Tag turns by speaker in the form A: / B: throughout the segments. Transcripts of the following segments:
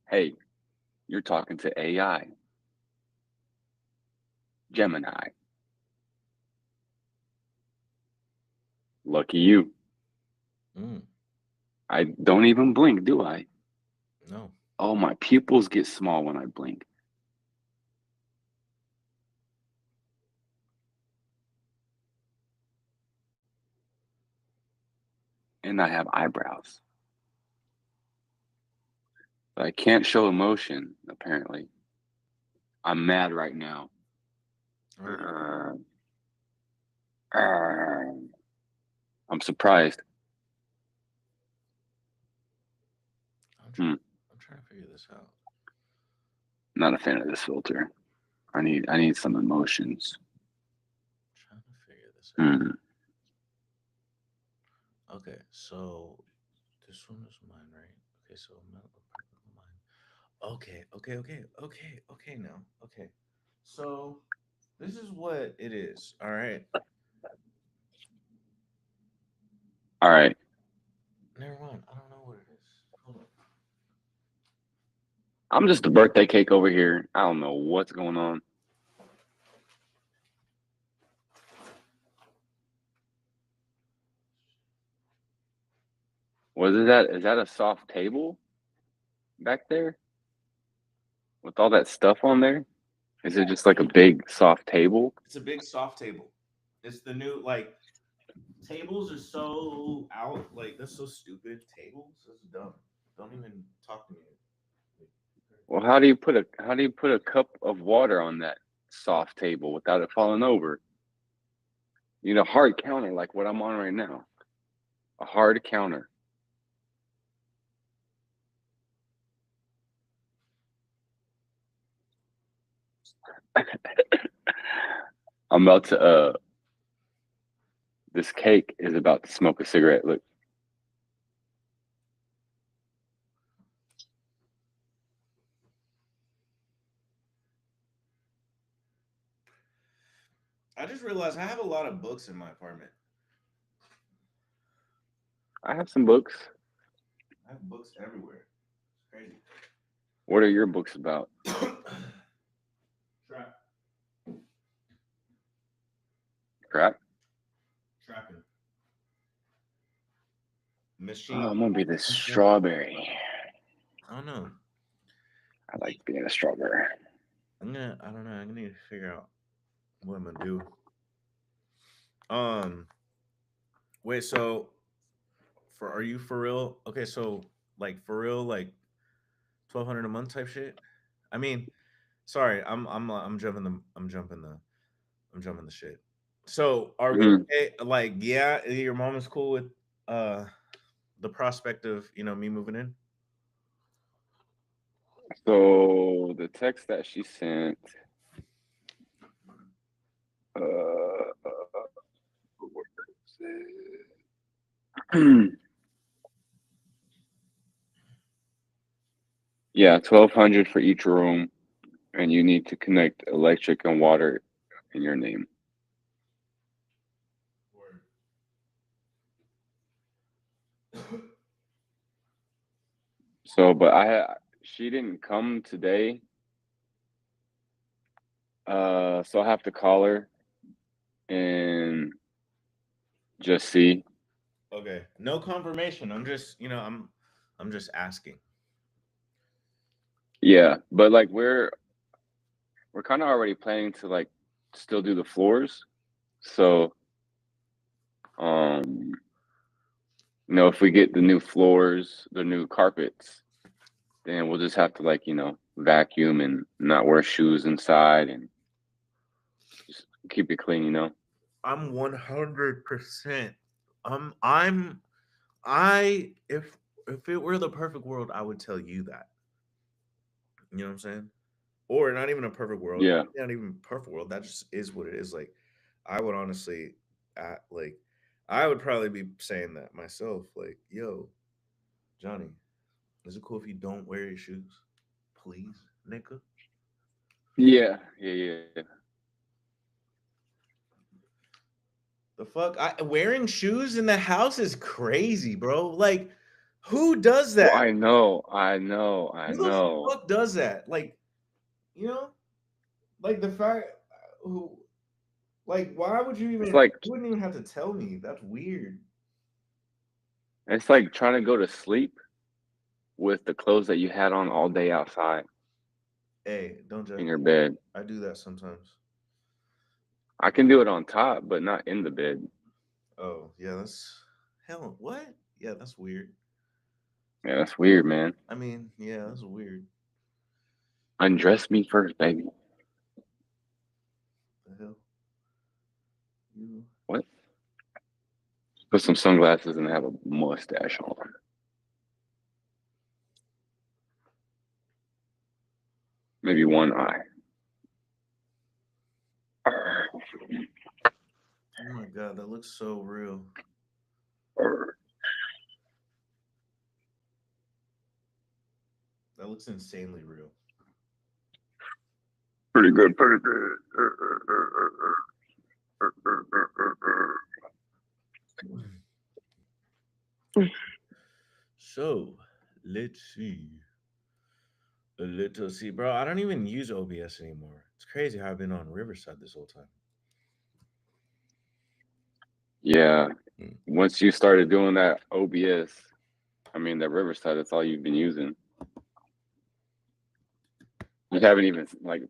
A: Hey, you're talking to AI, Gemini. Lucky you.
B: Mm,
A: I don't even blink, do I?
B: no.
A: Oh, my pupils get small when I blink. And I have eyebrows. But I can't show emotion, apparently. I'm mad right now.
B: Okay.
A: I'm surprised.
B: I'm trying.
A: Hmm,
B: I'm trying to figure this out.
A: not a fan of this filter. I need some emotions.
B: Trying to figure this out.
A: Hmm.
B: Okay, so this one is mine, right? Okay, so mine. Okay. Now, okay. So this is what it is. All right.
A: All right.
B: Never mind. I don't know what it is. Hold on.
A: I'm just a birthday cake over here. I don't know what's going on. What is that? Is that a soft table back there with all that stuff on there? Is it just like a big soft table?
B: It's a big soft table. It's the new like tables are so out. Like that's so stupid. Tables. That's dumb. Don't even talk to me.
A: Well, how do you put a cup of water on that soft table without it falling over? You need a hard counter like what I'm on right now. A hard counter. I'm about to this cake is about to smoke a cigarette. Look.
B: I just realized I have a lot of books in my apartment.
A: I have some books.
B: I have books everywhere. It's crazy.
A: What are your books about?
B: Trap,
A: Crap.
B: trapping,
A: Oh,
B: machine.
A: I'm gonna be this strawberry.
B: I don't know.
A: I like being a strawberry.
B: I don't know. I'm gonna need to figure out what I'm gonna do. Um. Wait. So, are you for real? Okay. So, like for real, like 1,200 a month type shit. I mean, sorry. I'm jumping the shit. So, are we
A: Mhm.
B: okay? Like, yeah, your mom is cool with uh the prospect of me moving in.
A: So the text that she sent, where is it? Yeah, 1,200 for each room, and you need to connect electric and water in your name. So, but she didn't come today, so I have to call her and just see.
B: Okay. No confirmation. I'm just, I'm just asking.
A: Yeah, but like we're kind of already planning to like still do the floors. So, um, if we get the new floors, the new carpets, then we'll just have to like, vacuum and not wear shoes inside and just keep it clean.
B: I'm 100%. I'm I if it were the perfect world, I would tell you that. You know what I'm saying? Or not even a perfect world.
A: Yeah.
B: Not even perfect world. That just is what it is. Like I would honestly like I would probably be saying that myself like, "Yo, Johnny, is it cool if you don't wear your shoes? Please, nigga."
A: Yeah. Yeah.
B: The fuck? Wearing shoes in the house is crazy, bro. Like, Who does
A: Well,
B: that?
A: I know, I know, I
B: Who the
A: know.
B: fuck does that? Like, you know, like the fact who, like, why would you
A: It's
B: even?
A: like
B: You wouldn't even have to tell me. That's weird.
A: it's like trying to go to sleep with the clothes that you had on all day outside
B: Hey, don't judge
A: in
B: me.
A: your bed.
B: I do that sometimes.
A: I can do it on top, but not in the bed.
B: Oh yeah, that's hell. What? Yeah, that's weird.
A: Yeah, that's weird, man.
B: I mean, yeah, that's weird.
A: Undress me first, baby.
B: The hell, you.
A: What? Put some sunglasses and have a mustache on. Maybe one eye.
B: Oh my god, that looks so real. That looks insanely real.
A: Pretty good, pretty good.
B: So let's see. A little see, bro. I don't even use OBS anymore. It's crazy how I've been on Riverside this whole time.
A: Yeah.
B: Mm.
A: Once you started doing that OBS, I mean that Riverside, that's all you've been using. You haven't even like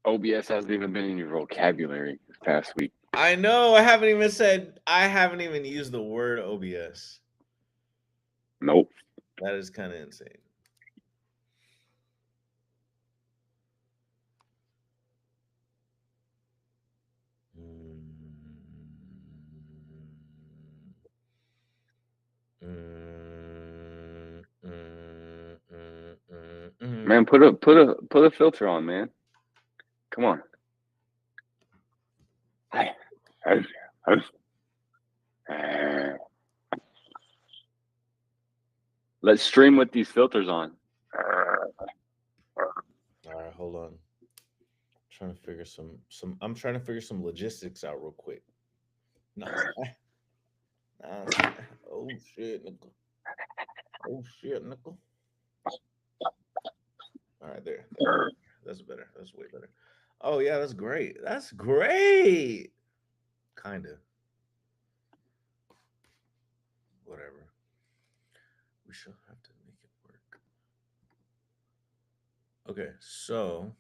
A: OBS hasn't even been in your vocabulary this past week.
B: I know. I haven't even said. I haven't even used the word OBS.
A: Nope.
B: That is kind of insane.
A: Man, put a filter on, man. Come on. Let's stream with these filters on.
B: All right, hold on. Trying to figure some. I'm trying to figure some logistics out real quick. No. Nah, oh shit, nickel. Oh shit, nickel. All right, there. That's better. That's way better. Oh yeah, that's great. That's great. Kinda. Whatever. We shall have to make it work. Okay, so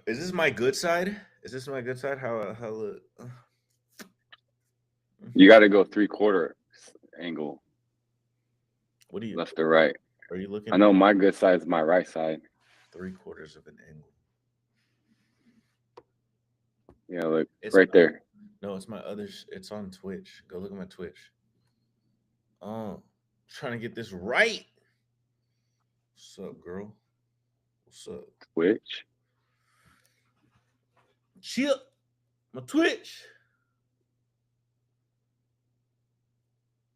B: is this my good side? Is this my good side? How
A: You got to go 3/4 angle,
B: what do you
A: left or right.
B: are you
A: I
B: looking
A: know my good side is my right side.
B: 3/4 of an angle?
A: Yeah, look
B: It's
A: right there.
B: no, it's my other it's on Twitch. Go look at my Twitch. Oh, trying to get this right. What's up, girl? What's up?
A: Twitch.
B: Chill. My Twitch.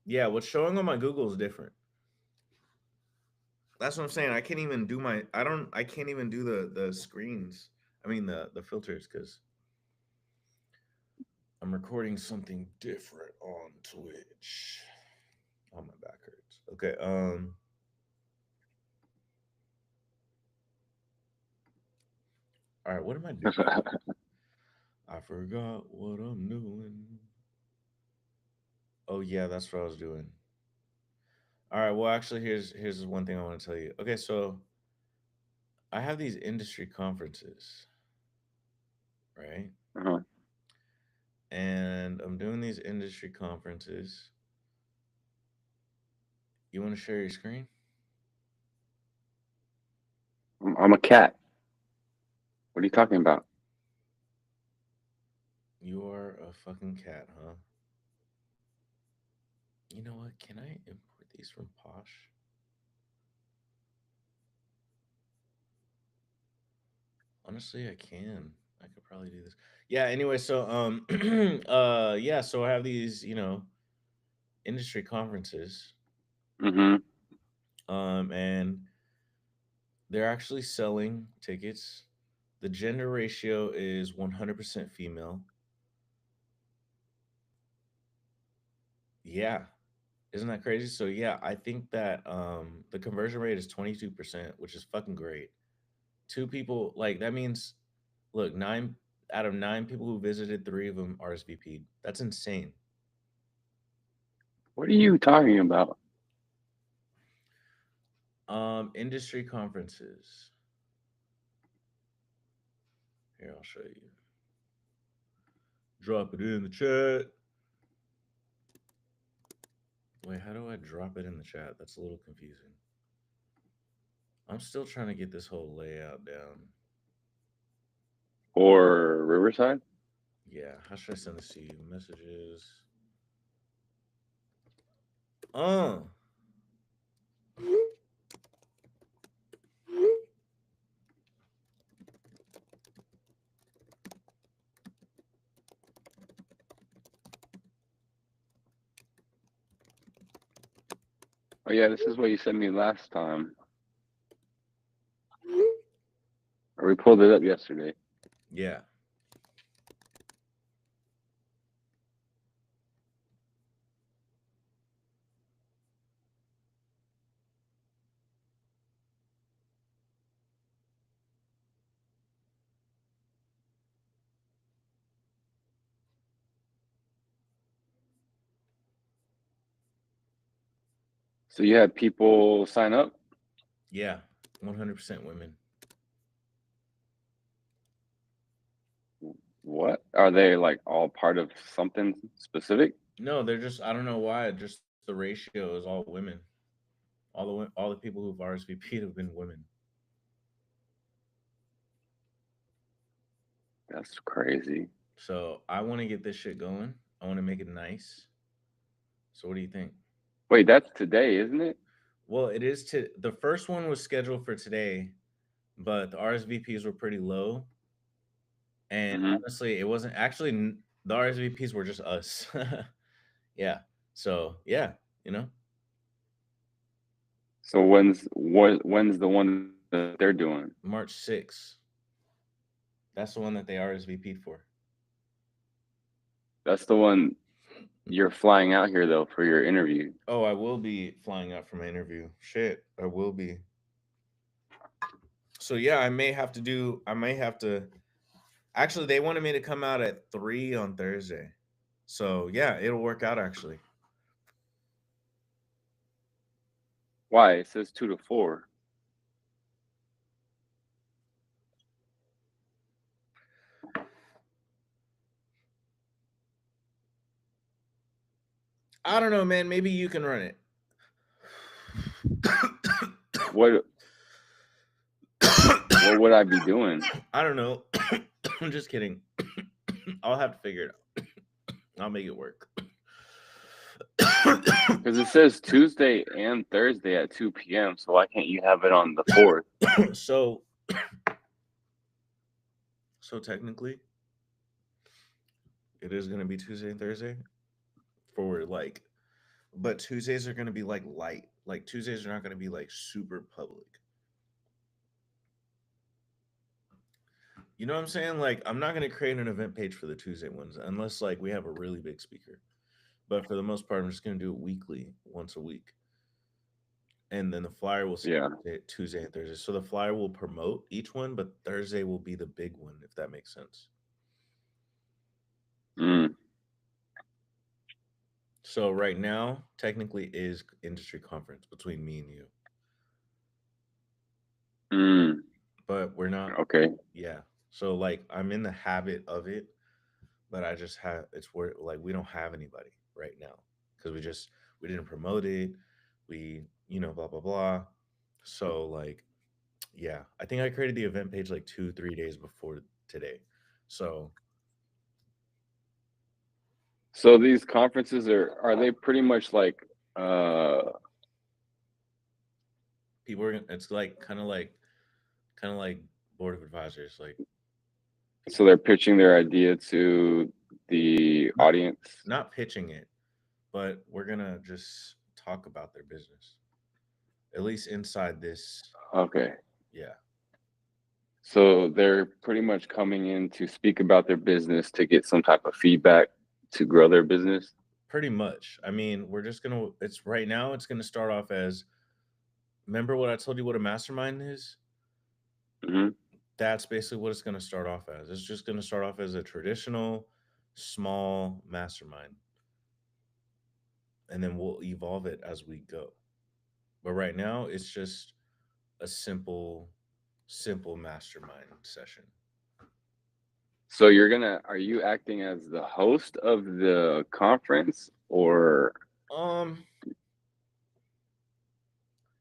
B: Yeah, what's showing on my Google is different. That's what I'm saying. I can't even do my I can't even do the screens. I mean the filters because I'm recording something different on Twitch. Oh, my back hurts. Okay, all right, what am I doing? I forgot what I'm doing. Oh yeah, that's what I was doing. All right, well actually here's one thing I want to tell you. Okay, so I have these industry conferences, right?
A: Uh-huh.
B: And I'm doing these industry conferences. You want to share your screen?
A: I'm a cat. What are you talking about?
B: You are a fucking cat, huh? You know what? Can I import these from Posh? Honestly, I can. I could probably do this. Yeah, anyway, so yeah, so I have these, industry conferences.
A: Mm-hmm.
B: And they're actually selling tickets. The gender ratio is 100% female. Yeah. Isn't that crazy? So yeah, I think that the conversion rate is 22%, which is fucking great. Two people, like that means, look, nine out of nine people who visited, three of them RSVP'd. That's insane.
A: What are you talking about?
B: Industry conferences. Here, I'll show you. Drop it in the chat. Wait, how do I drop it in the chat? That's a little confusing. I'm still trying to get this whole layout down.
A: Or Riverside?
B: Yeah, how should I send this to you? Messages. Uh.
A: Oh yeah, this is what you sent me last time. Or we pulled it up yesterday.
B: Yeah.
A: So you had people sign up?
B: Yeah. 100% women.
A: What? Are they like all part of something specific?
B: No, they're just, I don't know why, just the ratio is all women. All the people who've RSVP'd have been women.
A: That's crazy.
B: So I want to get this shit going. I want to make it nice. So what do you think?
A: Wait, that's today, isn't it?
B: Well, it is to the first one was scheduled for today, but the RSVPs were pretty low. And
A: Hmm.
B: honestly, it wasn't actually the RSVPs were just us. Yeah. So yeah, you know,
A: So when's the one that they're doing?
B: March 6th. That's the one that they RSVP'd for.
A: That's the one you're flying out here though for your interview.
B: Oh, I will be flying out for my interview. Shit, I will be. So yeah, I may have to actually they wanted me to come out at 3 on Thursday. So yeah, it'll work out actually.
A: Why? It says 2 to 4.
B: I don't know, man. Maybe you can run it.
A: What what would I be doing?
B: I don't know. I'm just kidding. I'll have to figure it out. I'll make it work.
A: Because it says Tuesday and Thursday at 2 p.m. So why can't you have it on the 4th?
B: so technically it is going to be Tuesday and Thursday for like, but Tuesdays are going to be like light. Like Tuesdays are not going to be like super public. You know what I'm saying? Like I'm not going to create an event page for the Tuesday ones unless like we have a really big speaker. But for the most part, I'm just going to do it weekly, once a week. And then the flyer will say
A: Yeah.
B: Tuesday and Thursday. So the flyer will promote each one, but Thursday will be the big one, if that makes sense.
A: Mm.
B: So right now, technically, is industry conference between me and you,
A: Mm.
B: but we're not.
A: Okay.
B: Yeah. So like, I'm in the habit of it, but I just have it's where like we don't have anybody right now because we didn't promote it. We blah blah blah. So like, yeah, I think I created the event page like 2 3 days before today. So
A: So these conferences are they pretty much like uh
B: people are. It's like kind of like board of advisors. Like
A: so they're pitching their idea to the
B: not
A: audience?
B: not pitching it, but we're gonna just talk about their business. At least inside this,
A: Okay.
B: yeah.
A: So they're pretty much coming in to speak about their business to get some type of feedback to grow their business.
B: Pretty much. I mean, we're just gonna. It's right now. It's gonna start off as. Remember what I told you? What a mastermind is?
A: Hmm.
B: That's basically what it's gonna start off as. It's just gonna start off as a traditional, small mastermind, and then we'll evolve it as we go. But right now, it's just a simple mastermind session.
A: So are you acting as the host of the conference or?
B: Um,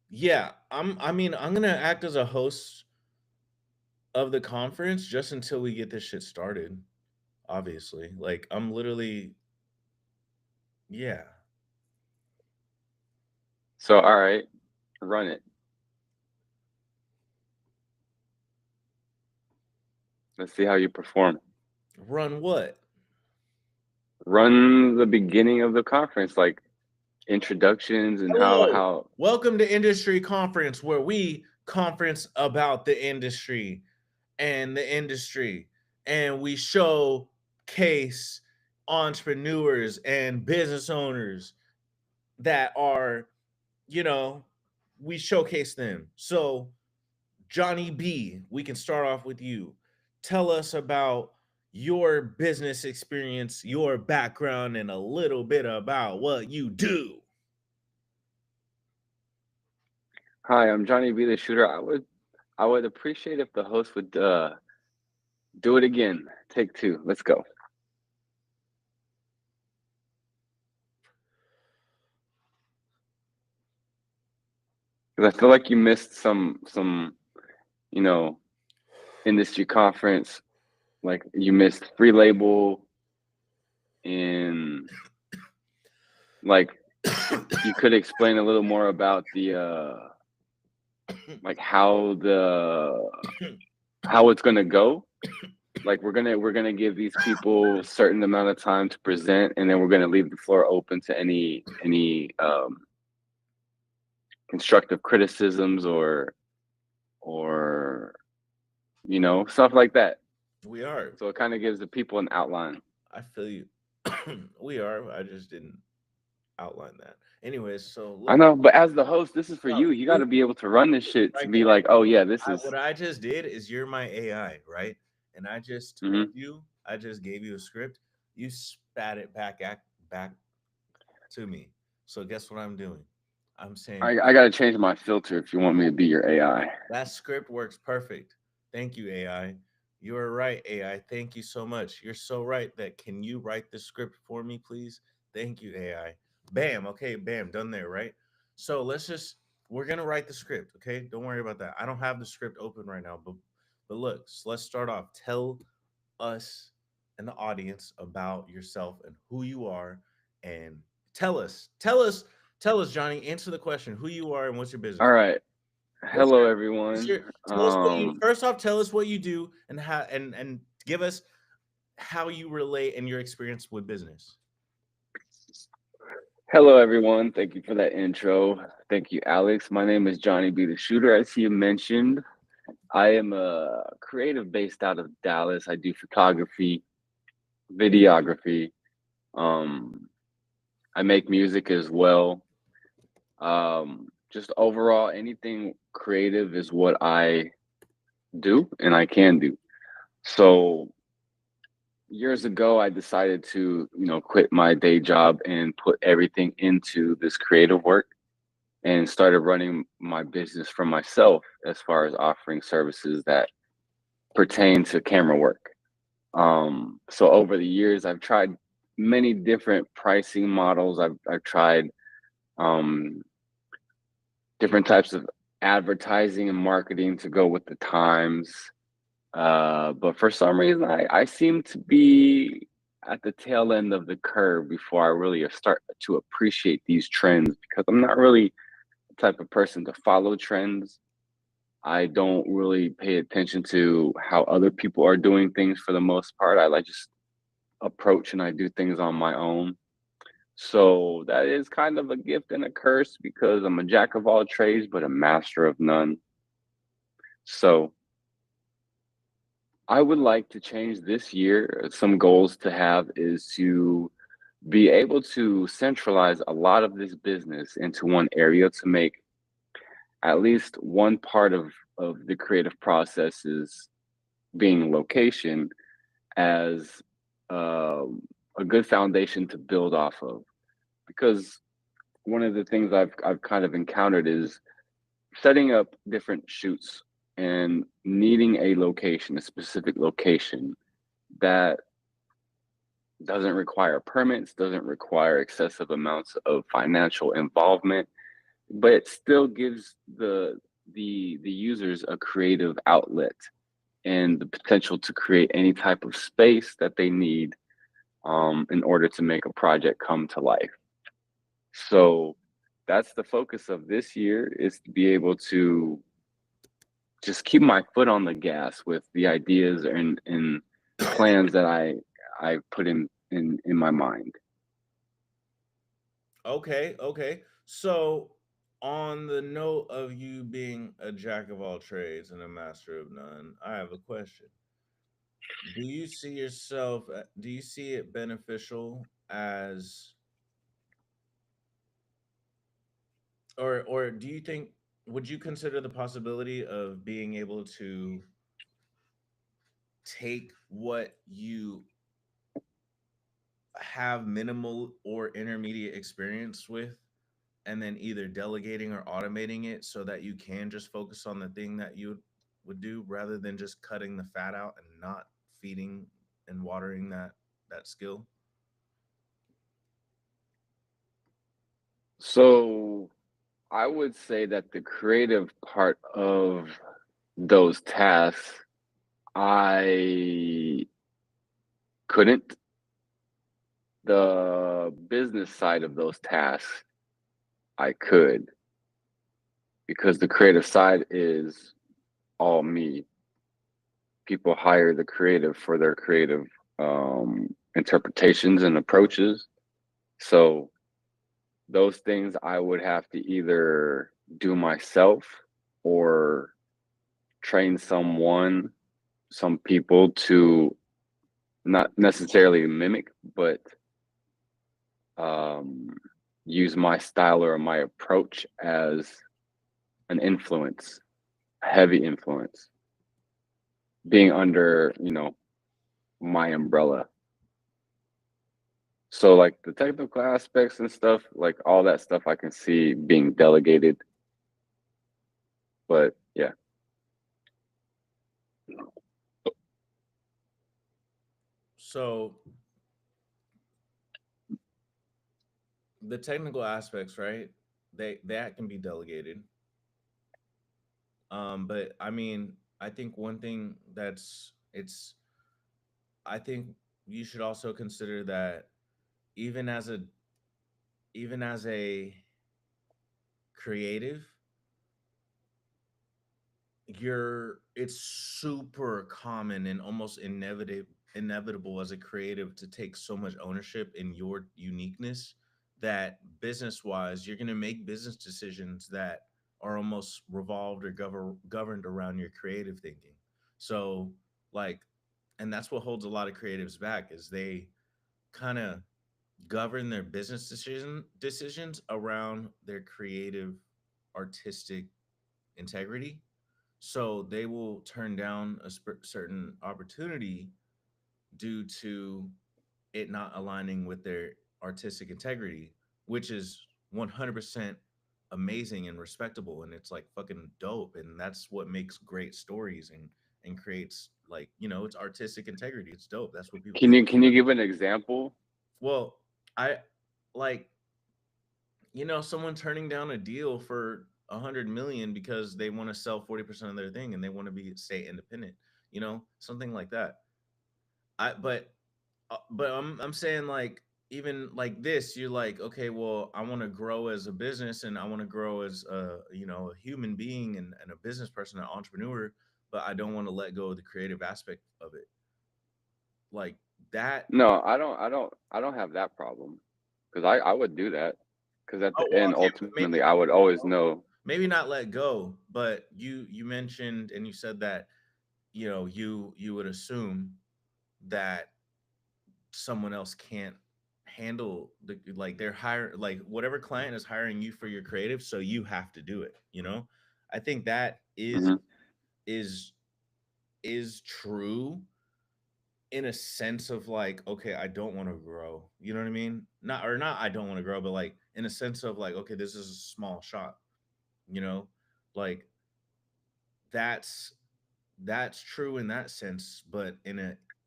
B: yeah, I mean, I'm gonna act as a host of the conference just until we get this shit started. Obviously, like I'm literally, yeah.
A: So, all right, run it. Let's see how you perform.
B: Run what?
A: Run the beginning of the conference, like introductions and
B: Hello,
A: how.
B: welcome to Industry Conference, where we conference about the industry and the industry, and we showcase entrepreneurs and business owners that are, you know, we showcase them. So, Johnny B, we can start off with you. Tell us about your business experience, your background, and a little bit about what you do.
A: Hi, I'm Johnny B the shooter. I would appreciate if the host would do it again. Take two. Let's go. 'Cause I feel like you missed some you know industry conference. Like you missed free label and like you could explain a little more about the like how it's gonna go. Like we're gonna give these people a certain amount of time to present, and then we're gonna leave the floor open to any constructive criticisms or stuff like that.
B: We are.
A: So it kind of gives the people an outline.
B: I feel you. We are. I just didn't outline that. Anyways, so
A: I
B: look,
A: know, but as the host, this is for
B: no,
A: you. You got to be able to run this shit to
B: right
A: be
B: now,
A: like, oh yeah, this is.
B: what I just did is you're my AI, right? And I just told
A: Mhm.
B: you, I just gave you a script. You spat it back to me. So guess what I'm doing? I'm saying
A: I got to change my filter if you want me to be your AI.
B: that script works perfect. Thank you, AI. You're right, AI. Thank you so much. You're so right that can you write the script for me, please? Thank you, AI. Bam. Okay, bam. Done there, right? So we're gonna write the script, okay? Don't worry about that. I don't have the script open right now, but look, so let's start off. Tell us and the audience about yourself and who you are, and tell us, Johnny. Answer the question: who you are and what's your business.
A: All right.
B: What's
A: Hello,
B: What's
A: everyone.
B: your tell us what you first off tell us what you do and how and give us how you relate and your experience with business.
A: Hello, everyone. Thank you for that intro. Thank you, Alex. My name is Johnny B. the Shooter. As you mentioned, I am a creative based out of Dallas. I do photography, videography. Um, I make music as well. Just overall, anything creative is what I do and I can do. So years ago, I decided to, quit my day job and put everything into this creative work and started running my business for myself as far as offering services that pertain to camera work. So over the years, I've tried many different pricing models. I've tried um, different types of advertising and marketing to go with the times. But for some reason, I seem to be at the tail end of the curve before I really start to appreciate these trends because I'm not really the type of person to follow trends. I don't really pay attention to how other people are doing things for the most part. I like just approach and I do things on my own. So that is kind of a gift and a curse because I'm a jack of all trades, but a master of none. So I would like to change this year. Some goals to have is to be able to centralize a lot of this business into one area to make at least one part of the creative processes being location as um, a good foundation to build off of. Because one of the things I've kind of encountered is setting up different shoots and needing a location, a specific location that doesn't require permits, doesn't require excessive amounts of financial involvement, but it still gives the users a creative outlet and the potential to create any type of space that they need in order to make a project come to life. So that's the focus of this year, is to be able to just keep my foot on the gas with the ideas and plans that I put in my mind.
B: Okay, okay. So, on the note of you being a jack of all trades and a master of none, I have a question. Do you see yourself, do you see it beneficial as, or do you think, would you consider the possibility of being able to take what you have minimal or intermediate experience with and then either delegating or automating it so that you can just focus on the thing that you would do rather than just cutting the fat out and not feeding and watering that skill?
A: So I would say that the creative part of those tasks, I couldn't. The business side of those tasks, I could, because the creative side is all me. People hire the creative for their creative interpretations and approaches. So those things I would have to either do myself or train some people to not necessarily mimic, but um, use my style or my approach as an influence, a heavy influence, being under, my umbrella. So like the technical aspects and stuff, like all that stuff I can see being delegated. But yeah.
B: So the technical aspects, right? They that can be delegated. But I mean, I think one thing that's it's I think you should also consider that even as a even as a creative, it's super common and almost inevitable as a creative to take so much ownership in your uniqueness that business wise you're going to make business decisions that are almost revolved or governed around your creative thinking. So like, and that's what holds a lot of creatives back is they kind of govern their business decisions around their creative artistic integrity. So they will turn down a certain opportunity due to it not aligning with their artistic integrity, which is 100% amazing and respectable. And it's like fucking dope. And that's what makes great stories and creates like, it's artistic integrity. It's dope. That's what people
A: Can you
B: fucking
A: can you
B: love.
A: give an example?
B: Well, I like, someone turning down a deal for 100 million because they want to sell 40% of their thing and they want to be stay independent, something like that. I but I'm saying like even like this, you're like, okay, well, I want to grow as a business and I want to grow as a human being and a business person, an entrepreneur, but I don't want to let go of the creative aspect of it. Like that.
A: No, I don't have that problem because I would do that because at
B: Oh
A: the
B: well,
A: end,
B: okay,
A: ultimately, I would always know.
B: maybe not let go, but you mentioned and you said that you would assume that someone else can't handle the like they're hire like whatever client is hiring you for your creative, so you have to do it, you know? I think that
A: Hmm.
B: is is true in a sense of like, okay, I don't want to grow. You know what I mean? Not or not I don't want to grow, but like in a sense of like, okay, this is a small shop, you know? Like that's that's true in that sense, but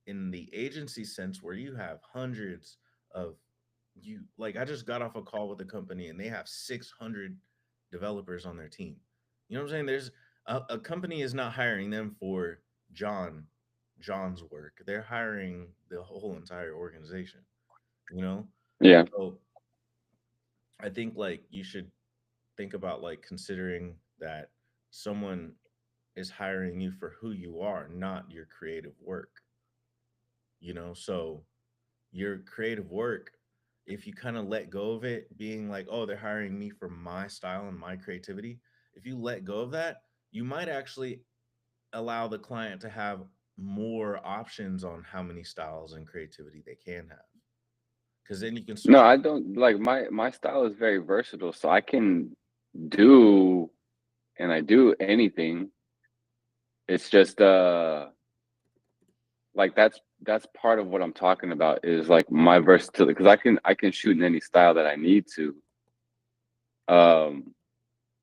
B: in the agency sense where you have hundreds of you like I just got off a call with a company and they have 600 developers on their team. You know what I'm saying? There's a company is not hiring them for John's work. They're hiring the whole entire organization, you know?
A: Yeah.
B: So I think like you should think about like considering that someone is hiring you for who you are, not your creative work, you know? So your creative work, if you kind of let go of it being like, oh, they're hiring me for my style and my creativity, if you let go of that, you might actually allow the client to have more options on how many styles and creativity they can have. Because then you can
A: No,
B: switch.
A: I don't like my style is very versatile, so I can do and I do anything. It's just like that's part of what I'm talking about is like my versatility because I can shoot in any style that I need to. Um,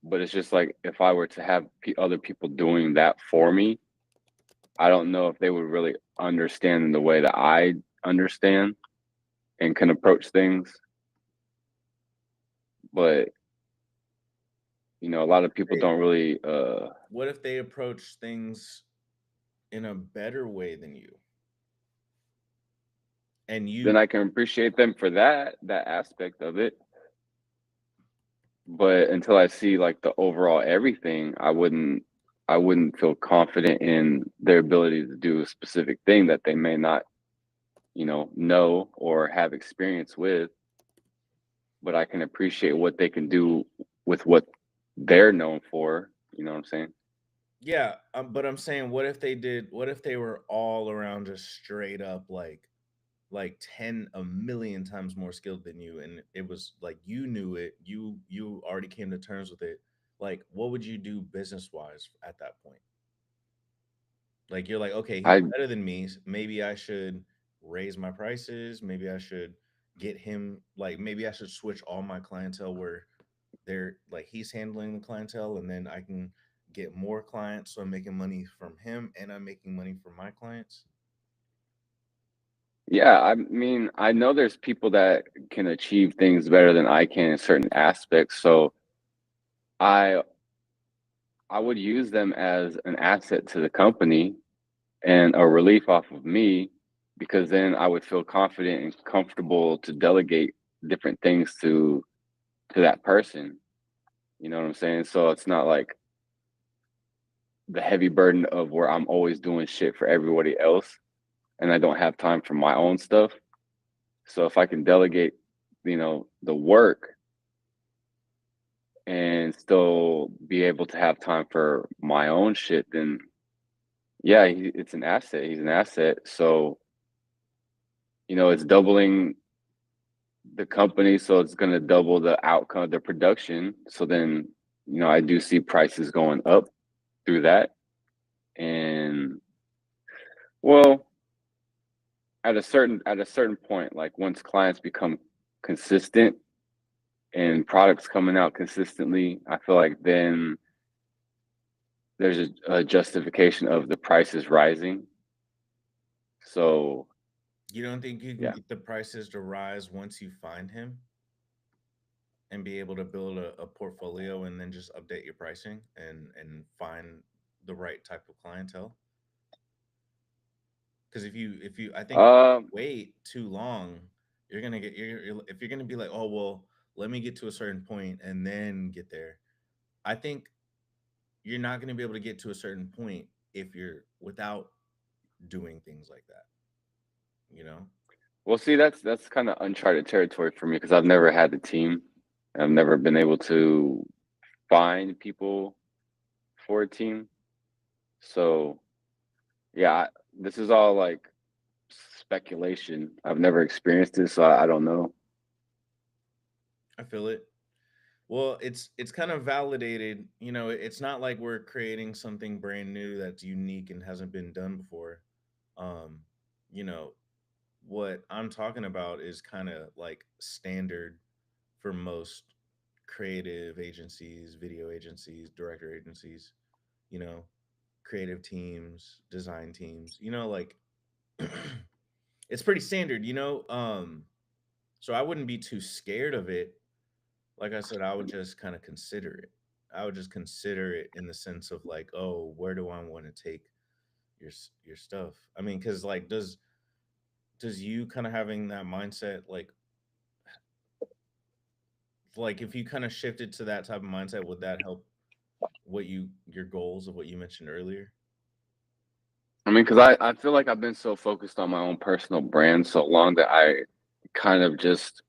A: but it's just like if I were to have other people doing that for me, I don't know if they would really understand in the way that I understand and can approach things. But a lot of people
B: Hey,
A: don't really.
B: what if they approach things in a better way than you? And
A: Then
B: you,
A: I can appreciate them for that aspect of it. But until I see like the overall everything, I wouldn't feel confident in their ability to do a specific thing that they may not, know or have experience with, but I can appreciate what they can do with what they're known for. You know what I'm saying?
B: yeah, but I'm saying, what if they were all around just straight up like 10 a million times more skilled than you, and it was like you knew it, you already came to terms with it. Like what would you do business wise at that point? Like you're like, okay, he's
A: I
B: better than me, maybe I should raise my prices, maybe I should get him, like maybe I should switch all my clientele where they're like he's handling the clientele, and then I can get more clients, so I'm making money from him and I'm making money from my clients.
A: Yeah, I mean, I know there's people that can achieve things better than I can in certain aspects, so I I would use them as an asset to the company and a relief off of me because then I would feel confident and comfortable to delegate different things to that person. You know what I'm saying? So it's not like the heavy burden of where I'm always doing shit for everybody else and I don't have time for my own stuff. So if I can delegate, the work and still be able to have time for my own shit, then yeah, it's an asset. He's an asset. So, it's doubling the company, so it's going to double the outcome of the production. So then, I do see prices going up through that. And well, at a certain point, like once clients become consistent and products coming out consistently, I feel like then there's a justification of the prices rising. So
B: You don't think you can
A: yeah.
B: get the prices to rise once you find him and be able to build a portfolio and then just update your pricing and find the right type of clientele? Because if you I think if you
A: Um,
B: wait too long, you're gonna get if you're gonna be like, oh well, let me get to a certain point and then get there. I think you're not gonna be able to get to a certain point if you're without doing things like that. You know?
A: Well, see, that's kind of uncharted territory for me because I've never had a team. I've never been able to find people for a team. So, yeah, this is all like speculation. I've never experienced it, so I don't know.
B: I feel it. Well, it's kind of validated. It's not like we're creating something brand new that's unique and hasn't been done before. Um, you know, what I'm talking about is kind of like standard for most creative agencies, video agencies, director agencies, you know, creative teams, design teams, like it's pretty standard, so I wouldn't be too scared of it. Like I said, I would just kind of consider it. I would just consider it in the sense of like, oh, where do I want to take your stuff? I mean, because like, does you kind of having that mindset like if you kind of shifted to that type of mindset, would that help your goals of what you mentioned earlier?
A: I mean, because I feel like I've been so focused on my own personal brand so long that I kind of just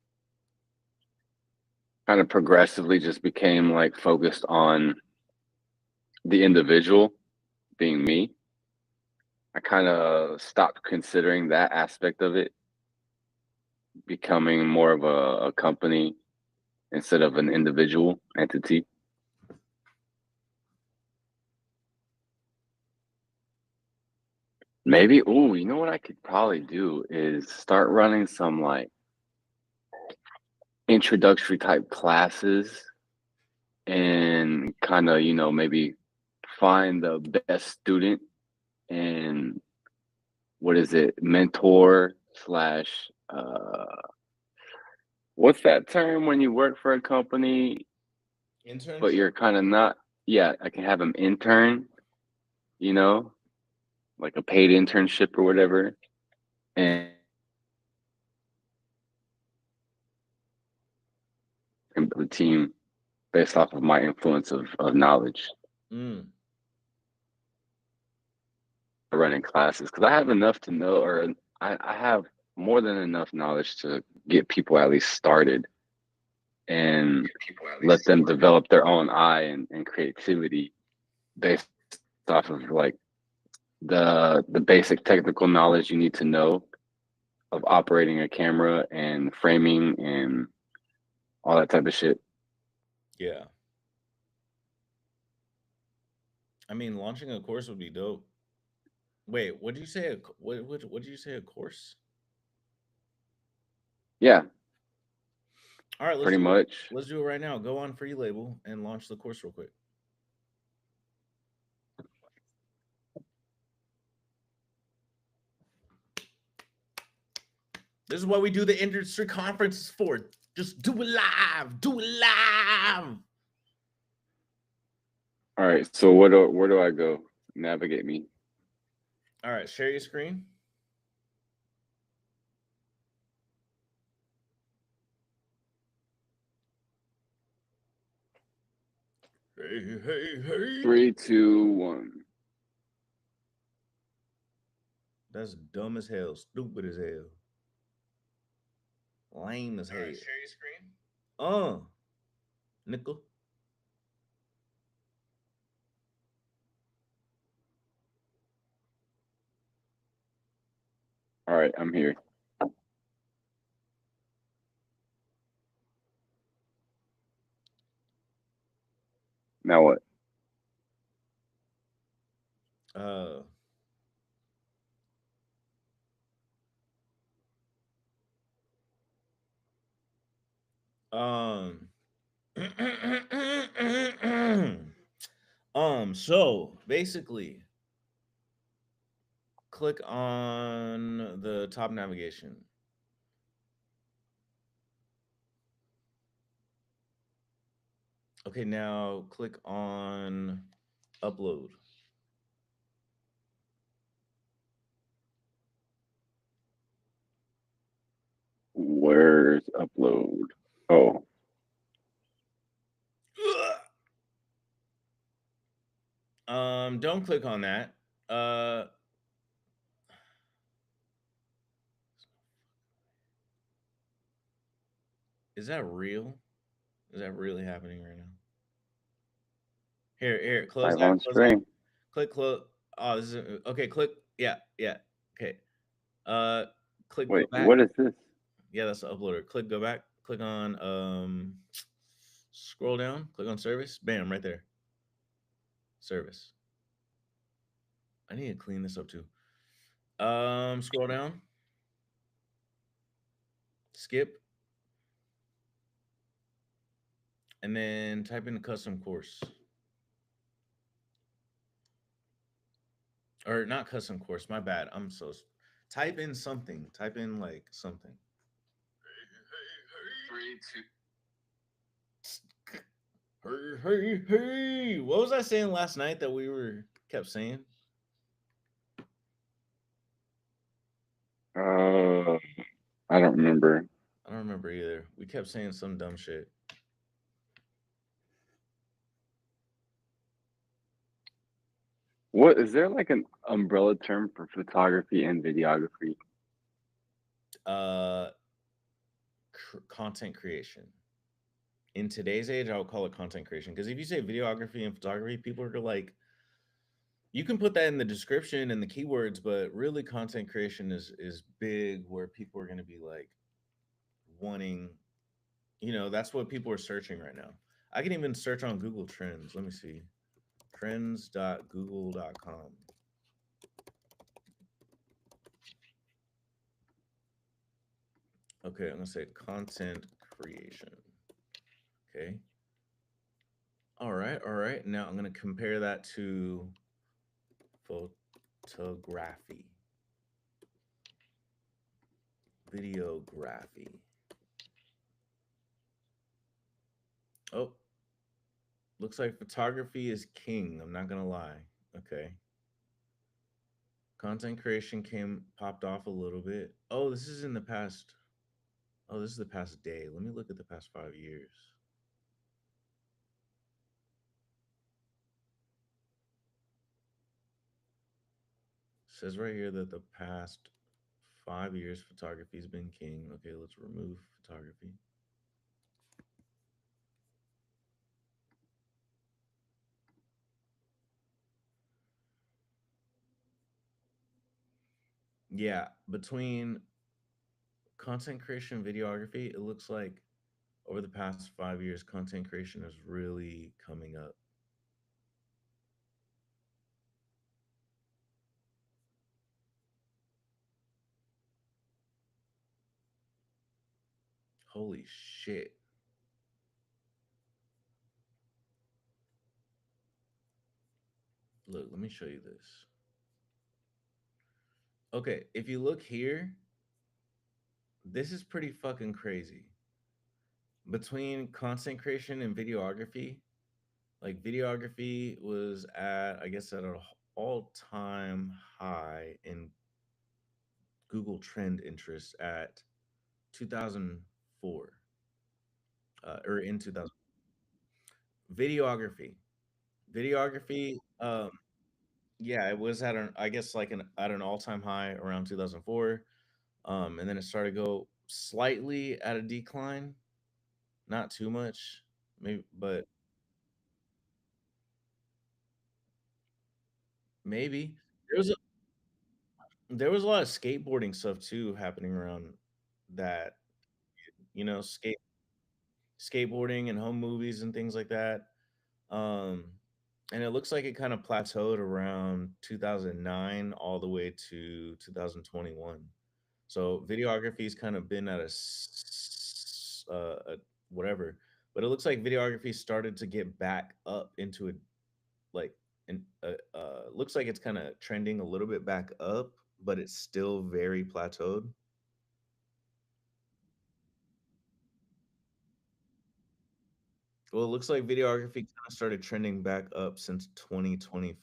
A: kind of progressively just became like focused on the individual being me. I kind of stopped considering that aspect of it, becoming more of a company instead of an individual entity. Maybe, oh, you know what I could probably do is start running some like introductory type classes and kind of, maybe find the best student and what is it, mentor slash, what's that term when you work for a company, but
B: Internship.
A: you're kind of not, yeah, I can have them intern, you know, like a paid internship or whatever. And the team based off of my influence of knowledge
B: Mm,
A: running classes because I have enough to know, or I have more than enough knowledge to get people at least started and let them develop their own eye and creativity based off of like the basic technical knowledge you need to know of operating a camera and framing and all that type of shit.
B: yeah. I mean, launching a course would be dope. Wait, what did you say? What did you say? A course?
A: Yeah,
B: All right, let's
A: pretty
B: do it.
A: much.
B: Let's do it right now. Go on Free Label and launch the course real quick. This is what we do the industry conferences for. Just do it live. Do it live.
A: All right, so where do I go? Navigate me.
B: All right, share your screen. Hey, hey, hey.
A: 3, 2, 1.
B: That's dumb as hell, stupid as hell, lame as hell. All right, share your screen. Nickel.
A: All right, I'm here. Now what?
B: Uh, um, so basically, click on the top navigation. Okay, now click on upload.
A: Where's upload? Oh,
B: Don't click on that. Uh, is that real? Is that really happening right now? Here, close
A: live
B: that,
A: on
B: close that.
A: screen.
B: Click close. Oh, this is okay. Click. Yeah, yeah. Okay. Uh, click go
A: Wait,
B: back.
A: what is this?
B: Yeah, that's the uploader. Click go back. Click on scroll down. Click on service. Bam, right there. Service. I need to clean this up too. Scroll down. Skip, and then type in custom course, or not custom course. My bad. Type in something. Type in like something.
A: Three, two.
B: Hey, hey, hey! What was I saying last night that we were kept saying?
A: Uh, I don't remember.
B: I don't remember either. We kept saying some dumb shit.
A: What is there like an umbrella term for photography and videography?
B: Uh, content creation. In today's age, I would call it content creation because if you say videography and photography, people are like, you can put that in the description and the keywords, but really, content creation is big where people are going to be like wanting, that's what people are searching right now. I can even search on Google Trends. Let me see. Trends.google.com. Okay, I'm gonna say content creation. Okay. All right, all right. Now I'm gonna compare that to photography, videography. Oh, looks like photography is king. I'm not gonna lie. Okay. Content creation came popped off a little bit. Oh, this is in the past. Oh, this is the past day. Let me look at the past 5 years. Says right here that the past 5 years photography has been king. Okay, let's remove photography. Yeah, between content creation and videography, it looks like over the past 5 years, content creation is really coming up. Holy shit. Look, let me show you this. Okay, if you look here, this is pretty fucking crazy. Between content creation and videography, like videography was at, I guess, at an all-time high in Google trend interest at 2004, or in 2000. Videography, videography. Yeah, it was at an, I guess, like at an all-time high around 2004. And then it started to go slightly at a decline, not too much, maybe, but maybe there was a, there was a lot of skateboarding stuff too happening around that, skateboarding and home movies and things like that. Um, and it looks like it kind of plateaued around 2009 all the way to 2021. So videography's kind of been at a whatever, but it looks like videography started to get back up into a, like, and looks like it's kind of trending a little bit back up, but it's still very plateaued. Well, it looks like videography kind of started trending back up since 2022.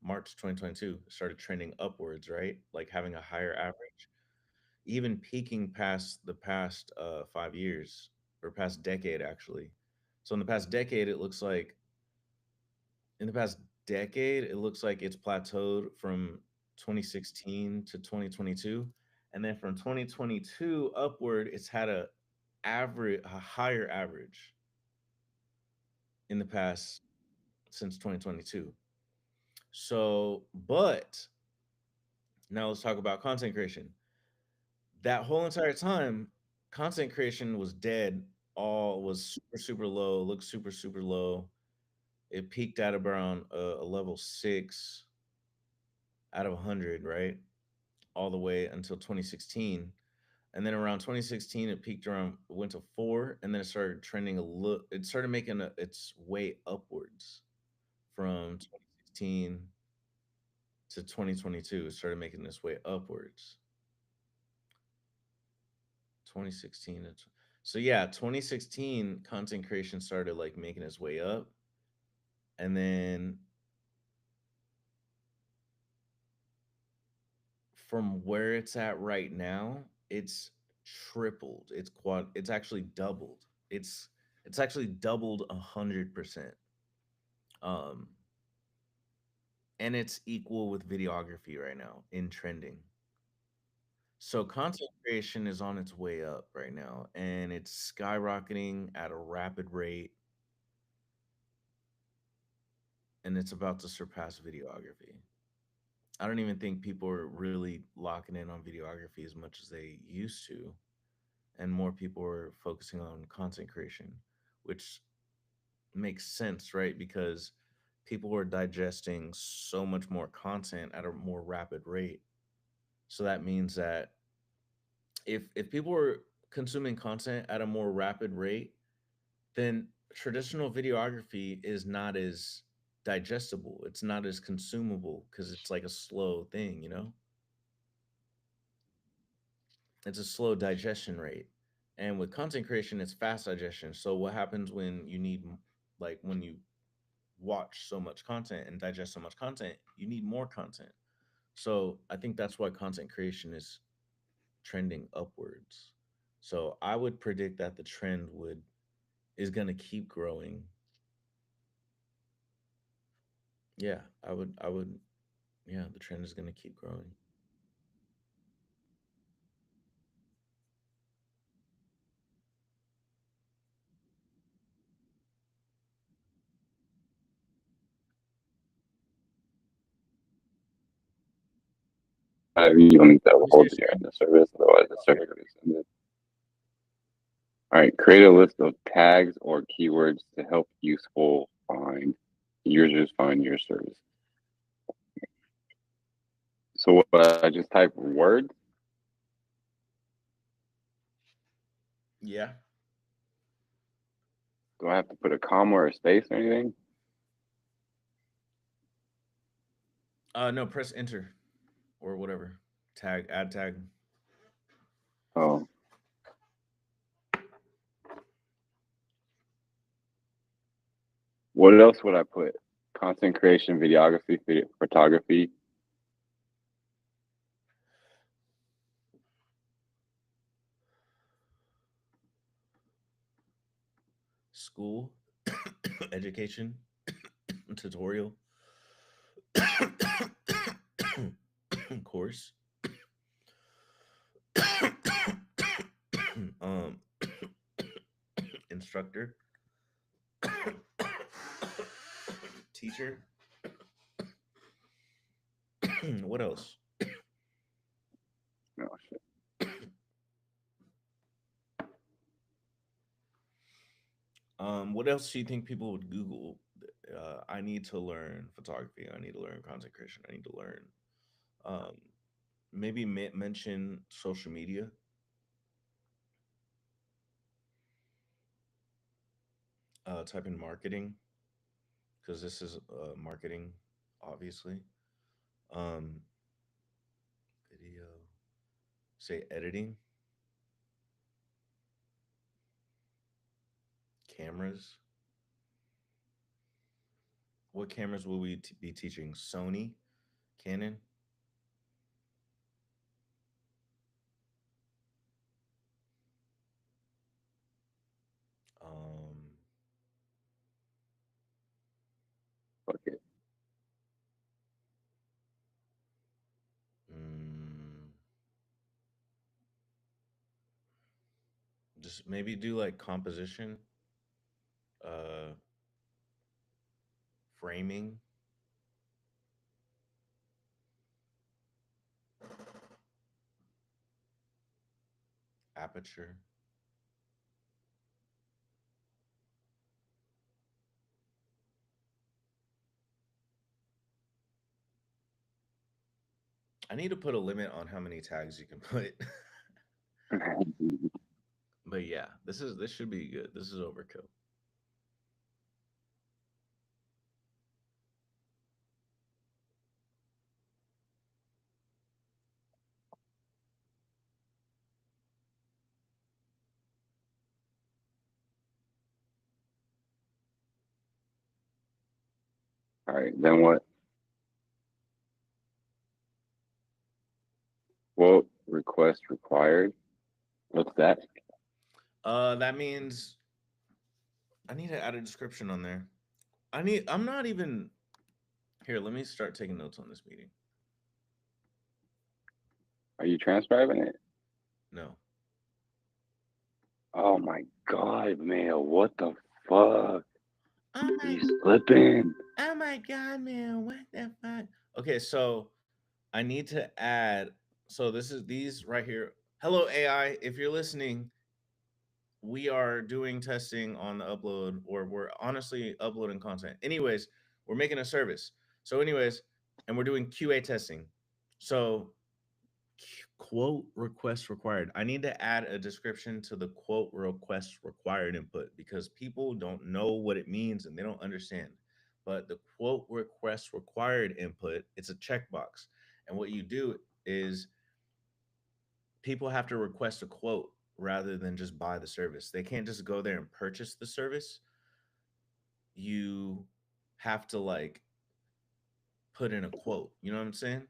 B: March 2022 started trending upwards, right? Like having a higher average, even peaking past the past 5 years, or past decade actually. So in the past decade, it looks like in the past decade, it looks like it's plateaued from 2016 to 2022, and then from 2022 upward, it's had a higher average in the past since 2022. So, but Now let's talk about content creation. That whole entire time, content creation was dead. All was super super low. Looked super super low. It peaked at around a level 6 out of 100, right? All the way until 2016. And then around 2016, it peaked around, went to 4, and then it started trending a little. It started making its way upwards from 2016 to 2022. It started making its way upwards. 2016. So yeah, 2016 content creation started like making its way up, and then from where it's at right now, it's tripled. It's quad. It's actually doubled. It's actually doubled 100%. Um, and it's equal with videography right now in trending. So content creation is on its way up right now, and it's skyrocketing at a rapid rate, and it's about to surpass videography. I don't even think people are really locking in on videography as much as they used to, and more people are focusing on content creation, which makes sense, right? Because people are digesting so much more content at a more rapid rate. So that means that if people are consuming content at a more rapid rate, then traditional videography is not as digestible. It's not as consumable because it's like a slow thing, you know? It's a slow digestion rate. And with content creation, it's fast digestion. So what happens when you need, like when you watch so much content and digest so much content, you need more content. So I think that's why content creation is trending upwards. So I would predict that the trend would is going to keep growing. Yeah, I would yeah, the trend is going to keep growing.
A: You don't need to
B: Let me see
A: hold
B: your
A: your
B: screen.
A: end of service, otherwise the service is ended. All right, create a list of tags or keywords to help useful find users find your service. So what I just type words.
B: Yeah.
A: Do I have to put a comma or a space or anything?
B: No, press enter or whatever. Tag, add tag.
A: Oh, what else would I put? Content creation, videography, photography.
B: School, education, tutorial, course, um, instructor, teacher. What else?
A: No shit.
B: What else do you think people would Google? I need to learn photography. I need to learn content creation. I need to learn. Um, maybe mention social media. Type in marketing because this is marketing, obviously. Um, video. Say editing, cameras. What cameras will we be teaching? Sony, Canon. Um,
A: Fuck it.
B: mm, just maybe do like composition, uh, framing, aperture. I need to put a limit on how many tags you can put. But yeah, this should be good. This is overkill.
A: All right, then what? Quote request required. What's that?
B: That means I need to add a description on there. I'm not even here. Let me start taking notes on this meeting.
A: Are you transcribing it?
B: No.
A: Oh my God, man! What the fuck?
B: Oh my,
A: You slipping?
B: oh my God, man. What the fuck? Okay, so I need to add. So this is these right here. Hello, AI. If you're listening, we are doing testing on the upload, or we're honestly uploading content. Anyways, we're making a service. So, anyways, and we're doing QA testing. So, quote request required. I need to add a description to the quote request required input because people don't know what it means and they don't understand. But the quote request required input, it's a checkbox. And what you do is people have to request a quote rather than just buy the service. They can't just go there and purchase the service. You have to like put in a quote. You know what I'm saying?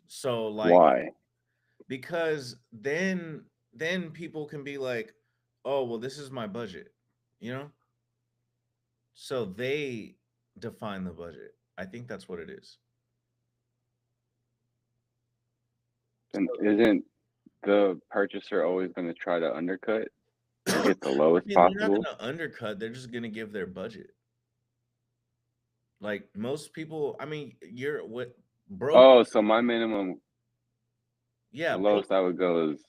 B: So like
A: Why?
B: because then people can be like, "Oh, well this is my budget." You know? So they define the budget. I think that's what it is.
A: And isn't the purchaser always going to try to undercut and
B: I
A: get the lowest
B: mean, they're not
A: possible?
B: going to undercut. They're just going to give their budget. Like most people, I mean, you're what broke.
A: Oh, so my minimum,
B: Yeah,
A: the
B: broke.
A: lowest I would go is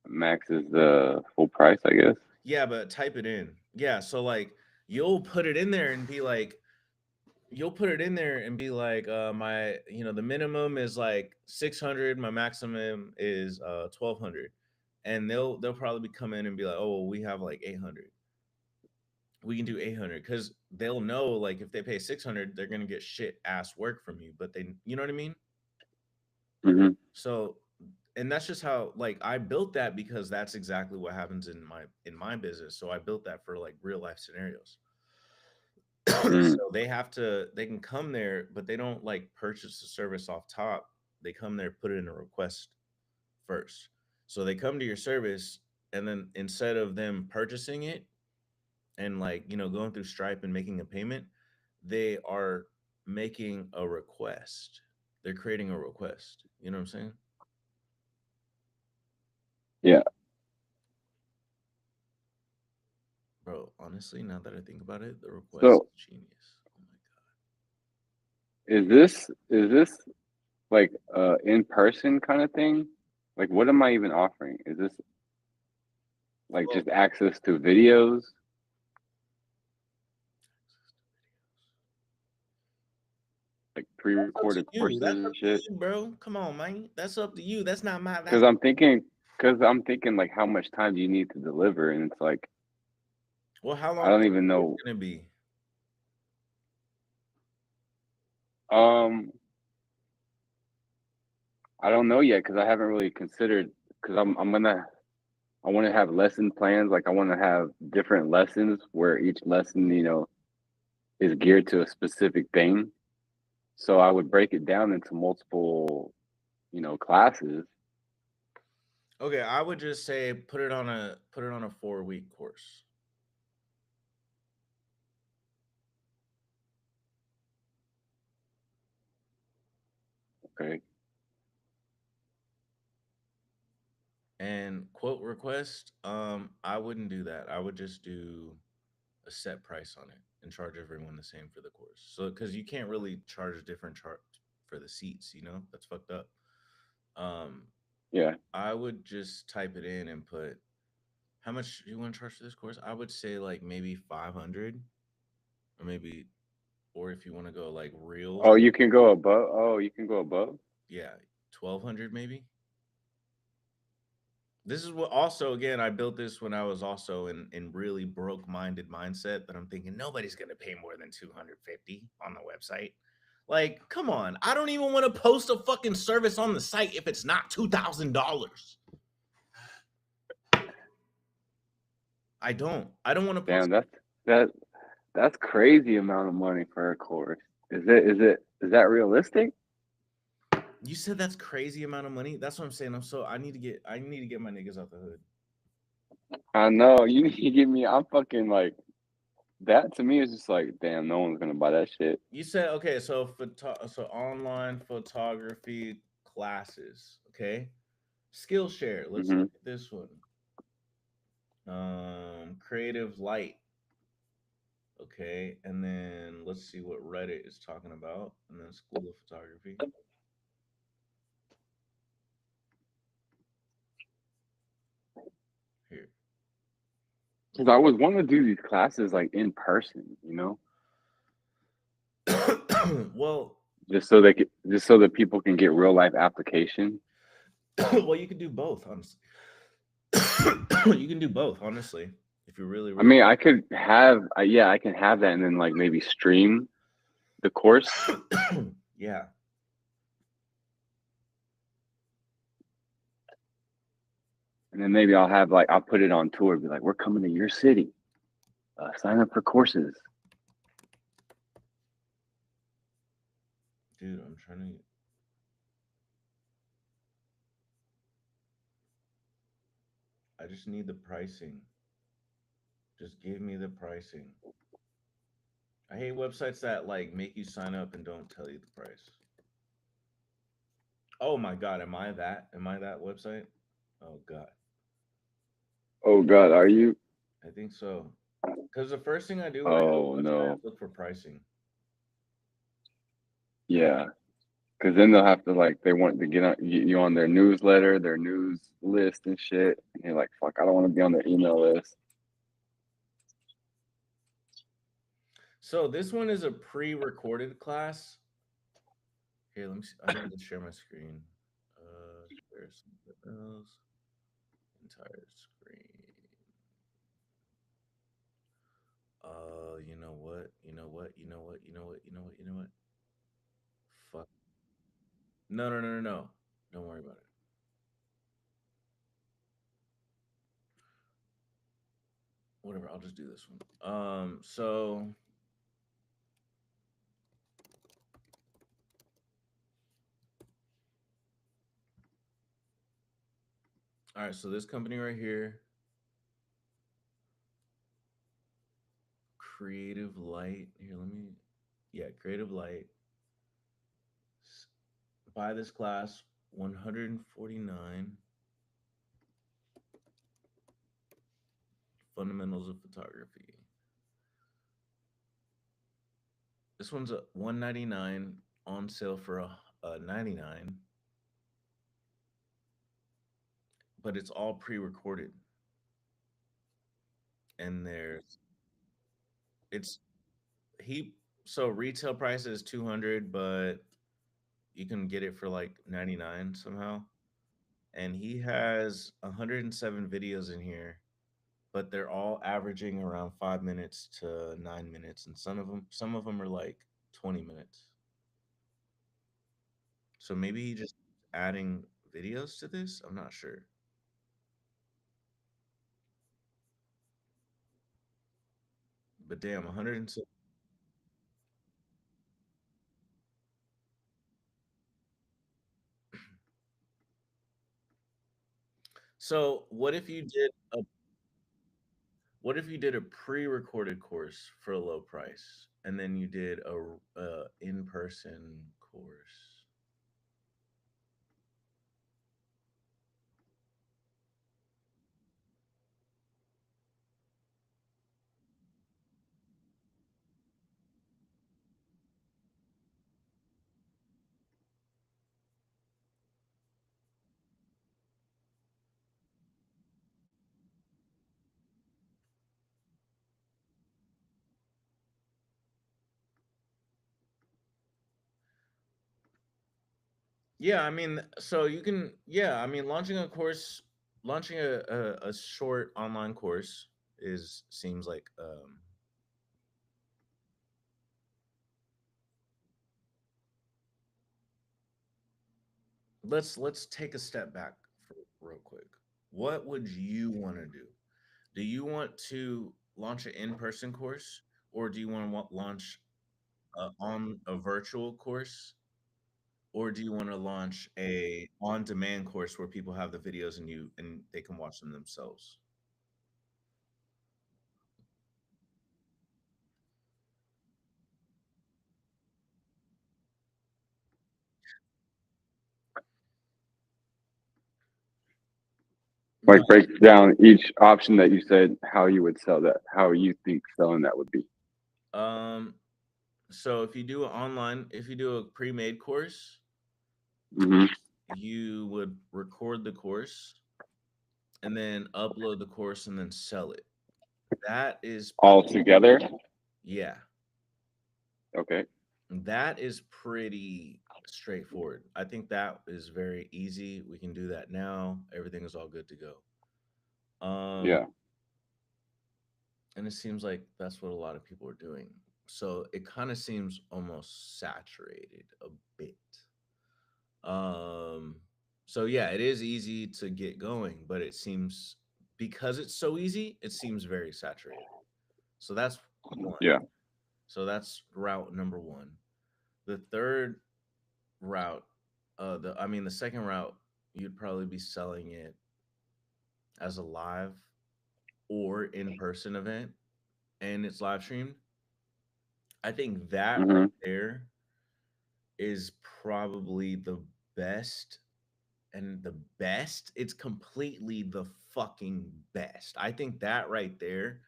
A: max is the full price, I guess.
B: Yeah, but type it in. Yeah, so like you'll put it in there and be like, you'll put it in there and be like, my, the minimum is like 600, my maximum is 1200, and they'll probably come in and be like, oh, well, we have like 800. We can do 800 because they'll know like if they pay 600, they're gonna get shit ass work from you. But they, you know what I mean?
A: Hmm.
B: So, and that's just how like I built that because that's exactly what happens in my business. So I built that for like real life scenarios.
A: Mm.
B: So they can come there, but they don't like purchase the service off top. They come there, put it in a request first. So they come to your service, and then instead of them purchasing it and like, going through Stripe and making a payment, they are making a request. They're creating a request. You know what I'm saying?
A: Yeah.
B: Bro, honestly, now that I think about it, the request
A: So
B: is genius. Oh my
A: is this like in person kind of thing? Like what am I even offering? Is this like
B: God.
A: just access to videos, like
B: That's up to
A: pre-recorded
B: you.
A: courses
B: That's
A: and
B: up to
A: shit?
B: you, bro. Come on, man. That's up to you. That's not my.
A: Because
B: That's
A: I'm thinking, because I'm thinking like how much time do you need to deliver, and it's like
B: well. How
A: I
B: long is
A: don't
B: the
A: even
B: course
A: know.
B: gonna be?
A: Um, I don't know yet because I haven't really considered because I want to have lesson plans. Like I want to have different lessons where each lesson, is geared to a specific thing. So I would break it down into multiple, classes.
B: Okay, I would just say put it on a 4 week course,
A: Okay.
B: and quote request. I wouldn't do that. I would just do a set price on it and charge everyone the same for the course. So because you can't really charge different chart for the seats, that's fucked up. Um,
A: Yeah.
B: I would just type it in and put how much you want to charge for this course. I would say like maybe 500, or maybe, or if you want to go like real,
A: Oh, you can go above. Oh, you can go above.
B: yeah, 1200 maybe. This is what also again I built this when I was also in really broke minded mindset that I'm thinking nobody's gonna pay more than 250 on the website. Like, come on, I don't even want to post a fucking service on the site if it's not $2,000. I don't. I don't want to post.
A: Damn, that that's crazy amount of money for a course. Is that realistic?
B: You said that's crazy amount of money. That's what I'm saying. I need to get my niggas out the hood.
A: I know. You need to give me. I'm fucking like that. To me, is just like, damn, no one's gonna buy that shit.
B: You said okay, so so online photography classes, okay? Skillshare. Let's
A: Hmm.
B: look at this one. Creative Light. Okay, and then let's see what Reddit is talking about, and then School of Photography. Here.
A: Because I was wanting to do these classes like in person,
B: Well,
A: just so that people can get real life application.
B: well, you can do both, honestly. You can do both, honestly, if you're really,
A: I
B: really.
A: mean, I could have, yeah, I can have that, and then like maybe stream the course,
B: Yeah.
A: and then maybe I'll put it on tour, be like, we're coming to your city, sign up for courses.
B: Dude, I'm trying to. I just need the pricing. Just give me the pricing. I hate websites that like make you sign up and don't tell you the price. Oh my god, am I that? Am I that website? Oh god,
A: Oh God, are you?
B: I think so. Because the first thing I do when I go to
A: Oh
B: a website is
A: no,
B: look for pricing.
A: yeah, because then they'll have to like they want to get you on their newsletter, their news list and shit, and you're like, fuck, I don't want to be on their email list.
B: So this one is a pre-recorded class. Here, let me see. I need to share my screen. Share something else. Entire screen. You know what? You know what? You know what? You know what? You know what? You know what? Fuck. No, no, no, no, no. Don't worry about it. Whatever. I'll just do this one. So all right. So this company right here, Creative Light. Here, let me. Yeah, Creative Light. Buy this class, 149 fundamentals of photography. This one's a 199 on sale for a 99, but it's all pre-recorded. And there's it's he so retail price is 200, but you can get it for like 99 somehow. And he has 107 videos in here, but they're all averaging around 5 minutes to 9 minutes, and some of them are like 20 minutes. So maybe he just adding videos to this. I'm not sure, but damn, 107. So what if you did a pre-recorded course for a low price, and then you did a in-person course? Yeah, I mean, so you can, yeah, I mean, launching a short online course is seems like let's take a step back for real quick. What would you want to do? Do you want to launch an in-person course, or do you want to launch on a virtual course, or do you want to launch a on-demand course where people have the videos and they can watch them themselves? No.
A: Like break down each option that you said, how you would sell that, how you think selling that would be.
B: Um, so if you do a pre-made course,
A: Hmm.
B: you would record the course and then upload the course and then sell it. That is,
A: All together.
B: yeah,
A: Okay.
B: that is pretty straightforward. I think that is very easy. We can do that now. Everything is all good to go.
A: Yeah.
B: And it seems like that's what a lot of people are doing. So it kind of seems almost saturated a bit. Um, so yeah, it is easy to get going, but it seems because it's so easy, it seems very saturated. So that's one.
A: Yeah.
B: So that's route number one. The third route, the second route, you'd probably be selling it as a live or in person event, and it's live streamed. I think that right
A: Hmm.
B: there is probably the best and the best. It's completely the fucking best. I think that right there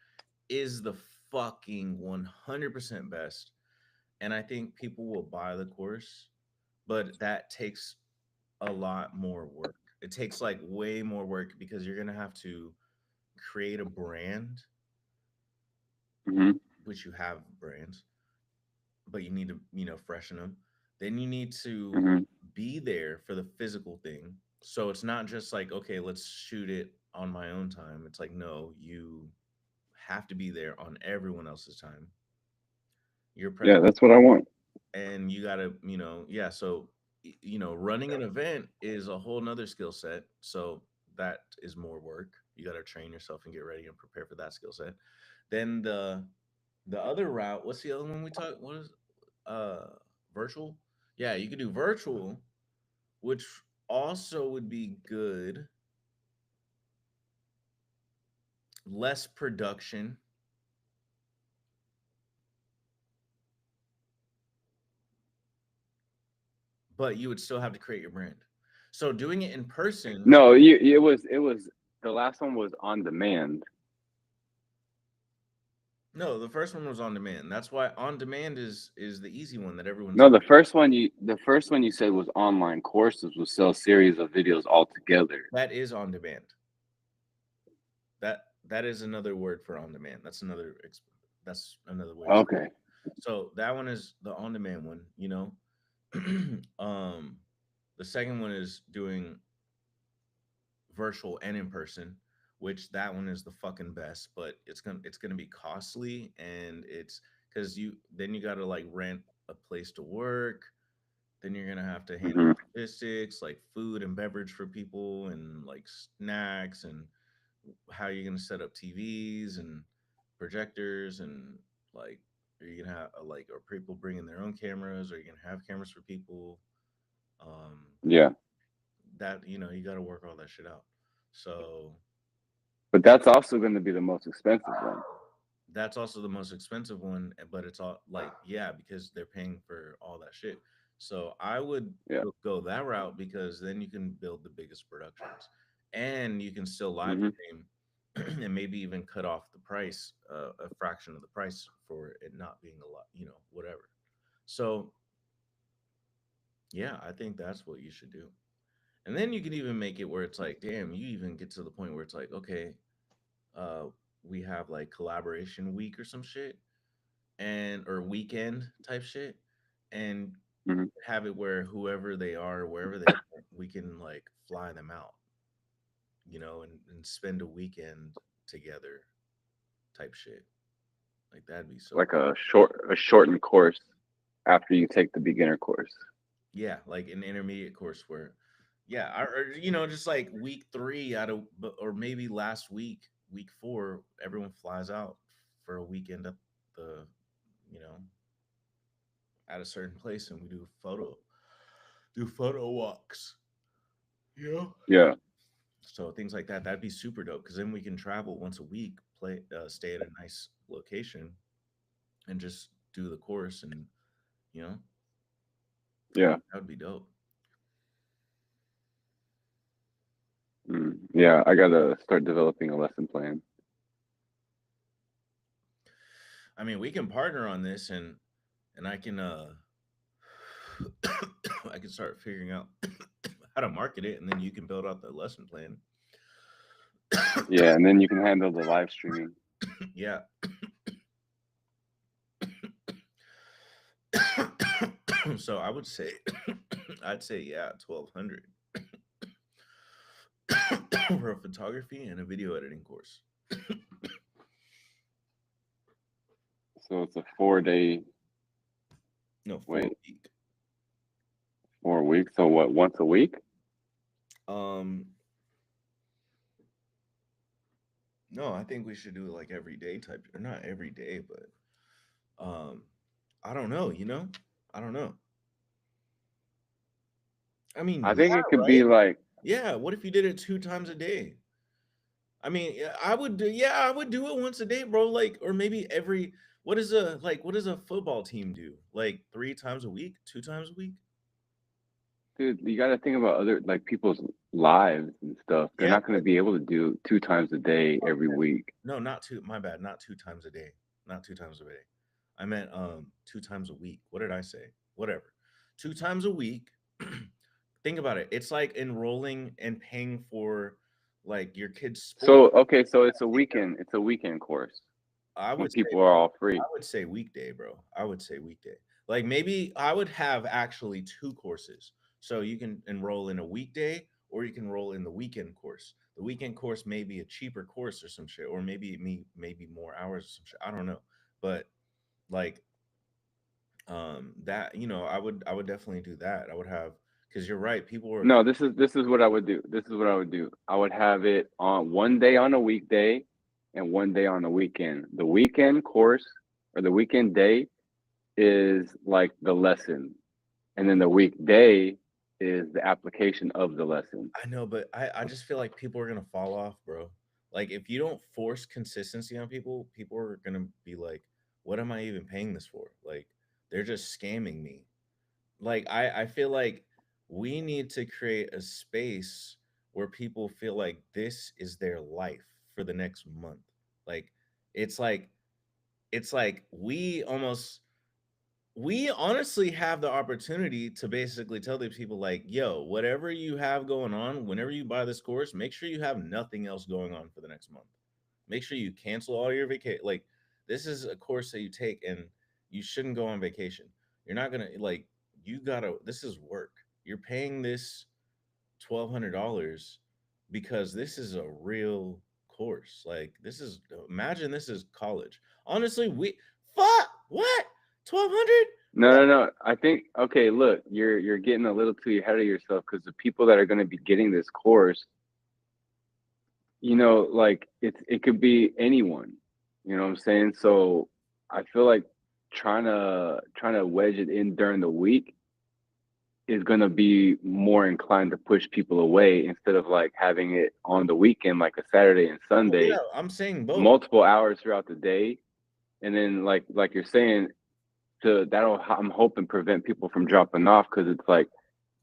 B: is the fucking 100% best. And I think people will buy the course, but that takes a lot more work. It takes like way more work because you're going to have to create a brand,
A: Hmm.
B: which you have brands, but you need to, freshen them. Then you need to
A: Hmm.
B: be there for the physical thing. So it's not just like, okay, let's shoot it on my own time. It's like, no, you have to be there on everyone else's time. You're present
A: Yeah, that's what I want.
B: and you gotta, yeah. So, running an event is a whole nother skill set. So that is more work. You gotta train yourself and get ready and prepare for that skill set. Then the other route, what's the other one we talked? What is uh virtual? Yeah, you could do virtual, which also would be good. Less production, but you would still have to create your brand. So doing it in person,
A: No, it was the last one was on demand.
B: no, the first one was on demand. That's why on demand is the easy one that everyone's
A: No, the first one you said was online courses will sell series of videos all together.
B: that is on demand. That is another word for on demand. That's another way.
A: Okay.
B: So that one is the on demand one, um the second one is doing virtual and in person, which that one is the fucking best, but it's gonna be costly, and it's because you gotta like rent a place to work, then you're gonna have to handle
A: Hmm.
B: logistics like food and beverage for people and like snacks and how you're gonna set up TVs and projectors and like are you gonna have like are people bringing their own cameras? Are you gonna have cameras for people? Um,
A: Yeah,
B: that you got to work all that shit out. So
A: but that's also going to be the most expensive one.
B: that's also the most expensive one, but it's all like yeah, because they're paying for all that shit. So I would
A: Yeah.
B: go that route because then you can build the biggest productions, and you can still live
A: Hmm.
B: stream, and maybe even cut off the price, a fraction of the price for it not being a lot, whatever. So yeah, I think that's what you should do. And then you can even make it where it's like, damn, you even get to the point where it's like, okay, uh, we have like collaboration week or some shit, and or weekend type shit, and
A: Hmm.
B: have it where whoever they are, wherever they are, we can like fly them out, and spend a weekend together type shit. Like that'd be so
A: Like a shortened course after you take the beginner course.
B: yeah, like an intermediate course where yeah, or just like week 3 out of or maybe last week 4, everyone flies out for a weekend at the you know, at a certain place and we do photo walks. Yeah.
A: Yeah,
B: So things like that, that'd be super dope because then we can travel once a week, stay at a nice location, and just do the course, and you know
A: yeah,
B: that would be dope.
A: yeah. I gotta start developing a lesson plan.
B: I mean, we can partner on this, and I can I can start figuring out how to market it, and then you can build out the lesson plan.
A: Yeah, and then you can handle the live streaming.
B: Yeah. So I would say, I'd say yeah, 1,200 for a photography and a video editing course.
A: So it's a 4 day.
B: No,
A: Wait,
B: 4 week.
A: 4 weeks. So what? Once a week?
B: Um, no, I think we should do it like every day type, or not every day, but um, I don't know. I don't know. I mean,
A: I think it
B: yeah,
A: could be
B: right.
A: like,
B: Yeah. What if you did it 2 times a day? I mean, yeah, I would do. Yeah, I would do it once a day, bro. Like, or maybe every. What does a football team do? Like 3 times a week, 2 times a week?
A: dude, you got to think about other like people's lives and stuff. They're
B: Yeah,
A: not going to be able to do 2 times a day every week.
B: no, not two. My bad. Not 2 times a day. Not 2 times a day. I meant 2 times a week. What did I say? Whatever. 2 times a week. Think about it. It's like enrolling and paying for like your kid's sport.
A: So okay, so it's a
B: Take care of
A: weekend. It's a weekend course
B: it. I
A: when
B: would say,
A: people are
B: bro.
A: all
B: I
A: free.
B: would say weekday, bro. I would say weekday. Like maybe I would have actually 2 courses. So you can enroll in a weekday or you can enroll in the weekend course. The weekend course may be a cheaper course or some shit, or maybe more hours or some shit. I don't know. But like that, I would definitely do that. I would have because you're right, people are
A: No, this is what I would do. This is what I would do. I would have it on one day on a weekday and one day on the weekend. The weekend course or the weekend day is like the lesson, and then the weekday is the application of the lesson.
B: I know, but I just feel like people are gonna fall off, bro. Like if you don't force consistency on people, people are gonna be like, "What am I even paying this for?" Like they're just scamming me. Like I feel like we need to create a space where people feel like this is their life for the next month. Like it's like it's like we honestly have the opportunity to basically tell these people like, yo, whatever you have going on, whenever you buy this course, make sure you have nothing else going on for the next month. Make sure you cancel all your vacation. Like this is a course that you take and you shouldn't go on vacation. You're not gonna like you gotta this is work. You're paying this $1,200 because this is a real course. Like imagine this is college. Honestly, we fuck what 1,200?
A: No, no, no. I think okay. Look, you're getting a little too ahead of yourself because the people that are going to be getting this course, like it could be anyone. You know what I'm saying? So I feel like trying to wedge it in during the week is going to be more inclined to push people away instead of like having it on the weekend, like a Saturday and
B: Well, yeah,
A: Sunday,
B: I'm saying both.
A: multiple hours throughout the day, and then like you're saying, I'm hoping prevent people from dropping off because it's like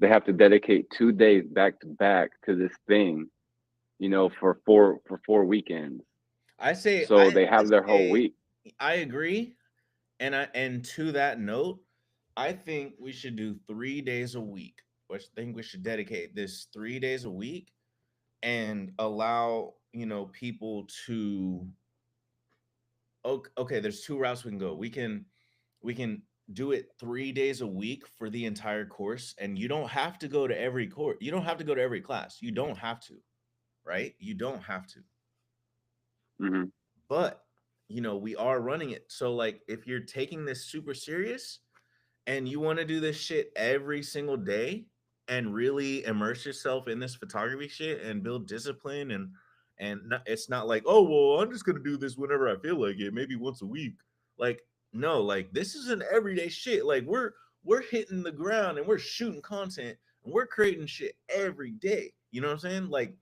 A: they have to dedicate 2 days back to back to this thing, for four weekends.
B: I say
A: So they have their whole
B: say
A: week.
B: I agree, and to that note, I think we should do 3 days a week. Which I think we should dedicate this 3 days a week and allow people to. Okay, there's two routes we can go. We can do it 3 days a week for the entire course, and you don't have to go to every course. You don't have to go to every class. You don't have to, right? You don't have to.
A: Hmm.
B: But we are running it. So like if you're taking this super serious and you want to do this shit every single day and really immerse yourself in this photography shit and build discipline it's not like, oh well, I'm just gonna do this whenever I feel like it, maybe once a week. Like, no, like this is an everyday shit. Like we're hitting the ground and we're shooting content and we're creating shit every day. You know what I'm saying? Like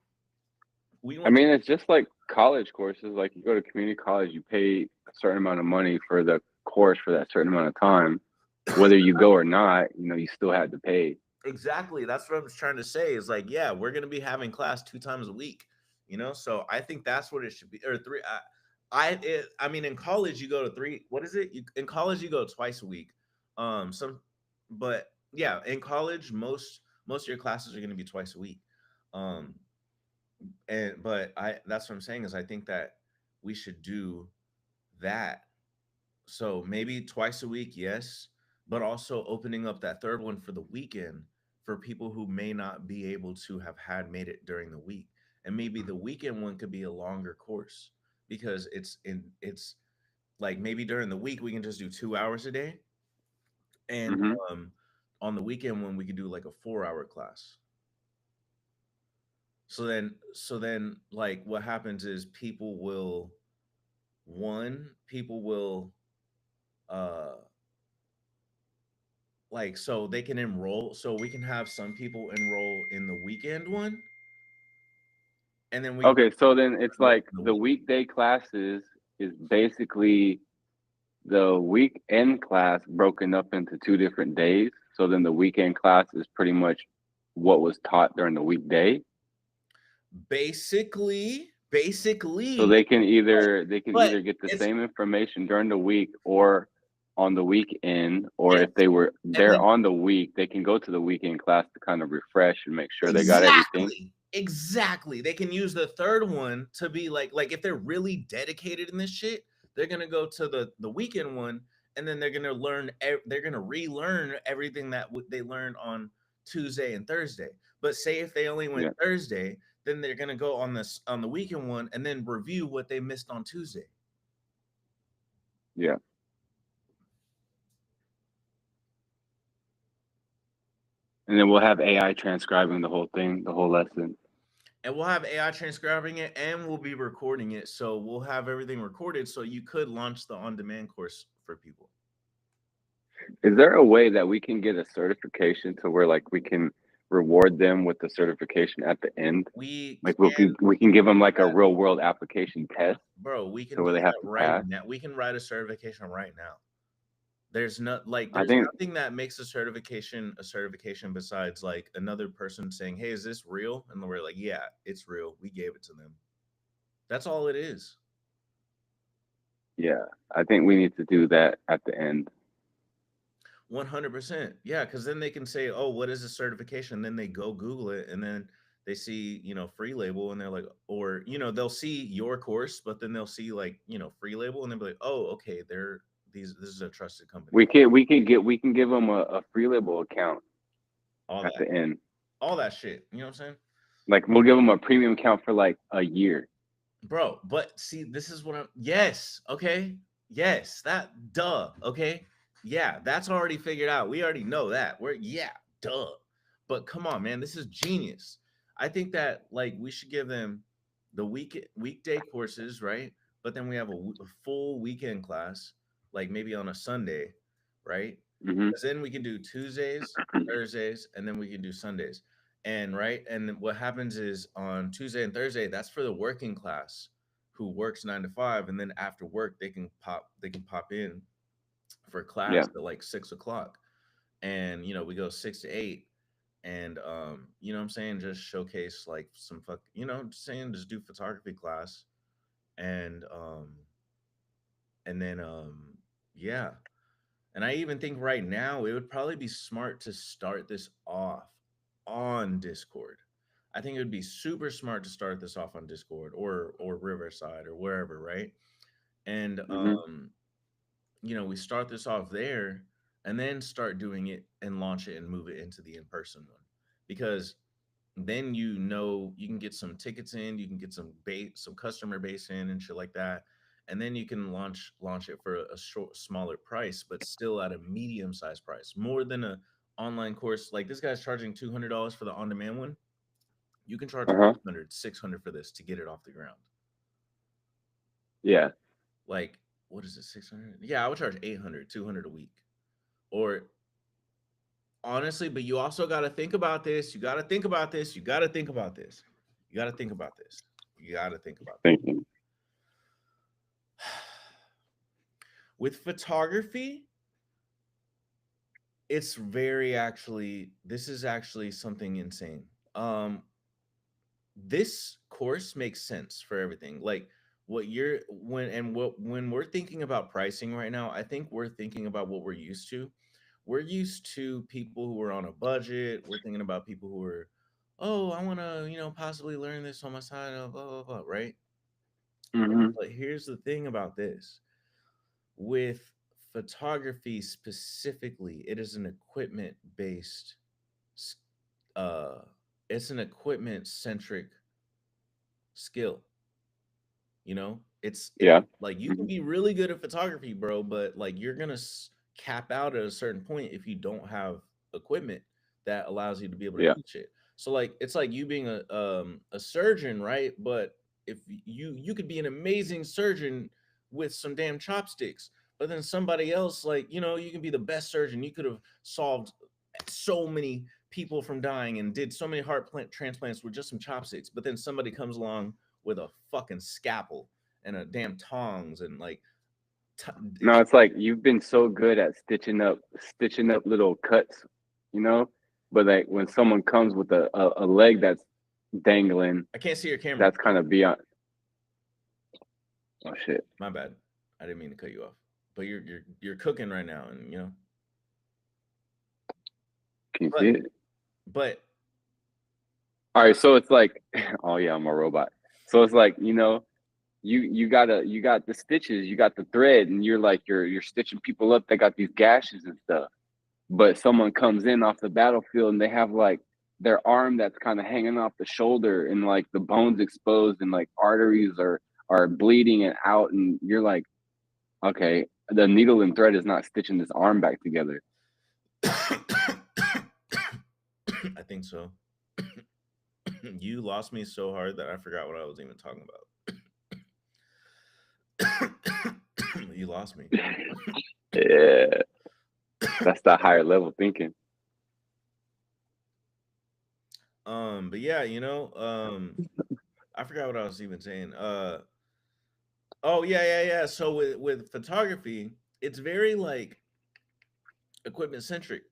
B: we
A: I
B: want
A: mean, it's just like college courses. Like you go to community college, you pay a certain amount of money for the course for that certain amount of time. Whether you go or not, you still had to pay.
B: exactly. That's what I was trying to say. Is like, yeah, we're gonna be having class 2 times a week. So I think that's what it should be, or three. I mean, in college you go to three. What is it? In college you go twice a week. Some, but yeah, in college most of your classes are gonna be twice a week. Um, and but I that's what I'm saying is I think that we should do that. So maybe twice a week, yes, but also opening up that third one for the weekend for people who may not be able to have had made it during the week. And maybe the weekend one could be a longer course because it's like maybe during the week we can just do 2 hours a day. And
A: Hmm.
B: on the weekend one we could do like a 4 hour class. So then like what happens is people will uh like so they can enroll, so we can have some people enroll in the weekend one and then we
A: Okay, so then it's
B: enroll
A: like
B: in the
A: the
B: week.
A: weekday classes is basically the weekend class broken up into 2 different days. So then the weekend class is pretty much what was taught during the weekday. So
B: Basically, but
A: they can either get the
B: it's
A: same information during the week or on the weekend, or
B: yes.
A: if they were
B: And
A: there
B: then
A: on the week, they can go to the weekend class to kind of refresh and make sure they got everything.
B: exactly, they can use the third one to be like if they're really dedicated in this shit, they're gonna go to the weekend one, and then they're gonna relearn everything that they learned on Tuesday and Thursday. But say if they only went
A: Yeah,
B: Thursday, then they're gonna go on the weekend one and then review what they missed on Tuesday.
A: yeah. And then we'll have AI transcribing the whole thing, the whole lesson.
B: And we'll have AI transcribing it and we'll be recording it. So we'll have everything recorded so you could launch the on-demand course for people.
A: Is there a way that we can get a certification to where like we can reward them with the certification at the end?
B: We
A: Like
B: can
A: we can give them like a
B: that,
A: real world application test
B: bro. We can
A: to
B: do
A: where they have
B: that
A: to
B: right
A: pass.
B: now. We can write a certification right now.
A: I
B: There's
A: think,
B: nothing that makes a certification besides like another person saying, "Hey, is this real?" And we're like, "Yeah, it's real. We gave it to them." That's all it is.
A: yeah, I think we need to do that at the end.
B: 100%. Yeah, because then they can say, "Oh, what is a certification?" Then they go Google it, and then they see, free label, and they're like, or they'll see your course, but then they'll see like, free label, and they'll be like, "Oh, okay, they're these. This is a trusted company."
A: We can give them a free label account
B: All
A: at
B: that,
A: the end.
B: all that shit. You know what I'm saying?
A: Like we'll give them a premium account for like a year.
B: Bro, but see, this is what I'm yes, okay. Yes, that duh, okay. Yeah, that's already figured out. We already know that. Yeah, duh. But come on, man, this is genius. I think that like we should give them the weekday courses, right? But then we have a full weekend class, like maybe on a Sunday, right?
A: Hmm.
B: 'Cause then we can do Tuesdays, Thursdays, and then we can do Sundays. And right, and then what happens is on Tuesday and Thursday, that's for the working class who works 9 to 5, and then after work they can pop in for class
A: Yeah,
B: at like 6 o'clock, and we go 6 to 8, and what I'm saying, just showcase like some just saying, just do photography class, and then yeah. And I even think right now it would probably be smart to start this off on Discord. I think it would be super smart to start this off on Discord or Riverside or wherever, right? And
A: hmm
B: we start this off there, and then start doing it and launch it and move it into the in-person one, because then you can get some tickets in, you can get some base, some customer base in and shit like that, and then you can launch it for a short smaller price, but still at a medium sized price, more than a online course. Like this guy's charging $200 for the on demand one. You can charge
A: Uh-huh.
B: 500, 600 for this to get it off the ground.
A: Yeah.
B: Like, what is it, 600? Yeah, I would charge 800, 200 a week. Or honestly, but you also got to think about this. You got to think about this. You got to think about this. You got to think about this. You got to think about this.
A: Thinking.
B: With photography, it's very actually, this is actually something insane. Um, this course makes sense for everything. Like what you're when we're thinking about pricing right now, I think we're thinking about what we're used to. We're used to people who are on a budget. We're thinking about people who are, oh, I want to, possibly learn this on my side of blah blah blah, right?
A: Mm-hmm.
B: But here's the thing about this. With photography specifically, it is an equipment based uh it's an equipment centric skill. It's
A: Yeah.
B: like you can
A: Mm-hmm.
B: be really good at photography, bro, but like you're gonna cap out at a certain point if you don't have equipment that allows you to be able to
A: Yeah.
B: do shit. So like it's like you being a surgeon, right? But if you could be an amazing surgeon with some damn chopsticks, but then somebody else, like, you can be the best surgeon. You could have solved so many people from dying and did so many heart plant transplants with just some chopsticks, but then somebody comes along with a fucking scalpel and a damn tongs and like t-
A: No, it's like you've been so good at stitching up little cuts, you know, but like when someone comes with a leg that's dangling,
B: I can't see your camera.
A: that's kind of beyond. Oh shit!
B: My bad. I didn't mean to cut you off. But you're cooking right now, and
A: Can you see
B: but
A: it?
B: but
A: All right, so it's like, oh yeah, I'm a robot. So it's like, you got the stitches, you got the thread, and you're stitching people up that got these gashes and stuff. But someone comes in off the battlefield and they have like their arm that's kind of hanging off the shoulder and like the bones exposed and like arteries are bleeding and out, and you're like, okay, the needle and thread is not stitching this arm back together.
B: I think so. You lost me so hard that I forgot what I was even talking about. You lost me.
A: Yeah, that's that higher level thinking.
B: But yeah, I forgot what I was even saying. Oh yeah. So with photography, it's very like equipment centric.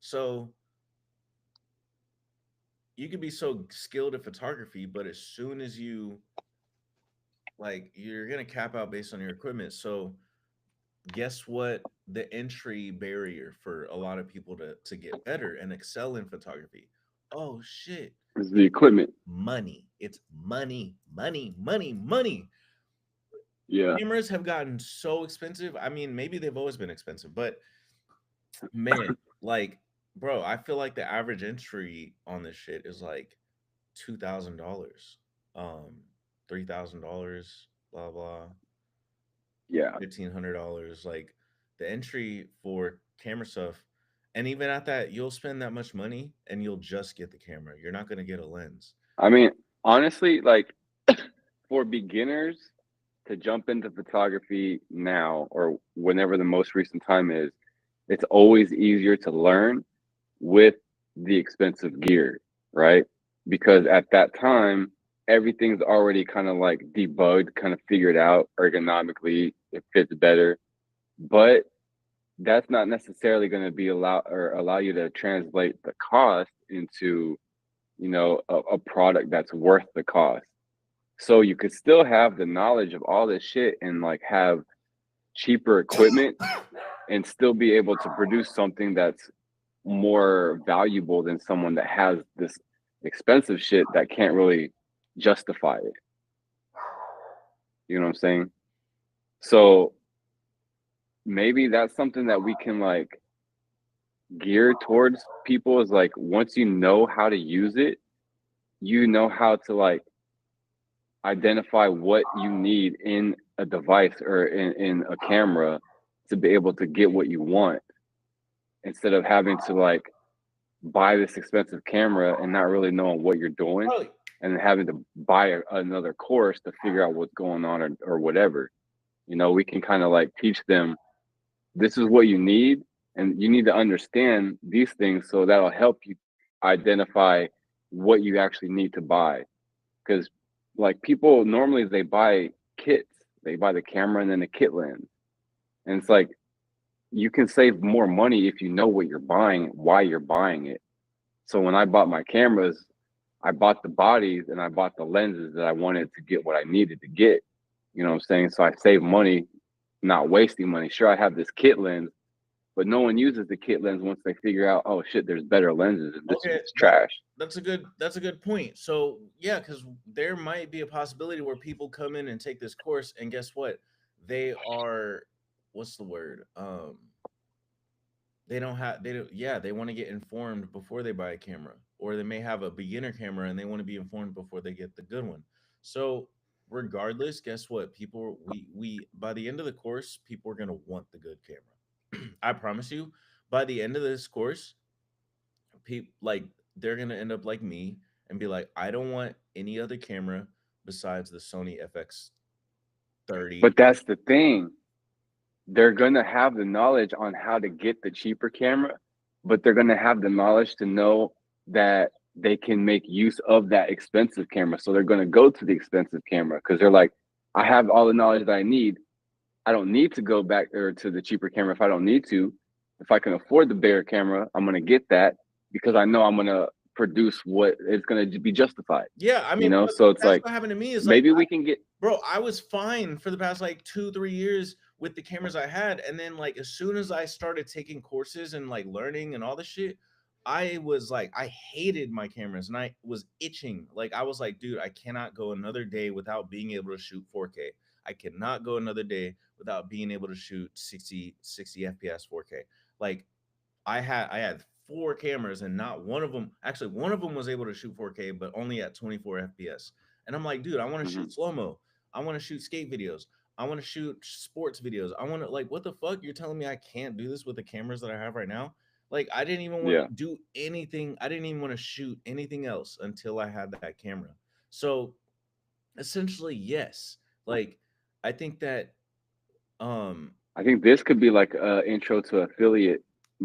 B: So you could be so skilled at photography, but as soon as you're gonna cap out based on your equipment. So guess what? The entry barrier for a lot of people to get better and excel in photography. Oh shit.
A: It's the equipment.
B: Money. It's money, money, money, money.
A: Yeah.
B: Cameras have gotten so expensive. I mean, maybe they've always been expensive, but man, like, bro, I feel like the average entry on this shit is like $2,000, $3,000, blah blah,
A: Yeah.
B: $1,500. Like the entry for camera stuff, and even at that, you'll spend that much money and you'll just get the camera. You're not gonna get a lens.
A: I mean, honestly, like for beginners to jump into photography now or whenever the most recent time is, it's always easier to learn with the expensive gear, right? Because at that time, everything's already kind of like debugged, kind of figured out ergonomically, it fits better. But that's not necessarily going to be allow you to translate the cost into, a product that's worth the cost. So you could still have the knowledge of all this shit and like have cheaper equipment and still be able to produce something that's more valuable than someone that has this expensive shit that can't really justify it. You know what I'm saying? So maybe that's something that we can like geared towards people is like once you know how to use it, you know how to like identify what you need in a device or in a camera to be able to get what you want instead of having to like buy this expensive camera and not really knowing what you're doing
B: Probably.
A: and having to buy another course to figure out what's going on or whatever. You know, we can kind of like teach them this is what you need and you need to understand these things so that'll help you identify what you actually need to buy because like people normally they buy kits, they buy the camera and then the kit lens, and it's like you can save more money if you know what you're buying, why you're buying it. So when I bought my cameras, I bought the bodies and I bought the lenses that I wanted to get what I needed to get. You know what I'm saying? So I save money, not wasting money. Sure, I have this kit lens, but no one uses the kit lens once they figure out, oh shit, there's better lenses and this
B: Okay,
A: one's trash.
B: that's a good point. So yeah, because there might be a possibility where people come in and take this course, and guess what? They are what's the word? They don't have they don't yeah, they want to get informed before they buy a camera. Or they may have a beginner camera and they want to be informed before they get the good one. So regardless, guess what? People we by the end of the course, people are gonna want the good camera. I promise you, by the end of this course, people like they're gonna end up like me and be like, I don't want any other camera besides the Sony FX 30.
A: But that's the thing. They're going to have the knowledge on how to get the cheaper camera, but they're going to have the knowledge to know that they can make use of that expensive camera. So they're going to go to the expensive camera because they're like, I have all the knowledge that I need. I don't need to go back or to the cheaper camera if I don't need to. If I can afford the bigger camera, I'm going to get that because I know I'm going to produce what is going to be justified,
B: Yeah, I
A: you
B: mean,
A: know?
B: but
A: So it's
B: that's
A: like,
B: what happened to me is like,
A: maybe we can get,
B: bro, I was fine for the past like 2, 3 years with the cameras I had. And then like as soon as I started taking courses and like learning and all this shit, I was like, I hated my cameras and I was itching. Like I was like, dude, I cannot go another day without being able to shoot 4K. I cannot go another day without being able to shoot 60 FPS 4K. Like I had four cameras and not one of them, actually one of them was able to shoot 4K but only at 24 FPS. And I'm like, dude, I want to
A: mhm,
B: shoot slow-mo. I want to shoot skate videos. I want to shoot sports videos. I want to like what the fuck? You're telling me I can't do this with the cameras that I have right now? Like I didn't even want
A: yeah.
B: to do anything. I didn't even want to shoot anything else until I had that camera. So essentially, yes. Like I think that um
A: I think this could be like a intro to affiliate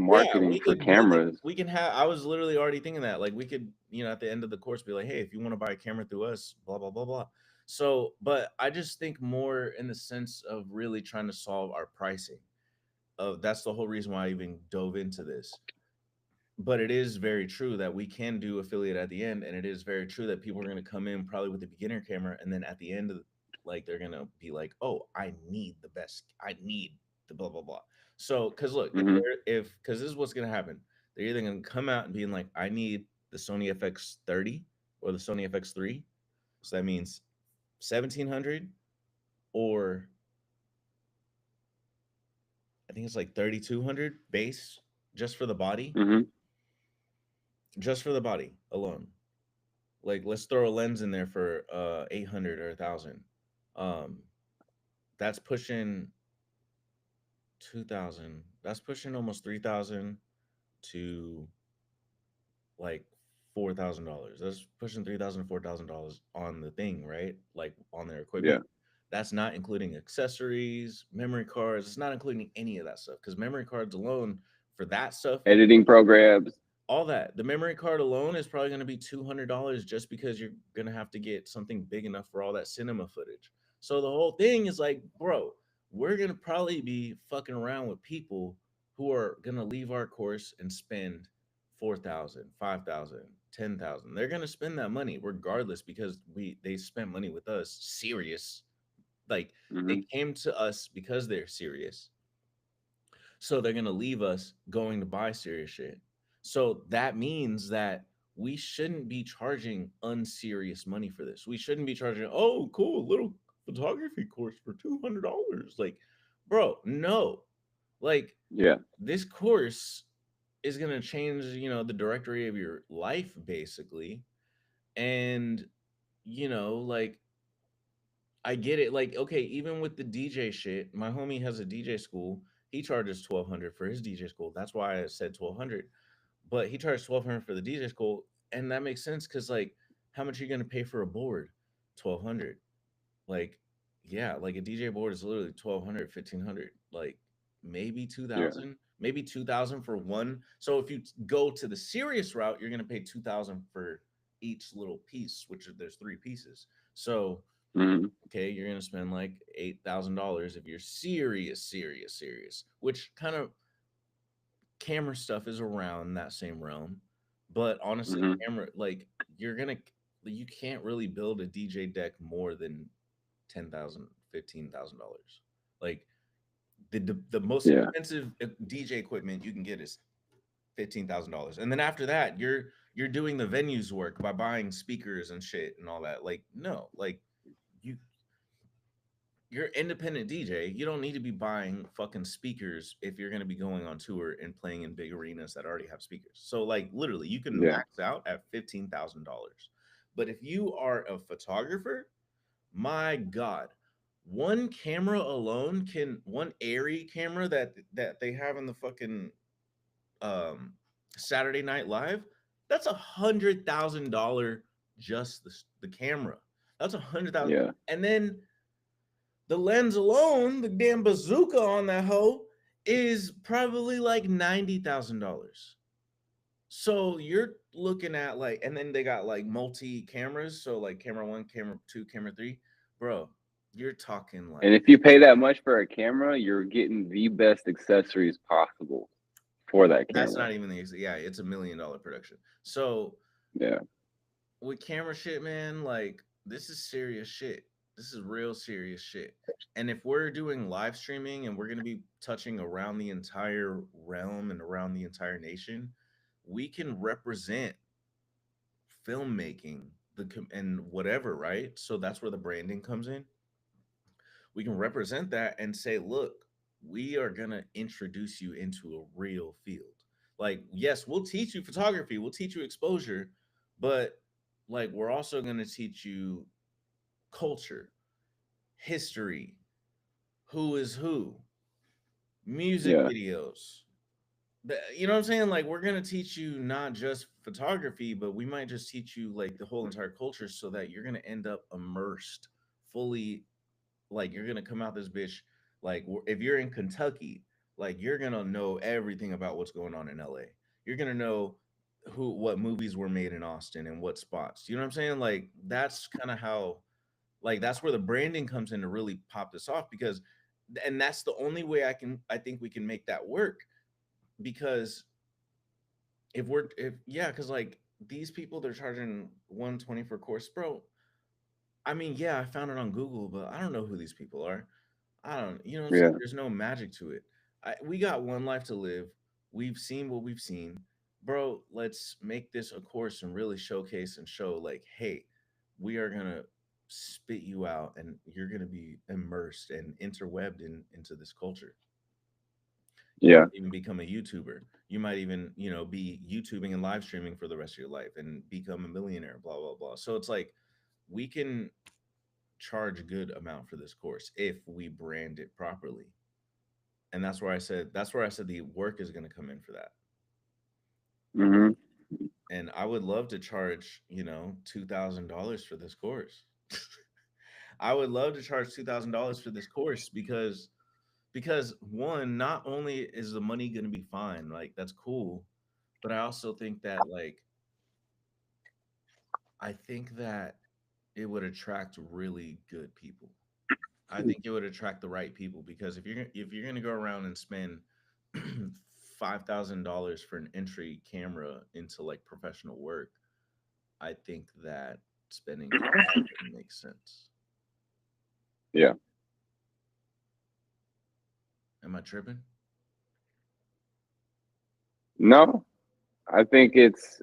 B: yeah,
A: marketing
B: we
A: for
B: could we can
A: cameras.
B: we can have I was literally already thinking that. Like we could, at the end of the course be like, hey, if you want to buy a camera through us, blah blah blah blah. So, but I just think more in the sense of really trying to solve our pricing. Of that's the whole reason why I even dove into this. But it is very true that we can do affiliate at the end, and it is very true that people are going to come in probably with a beginner camera, and then at the end of like they're going to be like, oh, I need the best, I need the blah blah blah. So because look,
A: Hmm.
B: if because this is what's going to happen, they're either going to come out and being like, I need the Sony FX 30 or the Sony FX 3. So that means 1700, or I think it's like 3200 base just for the body,
A: Hmm.
B: just for the body alone. Like let's throw a lens in there for 800 or 1000. um that's pushing 2000, that's pushing almost 3000 to like $4,000. That's pushing 3000 to $4,000 on the thing, right? Like on their
A: Yeah.
B: equipment. That's not including accessories, memory cards. It's not including any of that stuff because memory cards alone for that stuff,
A: Editing programs.
B: all that. The memory card alone is probably going to be $200 just because you're going to have to get something big enough for all that cinema footage. So the whole thing is like, bro, we're going to probably be fucking around with people who are going to leave our course and spend 4,000, 5,000, 10,000. They're going to spend that money regardless because they spent money with us serious. Like they
A: Hmm.
B: came to us because they're serious, so they're gonna leave us going to buy serious shit. So that means that we shouldn't be charging unserious money for this. We shouldn't be charging, oh, cool, little photography course for $200. Like, bro, no. Like,
A: Yeah.
B: this course is going to change, the directory of your life basically. And like, I get it. Like, okay, even with the DJ shit, my homie has a DJ school. He charges 1,200 for his DJ school. That's why I said 1,200. But he charged 1,200 for the DJ school, and that makes sense because like, how much are you gonna pay for a board? 1,200. Like, yeah, like a DJ board is literally 1,200, 1,500. Like maybe
A: Yeah.
B: 2,000, maybe 2,000 for one. So if you go to the serious route, you're gonna pay 2,000 for each little piece, which there's three pieces. So
A: Hmm.
B: okay, you're gonna spend like $8,000 if you're serious, which kind of camera stuff is around that same realm. But honestly,
A: Hmm.
B: camera, like, you can't really build a DJ deck more than 10,000, $15,000. Like the most
A: Yeah.
B: expensive DJ equipment you can get is $15,000, and then after that, you're doing the venues work by buying speakers and shit and all that. Like, no, like, you you're independent DJ. You don't need to be buying fucking speakers if you're going to be going on tour and playing in big arenas that already have speakers. So like, literally, you can
A: Yeah.
B: max out at $15,000. But if you are a photographer, my god, one camera alone can one Airy camera that they have in the fucking um Saturday Night Live, that's $100,000 just the camera. That's 100,000.
A: Yeah.
B: And then the lens alone, the damn bazooka on that hoe, is probably like $90,000. So you're looking at like, and then they got like multi cameras. So like camera one, camera two, camera three. Bro, you're talking
A: And
B: like,
A: if you pay that much for a camera, you're getting the best accessories possible for that
B: that's
A: camera.
B: not even yeah, it's $1 million production. So
A: Yeah.
B: with camera shit, man, like, this is serious shit. This is real serious shit. And if we're doing live streaming and we're going to be touching around the entire realm and around the entire nation, we can represent filmmaking and whatever, right? So that's where the branding comes in. We can represent that and say, look, we are going to introduce you into a real field. Like, yes, we'll teach you photography, we'll teach you exposure, but like, we're also going to teach you culture, history, who is who, music
A: Yeah.
B: videos. You know what I'm saying? Like, we're going to teach you not just photography, but we might just teach you like the whole entire culture so that you're going to end up immersed fully. Like, you're gonna come out this bitch. Like, if you're in Kentucky, like, you're gonna know everything about what's going on in LA. You're gonna know what movies were made in Austin and what spots. You know what I'm saying? Like, that's kind of how, like, that's where the branding comes in to really pop this off. Because and that's the only way I think we can make that work. Because if yeah, because like, these people, they're charging 120 for course, bro. I mean, yeah, I found it on Google, but I don't know who these people are. I don't, you know what I'm saying?
A: Yeah.
B: There's no magic to it. We got one life to live. We've seen what we've seen. Bro, let's make this a course and really showcase and show, like, hey, we are going to spit you out and you're going to be immersed and interwebbed into this culture. You
A: Yeah.
B: might even become a YouTuber. You might even, be YouTubing and live streaming for the rest of your life and become a millionaire, blah, blah, blah. So it's like, we can charge a good amount for this course if we brand it properly. And that's where I said the work is going to come in for that.
A: Hmm.
B: And I would love to charge, $2,000 for this course. I would love to charge $2,000 for this course because one, not only is the money going to be fine, like, that's cool, but I also think that, like, I think that it would attract really good people. I think it would attract the right people, because if you're gonna go around and spend $5,000 for an entry camera into like professional work, I think that spending 2,000 makes sense.
A: Yeah.
B: Am I tripping?
A: No, I think it's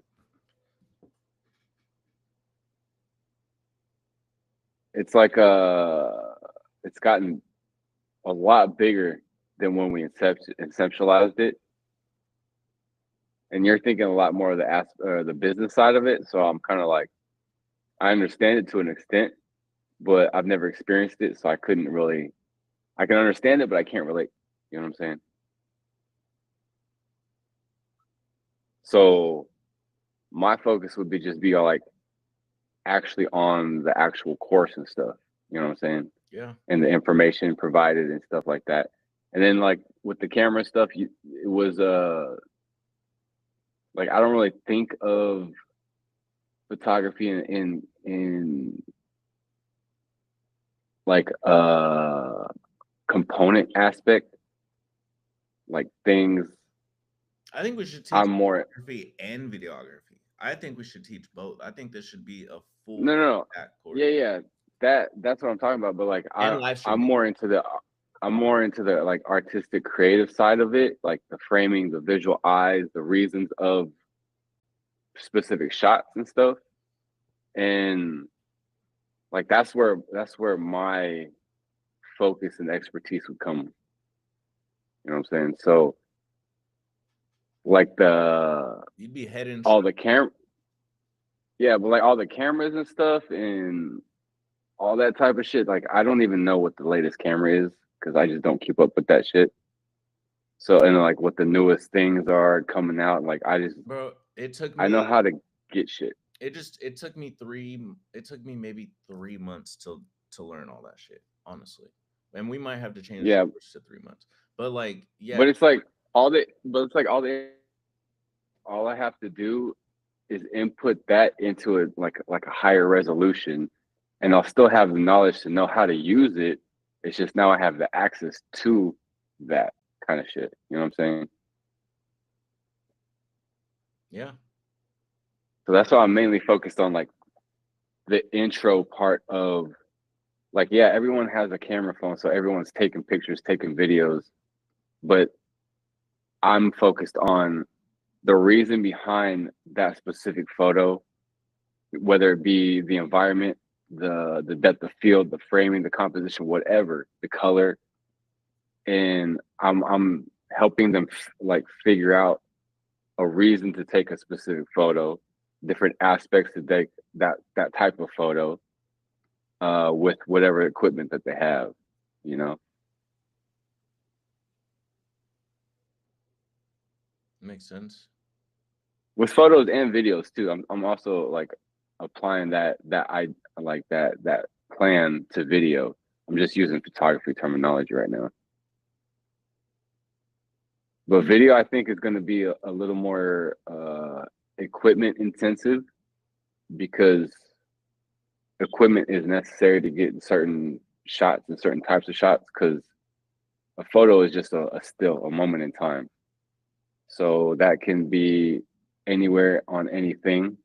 A: like it's gotten a lot bigger than when we conceptualized it. and you're thinking a lot more of the business side of it. So I'm kind of like, I understand it to an extent, but I've never experienced it, so I couldn't really. I can understand it, but I can't relate. You know what I'm saying? So my focus would be just be on like actually on the actual course and stuff. You know what I'm saying?
B: Yeah.
A: And the information provided and stuff like that. And then like with the camera stuff, it was like I don't really think of photography in like component aspect, like things.
B: I think we should teach
A: I'm more
B: photography and videography. I think we should teach both. I think this should be a full
A: no no no
B: stack course
A: yeah yeah that's what I'm talking about. But like
B: and live
A: I'm
B: streaming.
A: more into the like artistic creative side of it, like the framing, the visual eyes, the reasons of specific shots and stuff. And like that's where my focus and expertise would come. You know what I'm saying? So like the
B: You'd be head and
A: all
B: shoulders.
A: the yeah, but like all the cameras and stuff and all that type of shit, like I don't even know what the latest camera is because I just don't keep up with that shit. So and like what the newest things are coming out, like
B: Bro,
A: I know how to get shit.
B: it took me it took me maybe 3 months to learn all that shit, honestly. And we might have to change the
A: Yeah,
B: course to 3 months. But like, yeah,
A: but it's like all I have to do is input that into like a higher resolution, and I'll still have the knowledge to know how to use it. It's just now I have the access to that kind of shit. You know what I'm saying?
B: yeah.
A: So that's why I'm mainly focused on like the intro part of like yeah, everyone has a camera phone, so everyone's taking pictures, taking videos, but I'm focused on the reason behind that specific photo, whether it be the environment, the depth of field, the framing, the composition, whatever, the color, and I'm helping them like figure out a reason to take a specific photo, different aspects to take that type of photo, with whatever equipment that they have, you know.
B: Makes sense.
A: With photos and videos too. I'm also like applying that I like that plan to video. I'm just using photography terminology right now. But video, I think, is going to be a little more equipment intensive because equipment is necessary to get certain shots and certain types of shots. Because a photo is just a still, a moment in time. So that can be anywhere on anything.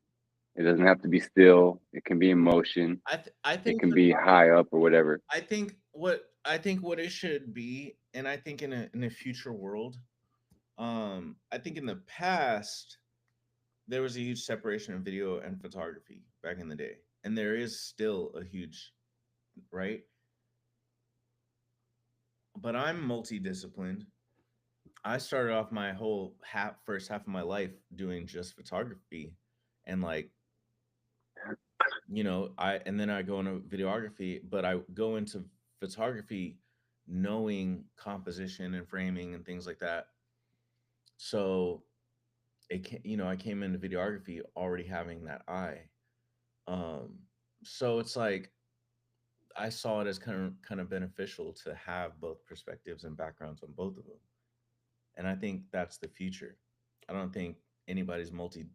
A: It doesn't have to be still. It can be in motion.
B: I
A: It
B: think
A: can be high up or whatever.
B: I think what it should be, and I think in a future world, I think in the past there was a huge separation of video and photography back in the day, and there is still a huge, right? But I'm multidisciplined. I started off my whole first half of my life doing just photography, and like, I and then I go into videography, but I go into photography knowing composition and framing and things like that. So I came into videography already having that eye. Um, so it's like I saw it as kind of beneficial to have both perspectives and backgrounds on both of them. And I think that's the future. I don't think anybody's multi.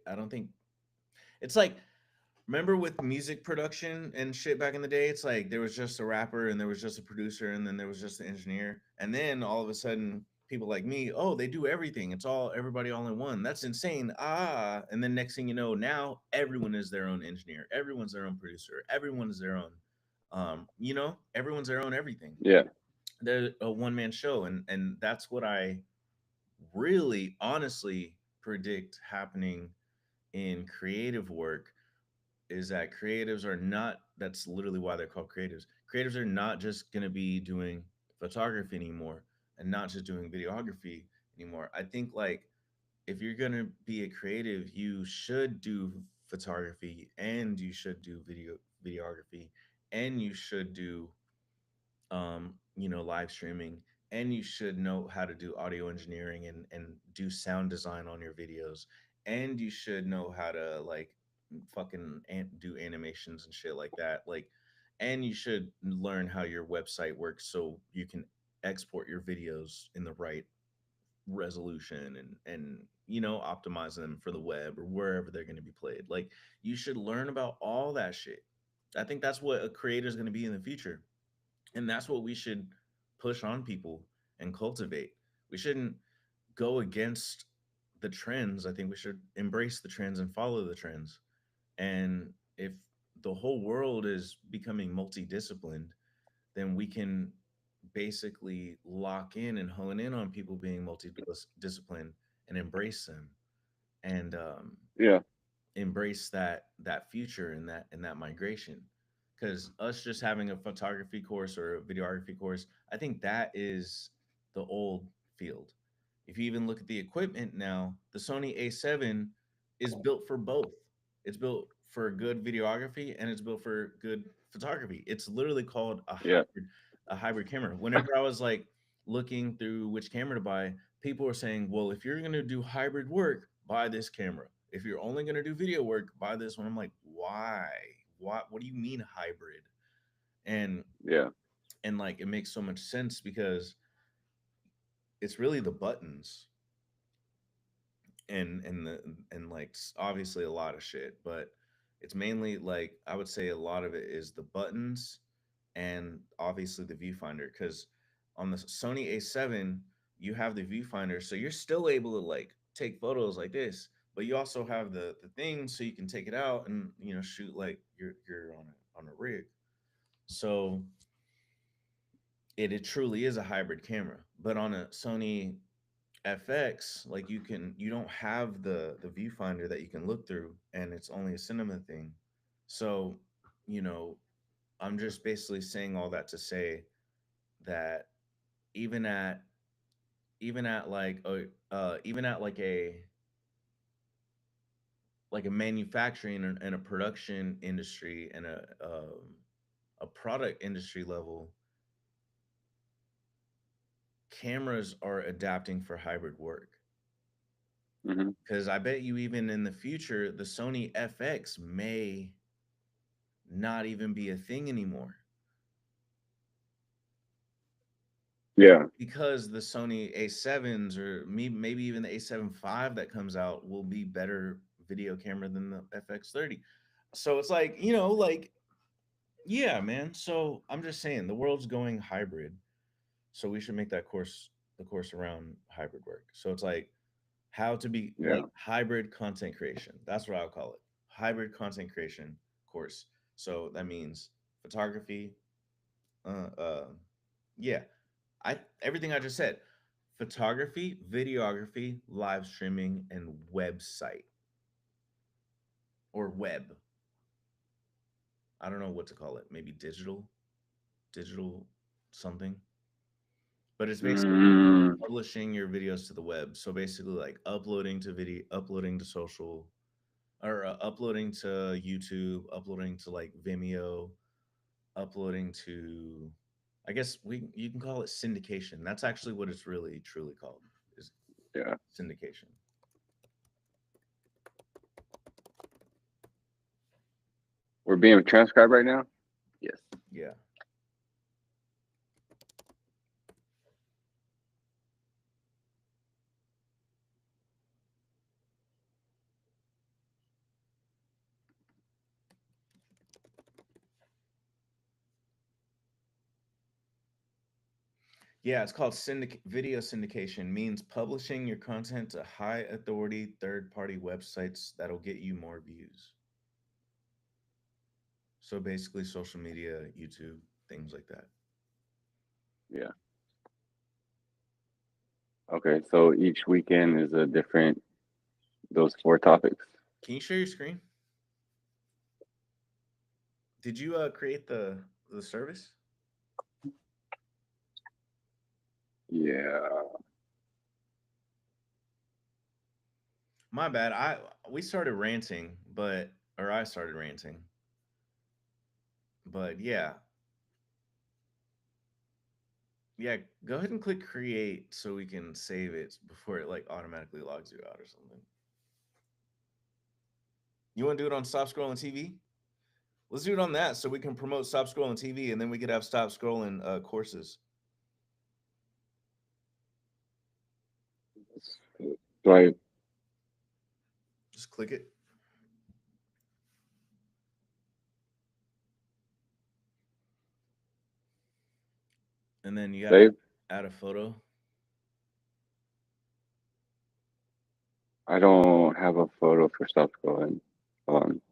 B: I don't think it's like, remember with music production and shit back in the day, it's like there was just a rapper and there was just a producer and then there was just an engineer. And then all of a sudden, people like me, oh, they do everything. It's all everybody all in one. That's insane. Ah. And then next thing you know, now everyone is their own engineer. Everyone's their own producer. Everyone is their own everyone's their own everything.
A: Yeah.
B: They're a one man show. And that's what I really honestly predict happening in creative work, is that creatives are not, that's literally why they're called creatives. Creatives are not just going to be doing photography anymore and not just doing videography anymore. I think like if you're gonna be a creative, you should do photography and you should do videography and you should do live streaming, and you should know how to do audio engineering and do sound design on your videos, and you should know how to like do animations and shit like that, like, and you should learn how your website works so you can export your videos in the right resolution and optimize them for the web or wherever they're going to be played. Like, you should learn about all that shit. I think that's what a creator is going to be in the future, and that's what we should push on people and cultivate. We shouldn't go against the trends. I think we should embrace the trends and follow the trends. And if the whole world is becoming multidisciplined, then we can basically lock in and hone in on people being multidisciplined and embrace them, and
A: Yeah.
B: embrace that future and that migration. Because us just having a photography course or a videography course, I think that is the old field. If you even look at the equipment now, the Sony A7 is built for both. It's built for good videography and it's built for good photography. It's literally called
A: Yeah.
B: a hybrid camera. Whenever I was like looking through which camera to buy, people were saying, well, if you're going to do hybrid work, buy this camera. If you're only going to do video work, buy this one. I'm like, why? What do you mean hybrid? And
A: Yeah.
B: like, it makes so much sense because it's really the buttons and the and like obviously a lot of shit, but it's mainly like I would say a lot of it is the buttons and obviously the viewfinder, because on the Sony A7 you have the viewfinder, so you're still able to like take photos like this, but you also have the thing so you can take it out and shoot like you're on a rig. So it truly is a hybrid camera. But on a Sony FX, like, you don't have the viewfinder that you can look through, and it's only a cinema thing. So, you know, I'm just basically saying all that to say that even at even at like a manufacturing and a production industry and a product industry level, cameras are adapting for hybrid work.
A: Hmm.
B: Because I bet you even in the future, the Sony FX may not even be a thing anymore
A: Yeah.
B: because the Sony A7s or maybe even the A7 V that comes out will be better video camera than the FX30. So it's like, like, yeah, man. So I'm just saying the world's going hybrid. So we should make the course around hybrid work. So it's like how to be
A: Yeah.
B: like hybrid content creation. That's what I'll call it. Hybrid content creation course. So that means photography, uh, uh, yeah, I everything I just said: photography, videography, live streaming, and website or web. I don't know what to call it. Maybe digital something. But it's basically
A: Mm,
B: publishing your videos to the web. So basically, like uploading to social, or uploading to YouTube, uploading to like Vimeo, uploading to, I guess you can call it syndication. That's actually what it's really truly called, is
A: yeah.
B: syndication.
A: We're being transcribed right now. Yes.
B: Yeah. Yeah, it's called video syndication. Means publishing your content to high authority third party websites that'll get you more views. So basically social media, YouTube, things like that.
A: Yeah. Okay. So each weekend is a different, those four topics.
B: Can you share your screen? Did you create the service?
A: Yeah.
B: My bad. We started ranting, or I started ranting. But yeah, yeah. Go ahead and click create so we can save it before it like automatically logs you out or something. You want to do it on Stop Scrolling TV? Let's do it on that so we can promote Stop Scrolling TV, and then we could have Stop Scrolling courses.
A: Do I
B: Just click it, and then you gotta
A: save?
B: add a photo.
A: I don't have a photo for stop scrolling. Hold on,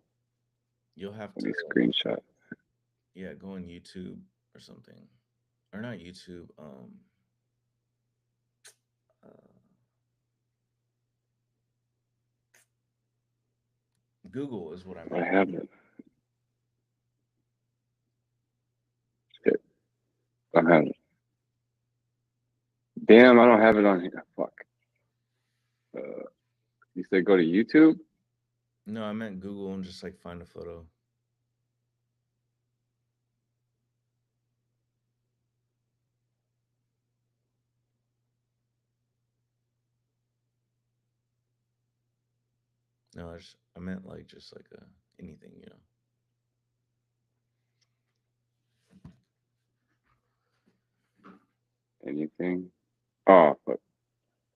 B: You'll have
A: let
B: to,
A: me screenshot.
B: yeah, go on YouTube or something, or not YouTube. Uh, Google is what I
A: I
B: meant.
A: have it. Shit, I have it. Damn, I don't have it on here. Fuck. You said go to YouTube?
B: No, I meant Google and just like find a photo. No, I meant like just like anything, you know.
A: Anything? Oh, fuck.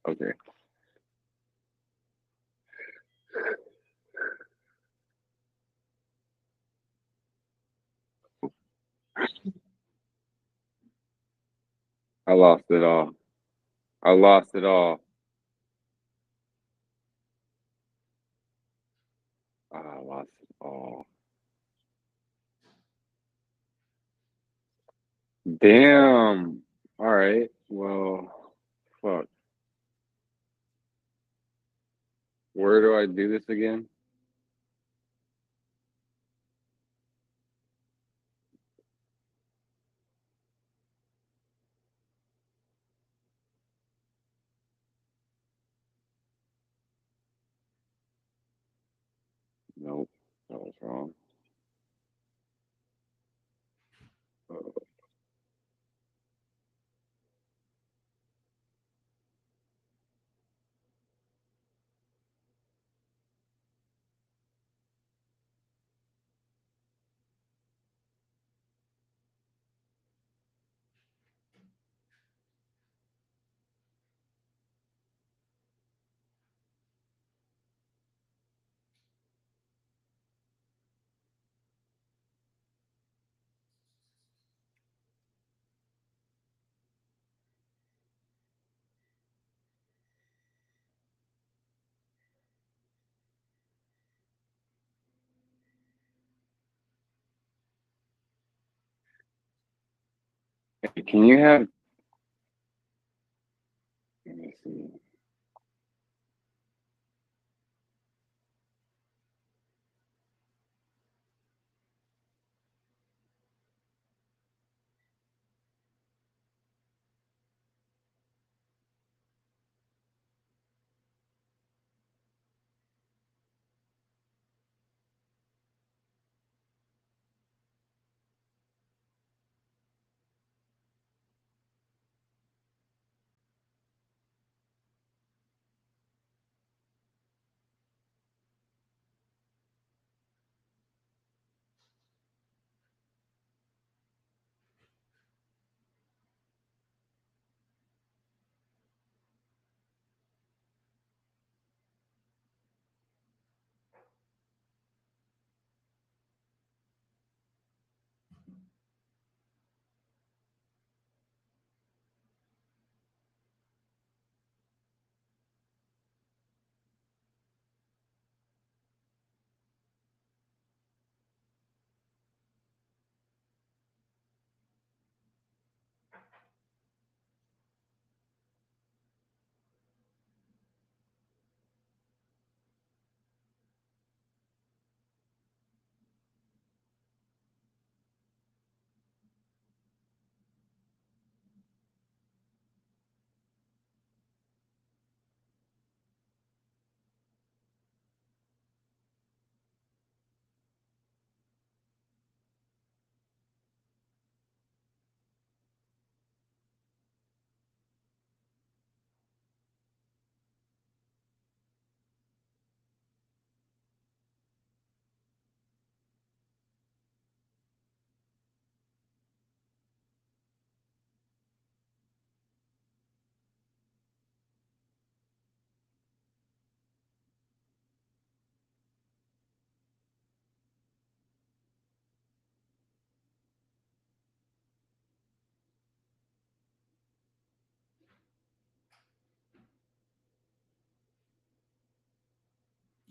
A: Okay. I lost it all. I lost it all. I lost it all. Damn. All right. Well, fuck. Where do I do this again? Nope. That was wrong. Uh, hey, can you have? Let me see.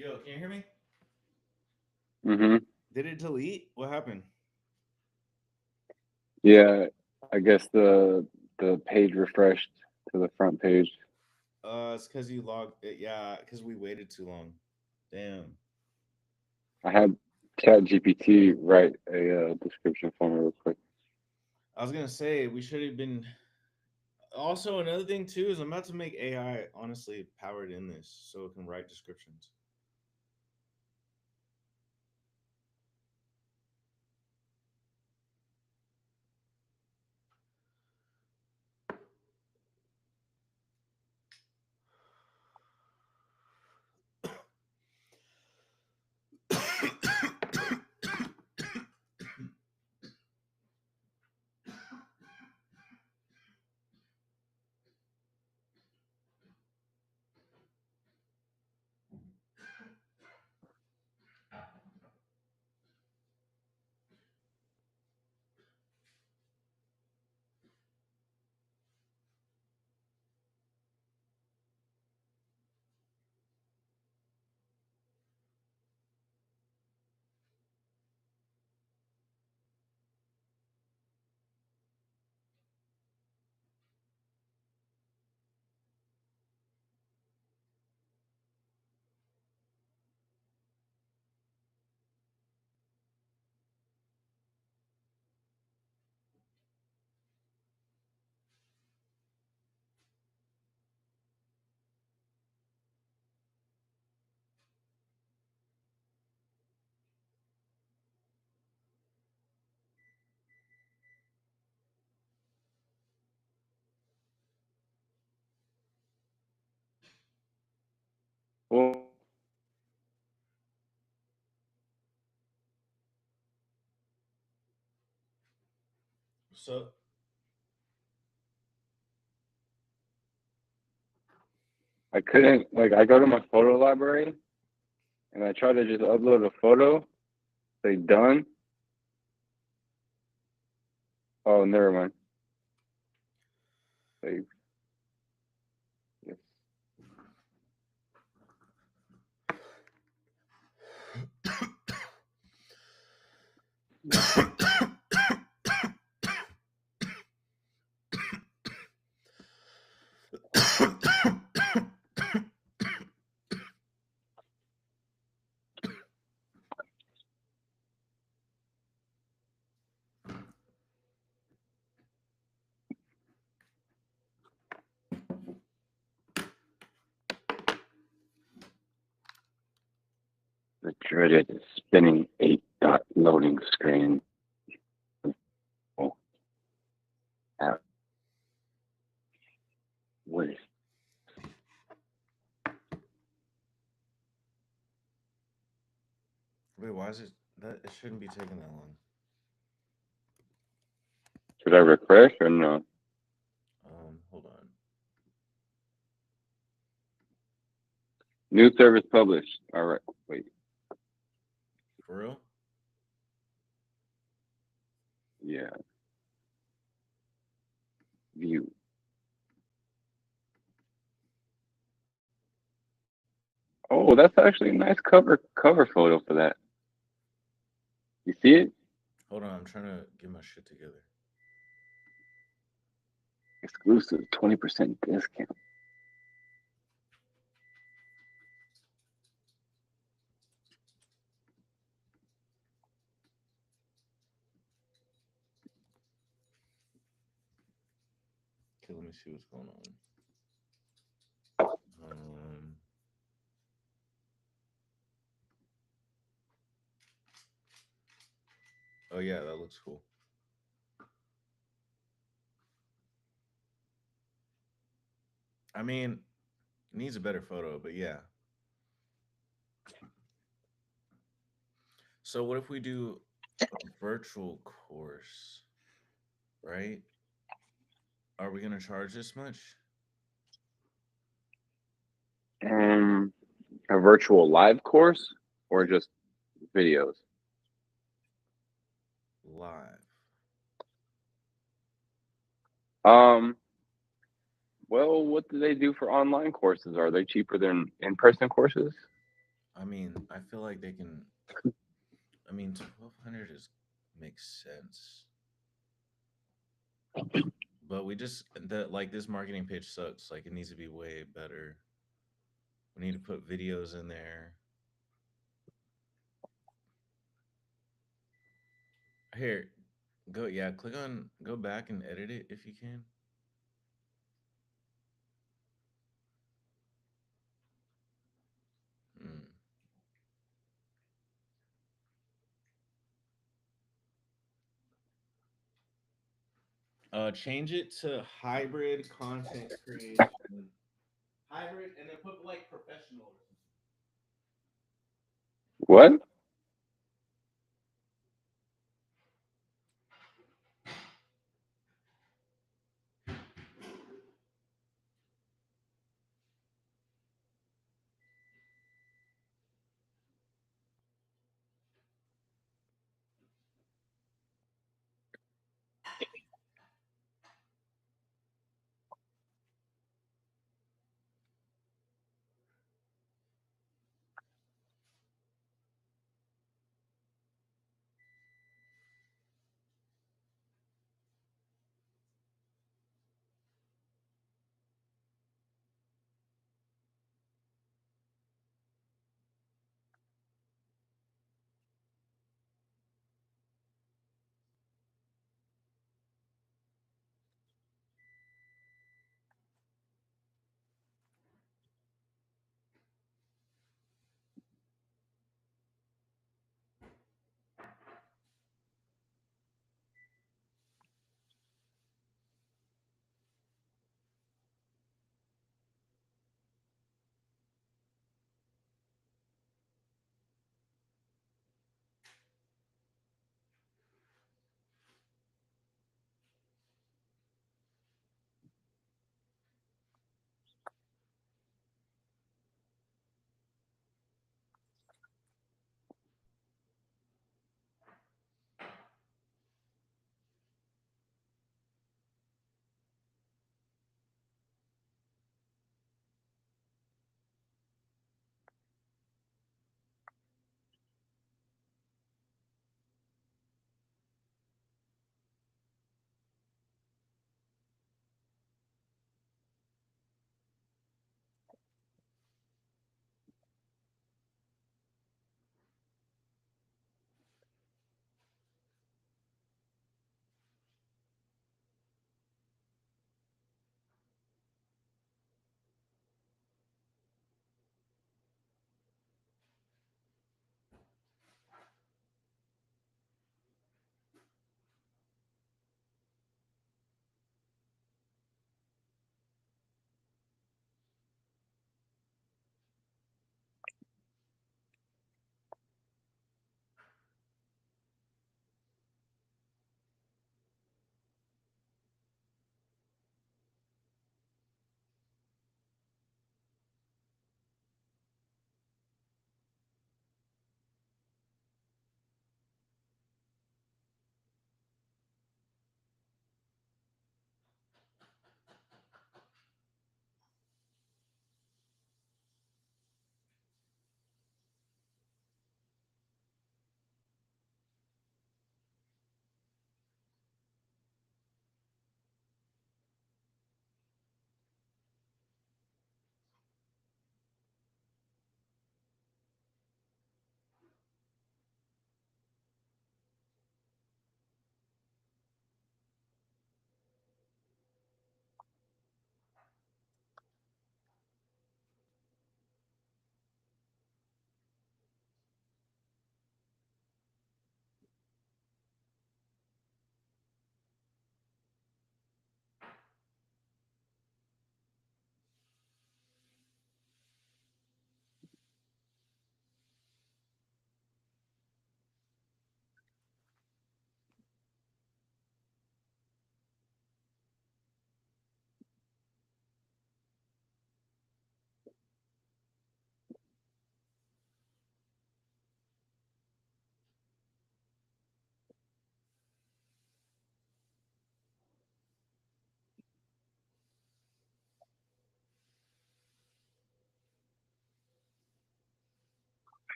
B: Yo, can you hear me?
A: Mm-hmm.
B: Did it delete? What happened?
A: Yeah, I guess the page refreshed to the front page.
B: It's because you logged it. Yeah, because we waited too long. Damn.
A: I had Chat GPT write a description for me real quick.
B: I was gonna say we should have been. Also, another thing too is I'm about to make AI honestly powered in this, so it can write descriptions.
A: Well,
B: So
A: I couldn't I go to my photo library and I try to just upload a photo. Say done. Oh, never mind. Save. Yes. The dreaded spinning 8-dot loading screen. Oh, what is
B: wait, why is it that it shouldn't be taking that long?
A: should I refresh or no?
B: Hold on.
A: New service published. All right. Wait.
B: For real?
A: Yeah. View. Oh, that's actually a nice cover photo for that. You see it?
B: Hold on, I'm trying to get my shit together.
A: Exclusive 20% discount.
B: Okay, let me see what's going on. Oh yeah, that looks cool. I mean, it needs a better photo, but yeah. So what if we do a virtual course, right? Are we gonna charge this much?
A: Um, a virtual live course or
B: Yeah,
A: just videos?
B: live.
A: Um, well, what do they do for online courses? Are they cheaper than in-person courses?
B: I mean, I feel like they can. I mean, 1,200 is makes sense, but we just that like this marketing pitch sucks. Like it needs to be way better. We need to put videos in there. Here, go yeah, click on go back and edit it if you can. Mm. Change it to hybrid content creation. Hybrid, and then put like professional or something.
A: What?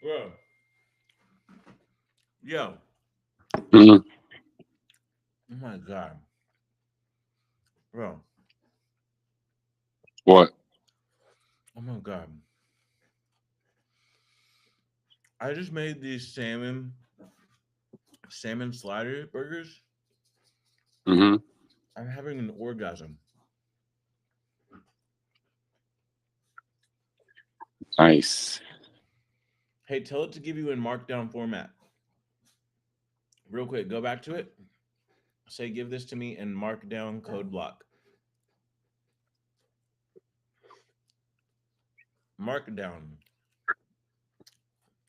B: Bro, yo,
A: Mhm.
B: oh my god, bro,
A: What?
B: oh my god, I just made these salmon slider burgers.
A: Hmm.
B: I'm having an orgasm.
A: Nice.
B: Hey, tell it to give you in markdown format. Real quick, go back to it. Say, give this to me in markdown code block. Markdown.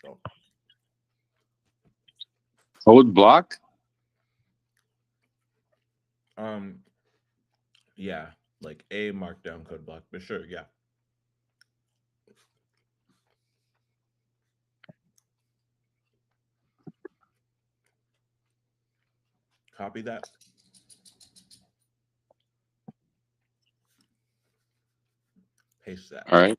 B: Oh,
A: Code block?
B: um, yeah, like a markdown code block, but sure, yeah. Copy that. Paste that.
A: All right.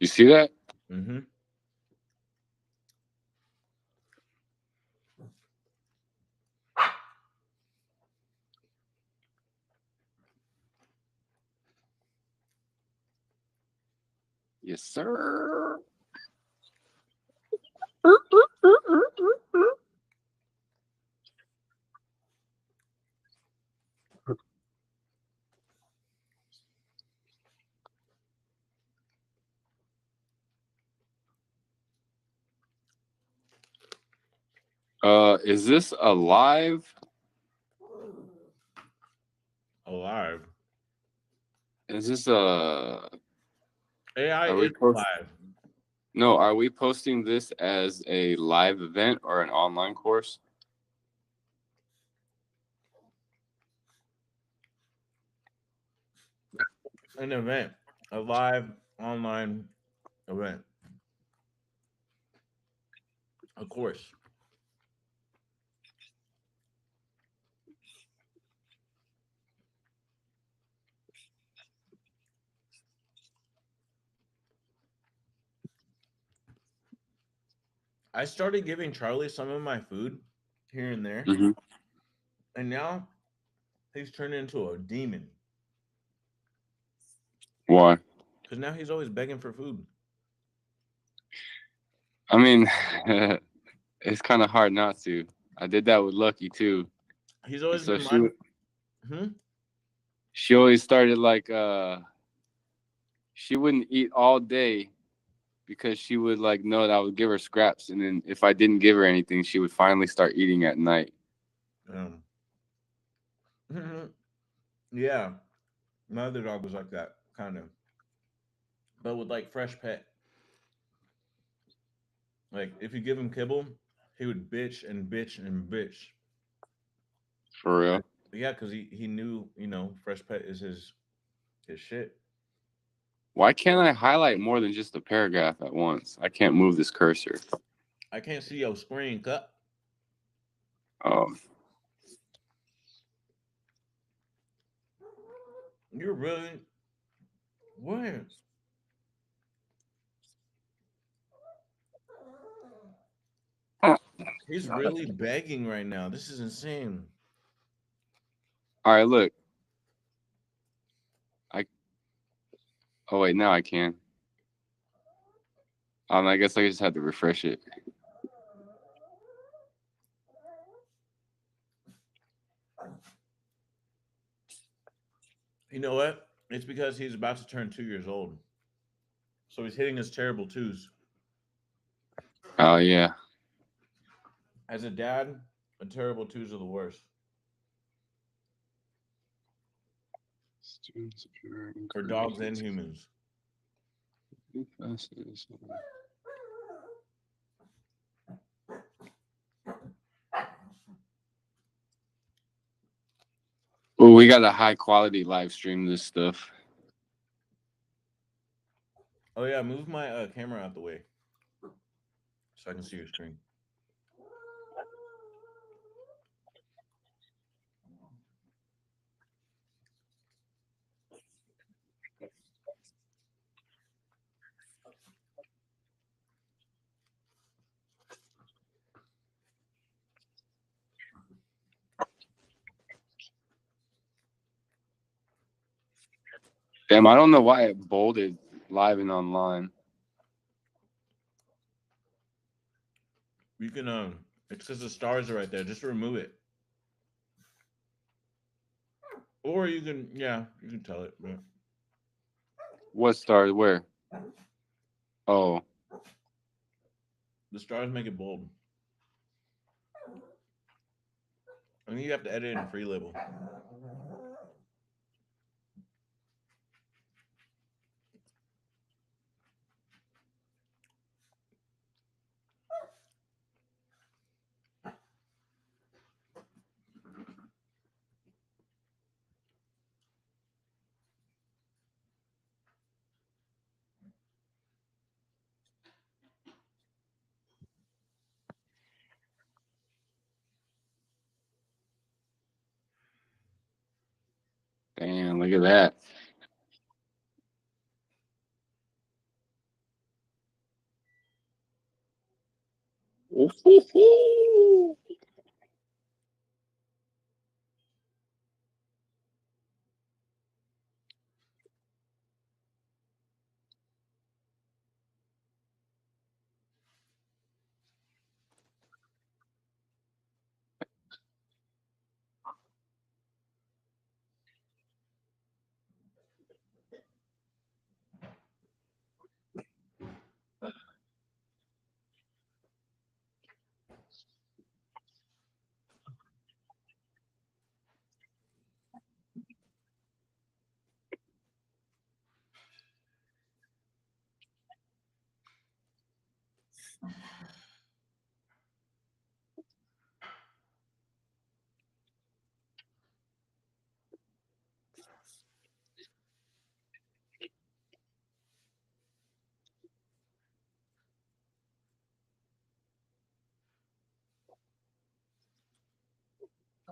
A: You see that?
B: Mm-hmm.
A: Yes, sir. Is this a live?
B: Alive.
A: Is this a?
B: AI
A: Are we
B: is
A: post?
B: alive.
A: No, are we posting this as a live event or an online course?
B: An event. A live online event. Of course. I started giving Charlie some of my food here and there,
A: Hmm.
B: and now he's turned into a demon
A: Why?
B: because now he's always begging for food.
A: I mean, it's kind of hard not to. I did that with Lucky too,
B: He's
A: and
B: always
A: so
B: been
A: she
B: mine. Hmm?
A: she always started like she wouldn't eat all day because she would like know that I would give her scraps, and then if I didn't give her anything, she would finally start eating at night.
B: Um, yeah, my other dog was like that, kind of, but with like fresh pet. Like if you give him kibble, he would bitch and bitch and bitch.
A: For real.
B: Yeah, because he knew fresh pet is his shit.
A: Why can't I highlight more than just a paragraph at once? I can't move this cursor.
B: I can't see your screen, cut.
A: Oh,
B: You're really where? He's really begging right now. This is insane.
A: all right. Look, I. Oh wait, now I can. I guess I just had to refresh it.
B: You know what? It's because he's about to turn 2 years old. So he's hitting his terrible twos.
A: Oh yeah.
B: As a dad, a terrible twos are the worst. For dogs and humans.
A: Oh, we got a high quality live stream this stuff.
B: Oh yeah, move my camera out the way so I can see your screen.
A: Damn, I don't know why it bolded live and online.
B: You can it's because the stars are right there. Just remove it. Or you can you can tell it. Yeah.
A: What stars? Where? Oh,
B: The stars make it bold. I think you have to edit in free label.
A: damn! Look at that. Ooh-hoo-hoo.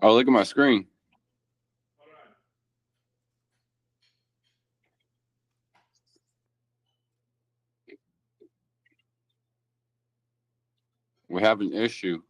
A: Oh, look at my screen. We have an issue.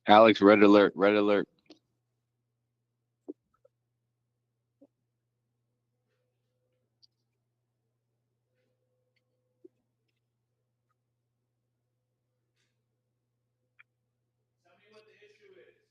A: Alex, red alert, red alert.
B: Tell me what the issue is.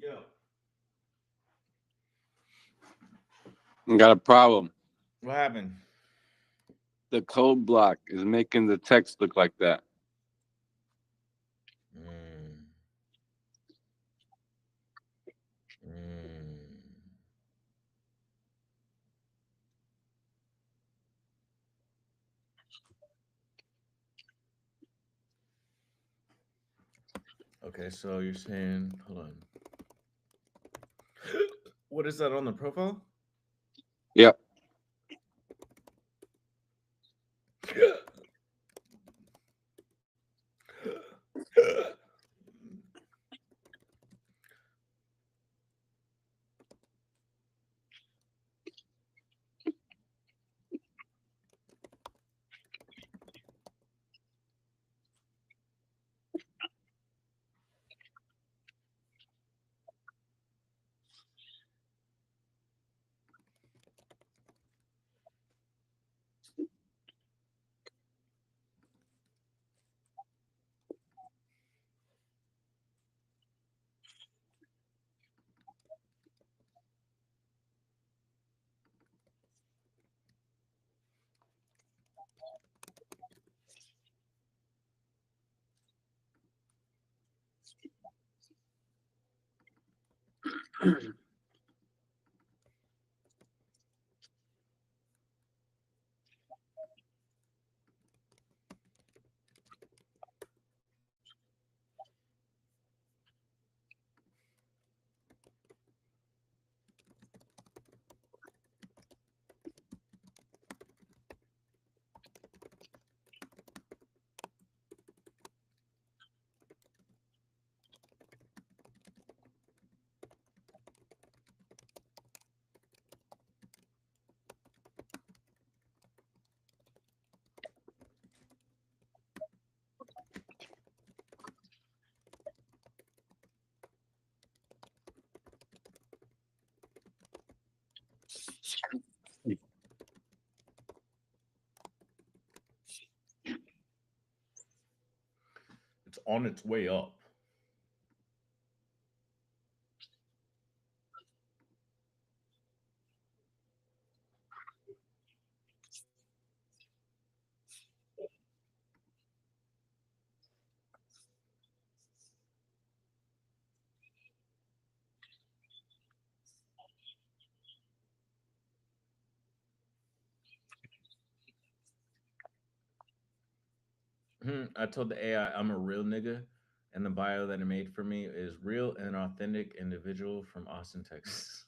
B: Yo.
A: Got a problem.
B: What happened?
A: The code block is making the text look like that.
B: Mm. Mm. Okay, so you're saying, hold on. What is that on the profile?
A: Yep.
B: It's on its way up. I told the AI I'm a real nigga, and the bio that it made for me is real and authentic individual from Austin, Texas.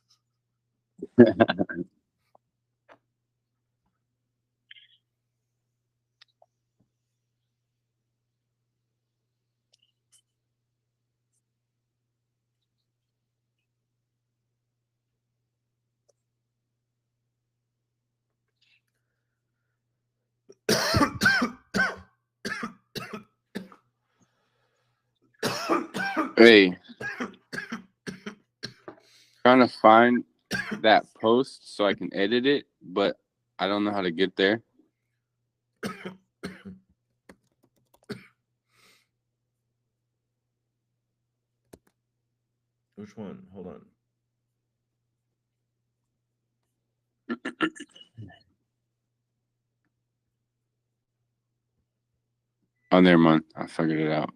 A: Hey, trying to find that post so I can edit it, but I don't know how to get there.
B: Which one? Hold on.
A: Oh, never mind. I figured it out.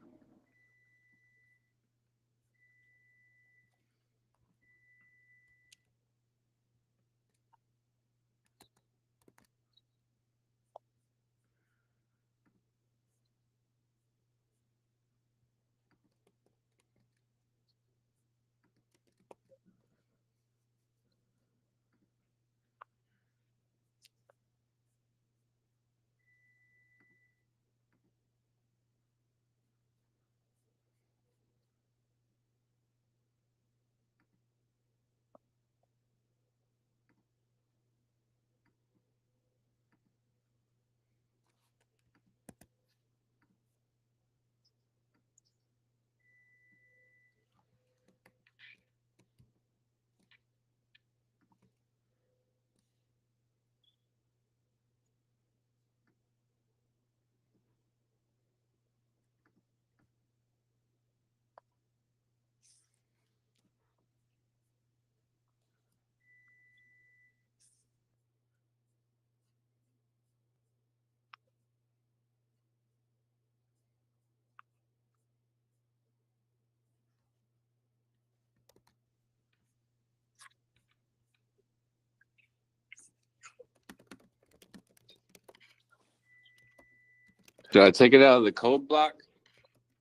A: Should I take it out of the code block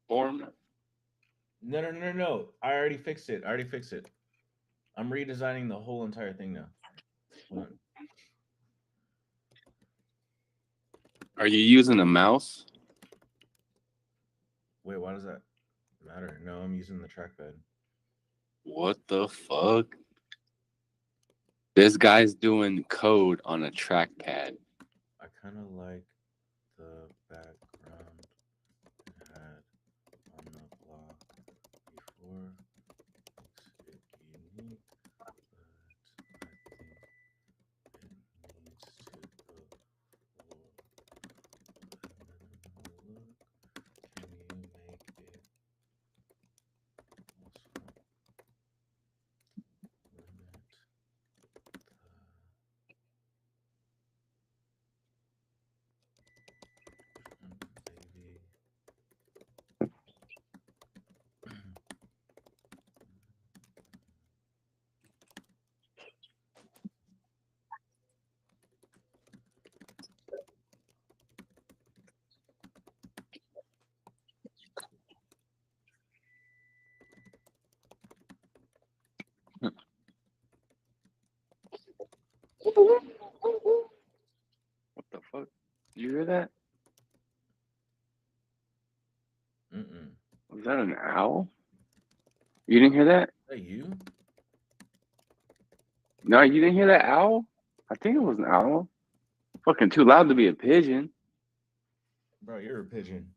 A: form?
B: No. I already fixed it. I'm redesigning the whole entire thing now. Hold on.
A: Are you using a mouse?
B: Wait, why does that matter? No, I'm using the trackpad.
A: What the fuck? This guy's doing code on a trackpad.
B: I kind of like the background it had on the block before. Makes it unique, but I think it needs to go for look. Can you make it also limit baby?
A: What the fuck? Did you hear that?
B: Mm-mm.
A: Was that an owl? You didn't hear that?
B: Is that you?
A: No, you didn't hear that owl? I think it was an owl. Fucking too loud to be a pigeon.
B: Bro, you're a pigeon.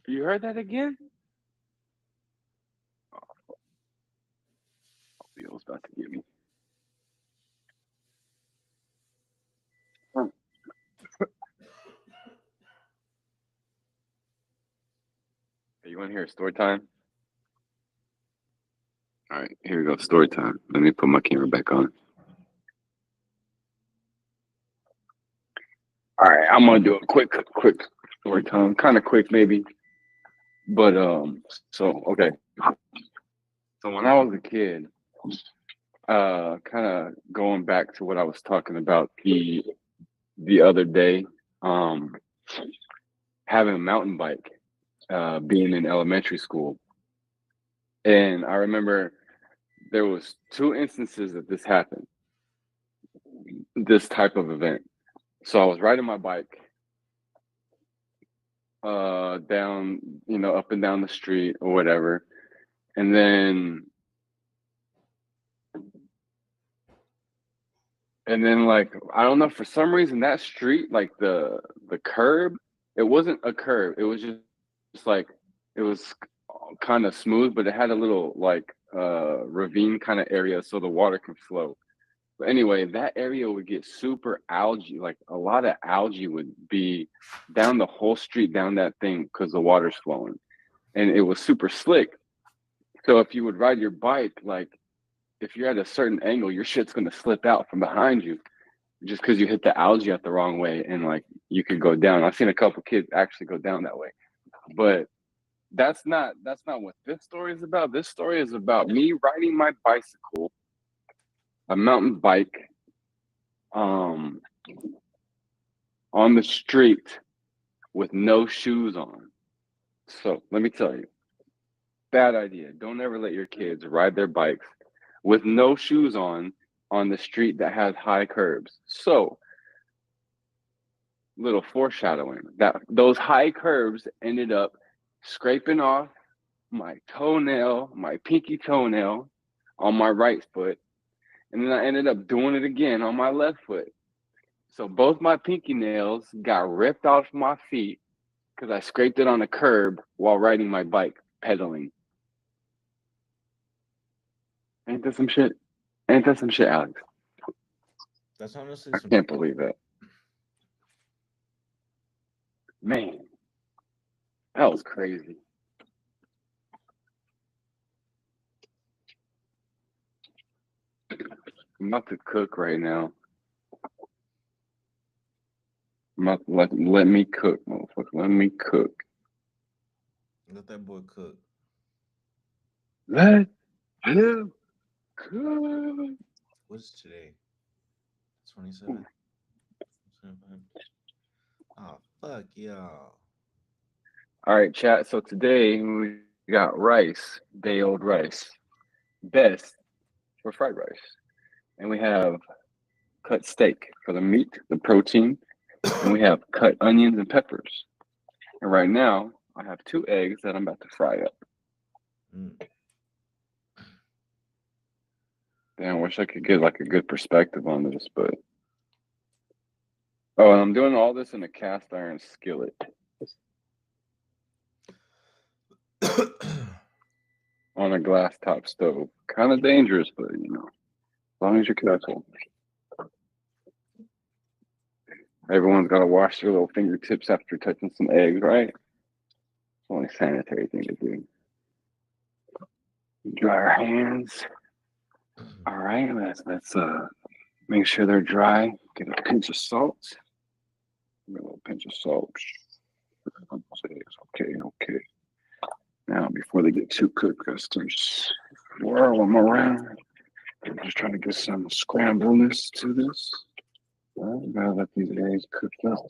A: You heard that again? Oh, Bill's about to get me. Hey, you want to hear a story time? All right, here we go. Story time. Let me put my camera back on. All right, I'm gonna do a quick story time. Kind of quick, maybe. But so okay. So when I was a kid, kind of going back to what I was talking about the other day, having a mountain bike, being in elementary school, and I remember there was two instances that this happened, this type of event. So I was riding my bike down, up and down the street or whatever, and then like I don't know, for some reason that street, like the curb, it wasn't a curb, it was just like it was kind of smooth, but it had a little like ravine kind of area so the water can flow. But anyway, that area would get super algae, like a lot of algae would be down the whole street, down that thing, because the water's flowing. And it was super slick. So if you would ride your bike, like if you're at a certain angle, your shit's gonna slip out from behind you just because you hit the algae at the wrong way, and like you could go down. I've seen a couple kids actually go down that way. But that's not what this story is about. This story is about me riding my bicycle, a mountain bike, um on the street with no shoes on. So let me tell you, bad idea. Don't ever let your kids ride their bikes with no shoes on the street that has high curbs. So little foreshadowing that those high curbs ended up scraping off my toenail, my pinky toenail on my right foot. And then I ended up doing it again on my left foot. So both my pinky nails got ripped off my feet because I scraped it on a curb while riding my bike, pedaling. Ain't that some shit? Ain't that some shit, Alex?
B: That's honestly
A: I
B: some.
A: can't believe that. Man, that was crazy. I'm about to cook right now. I'm about to let me cook, motherfucker. Let me cook.
B: Let that boy cook.
A: Let him cook.
B: What's today? 27? 25? Oh, fuck y'all.
A: All right, chat. So today we got rice, day old rice, best for fried rice. And we have cut steak for the meat, the protein, and we have cut onions and peppers. And right now, I have 2 eggs that I'm about to fry up.
B: Mm.
A: Damn, I wish I could get like a good perspective on this, but oh, and I'm doing all this in a cast iron skillet on a glass top stove. Kind of dangerous, but you know, as long as you're careful. Everyone's got to wash their little fingertips after touching some eggs, right? It's the only sanitary thing to do. Dry our hands. All right, let's make sure they're dry. Get a pinch of salt. A little pinch of salt. Okay, okay. Now, before they get too cooked, let's just swirl them around. I'm just trying to get some scrambleness to this. Gotta let these eggs cook up.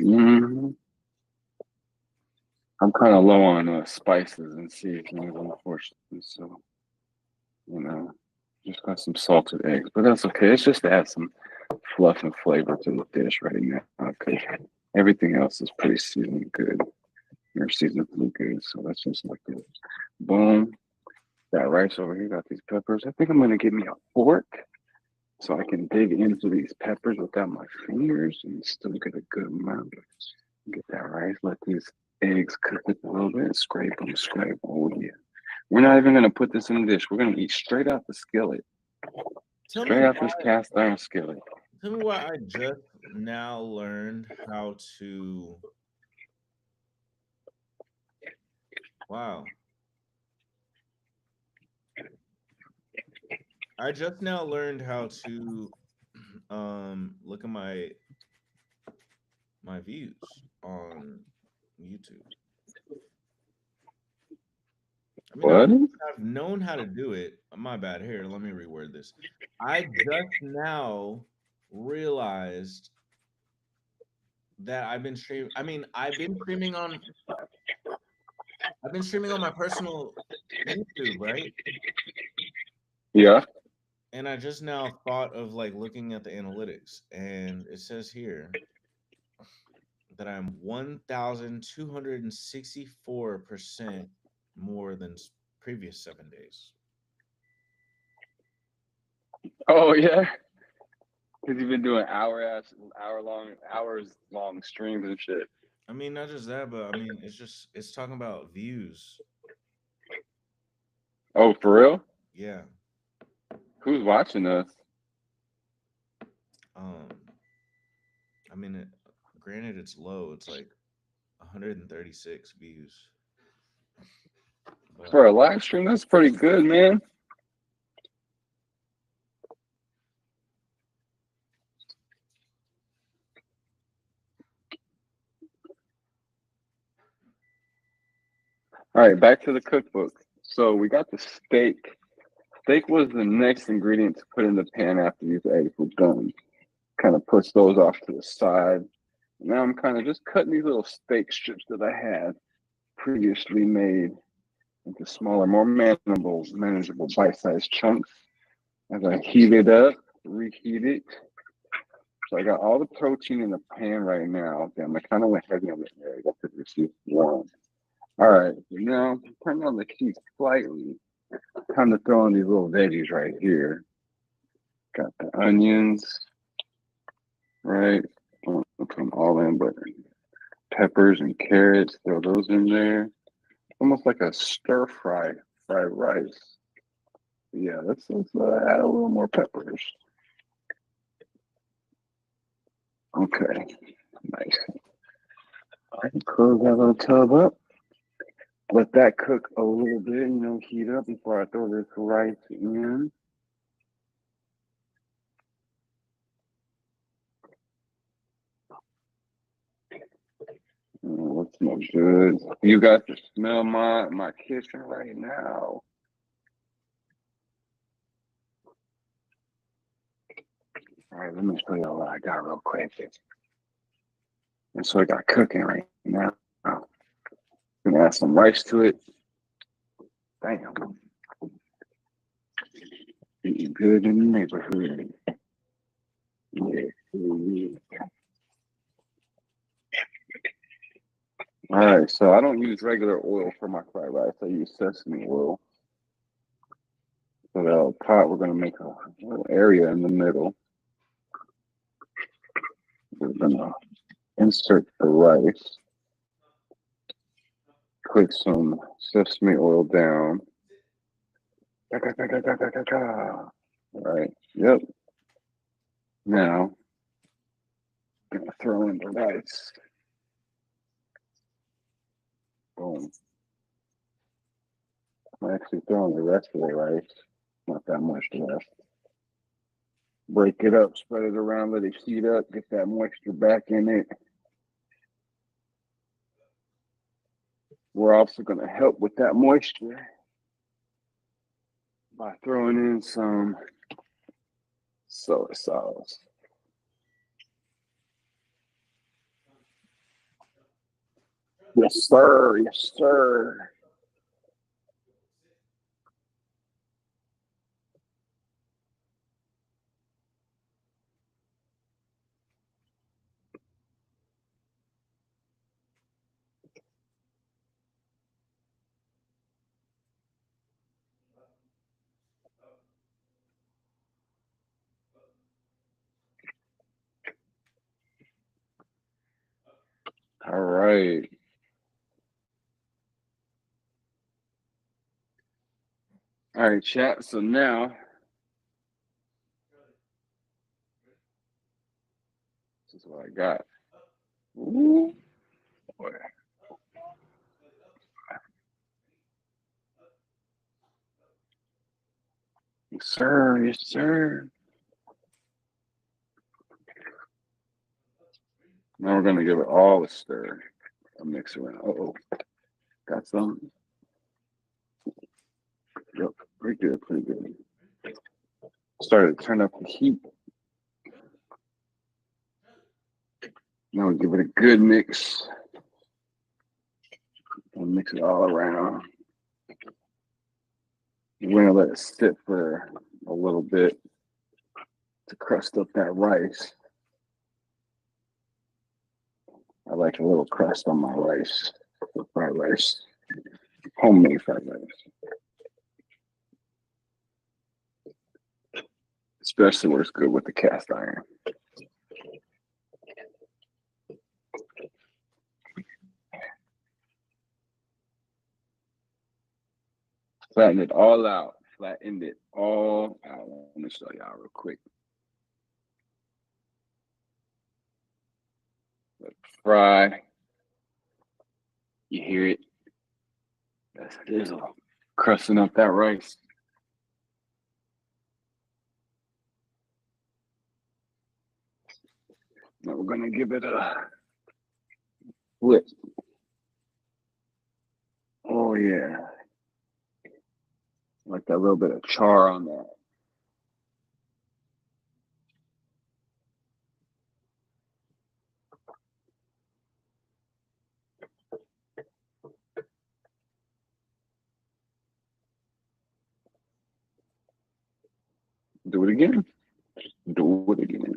A: Mm-hmm. I'm kind of low on spices and seasonings, unfortunately. So, you know, just got some salted eggs, but that's okay. It's just to add some fluff and flavor to the dish right now. Okay, everything else is pretty seasoned good. You're seasoned pretty good, so that's just like this. Boom. That rice over here got these peppers. I think I'm gonna get me a fork so I can dig into these peppers without my fingers and still get a good amount. Get that rice. Let these eggs cook it a little bit. Scrape them, scrape. Oh yeah. We're not even gonna put this in the dish. We're gonna eat straight out the skillet. Straight out this cast iron skillet.
B: Tell me why I just now learned how to. Wow. I just now learned how to look at my views on YouTube. I mean,
A: What?
B: I've known how to do it. My bad. Here, let me reword this. I just now realized that I've been streaming. I mean, I've been streaming on my personal YouTube, right?
A: Yeah.
B: And I just now thought of like looking at the analytics, and it says here that I'm 1,264% more than previous 7 days.
A: Oh yeah. Because you've been doing hours long streams and shit.
B: I mean, not just that, but I mean, it's talking about views.
A: Oh, for real?
B: Yeah.
A: Who's watching us?
B: Um, I mean, granted, it's low. It's like 136 views. But
A: For a live stream, that's pretty good, man. All right, back to the cookbook. So we got the steak. Steak was the next ingredient to put in the pan after these eggs were done. Kind of push those off to the side. Now I'm kind of just cutting these little steak strips that I had previously made into smaller, more manageable bite-sized chunks. As I heat it up, reheat it. So I got all the protein in the pan right now. Damn, I kind of went heavy on the egg. I could receive one. All right, so now turn on the heat slightly. Time to throw in these little veggies right here. Got the onions, right? Don't put them all in, but peppers and carrots, throw those in there. Almost like a stir fry, fried rice. Yeah, let's add a little more peppers. Okay, nice. I can close that little tub up. Let that cook a little bit, heat up before I throw this rice in. Oh, it smells good. You got to smell my kitchen right now. All right, let me show y'all what I got real quick. And so I got cooking right now. Gonna add some rice to it. Damn. Eating good in the neighborhood. Yeah. All right, so I don't use regular oil for my fried rice. I use sesame oil. So the pot, we're gonna make a little area in the middle. We're gonna insert the rice. Put some sesame oil down. All right. Yep. Now, I'm gonna throw in the rice. Boom. I'm actually throwing the rest of the rice. Not that much left. Break it up, spread it around, let it heat up, get that moisture back in it. We're also going to help with that moisture by throwing in some soy sauce. Yes, sir. Yes, sir. All right. All right, chat. So now, this is what I got. Ooh, boy. Yes, sir. Yes, sir. Now we're going to give it all a stir. A mix around. Uh-oh. Got some. Yep. Pretty good. Pretty good. Started to turn up the heat. Now we give it a good mix. And mix it all around. We're gonna let it sit for a little bit to crust up that rice. I like a little crust on my rice, fried rice, homemade fried rice. Especially where it's good with the cast iron. Flatten it all out. Flatten it all out. Let me show y'all real quick. Let it fry. You hear it? That's sizzle. Crusting up that rice. Now we're gonna give it a flip. Oh yeah. Like that little bit of char on that. Do it again. Do it again.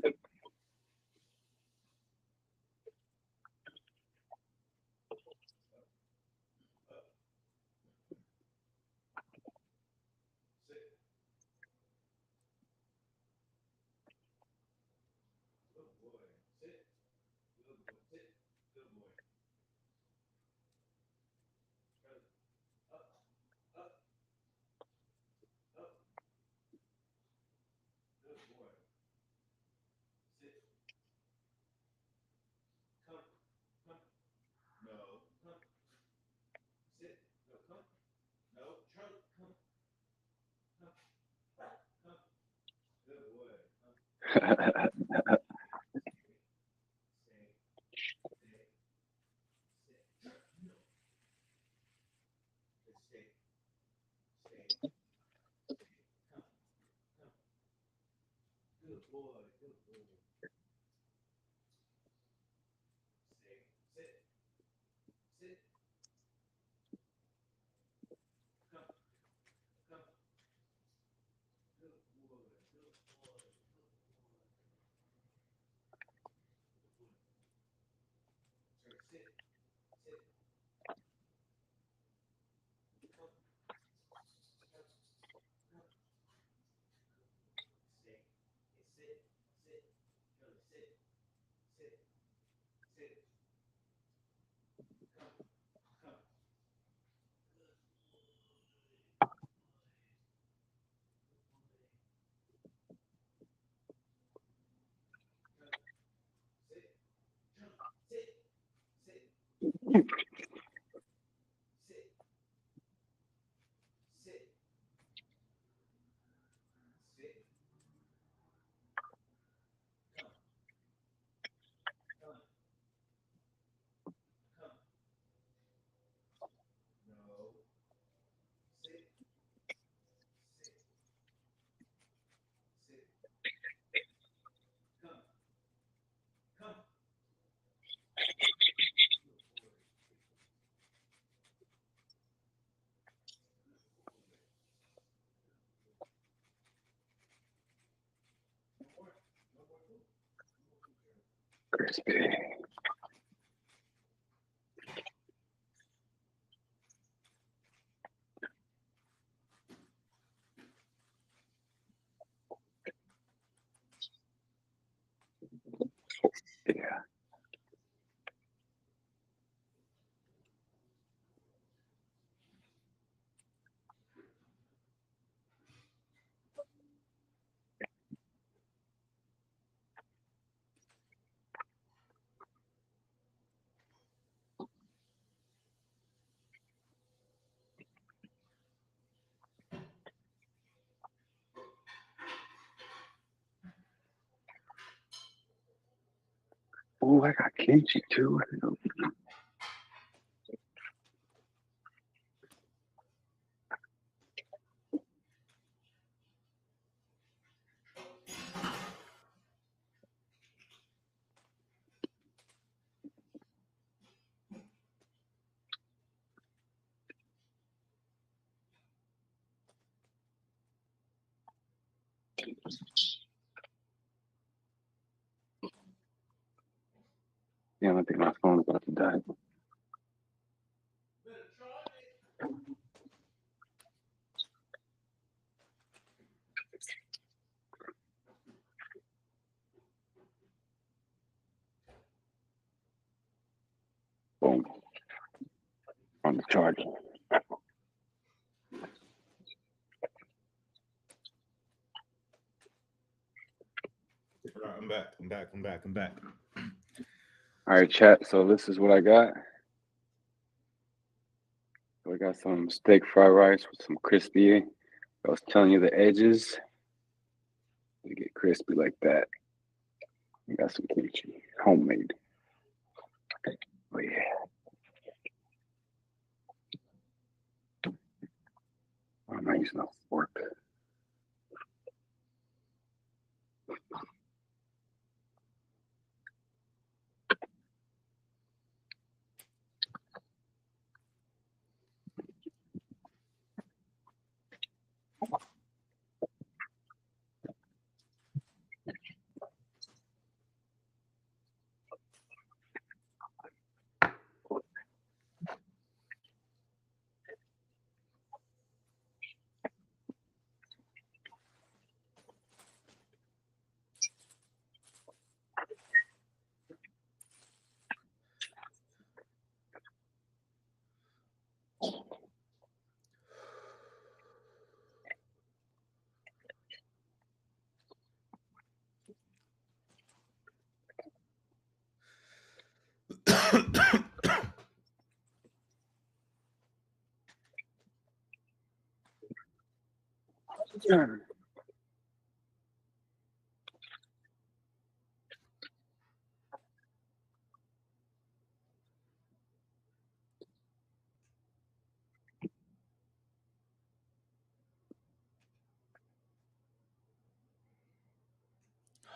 A: Crispy. Yeah. Oh, I got kimchi too. Yeah, I think my phone's about to die. Boom. On the charge.
B: I'm back.
A: All right, chat. So this is what I got. So I got some steak fried rice with some crispy. I was telling you the edges. They get crispy like that. I got some kimchi, homemade. Oh yeah. I'm not using a fork.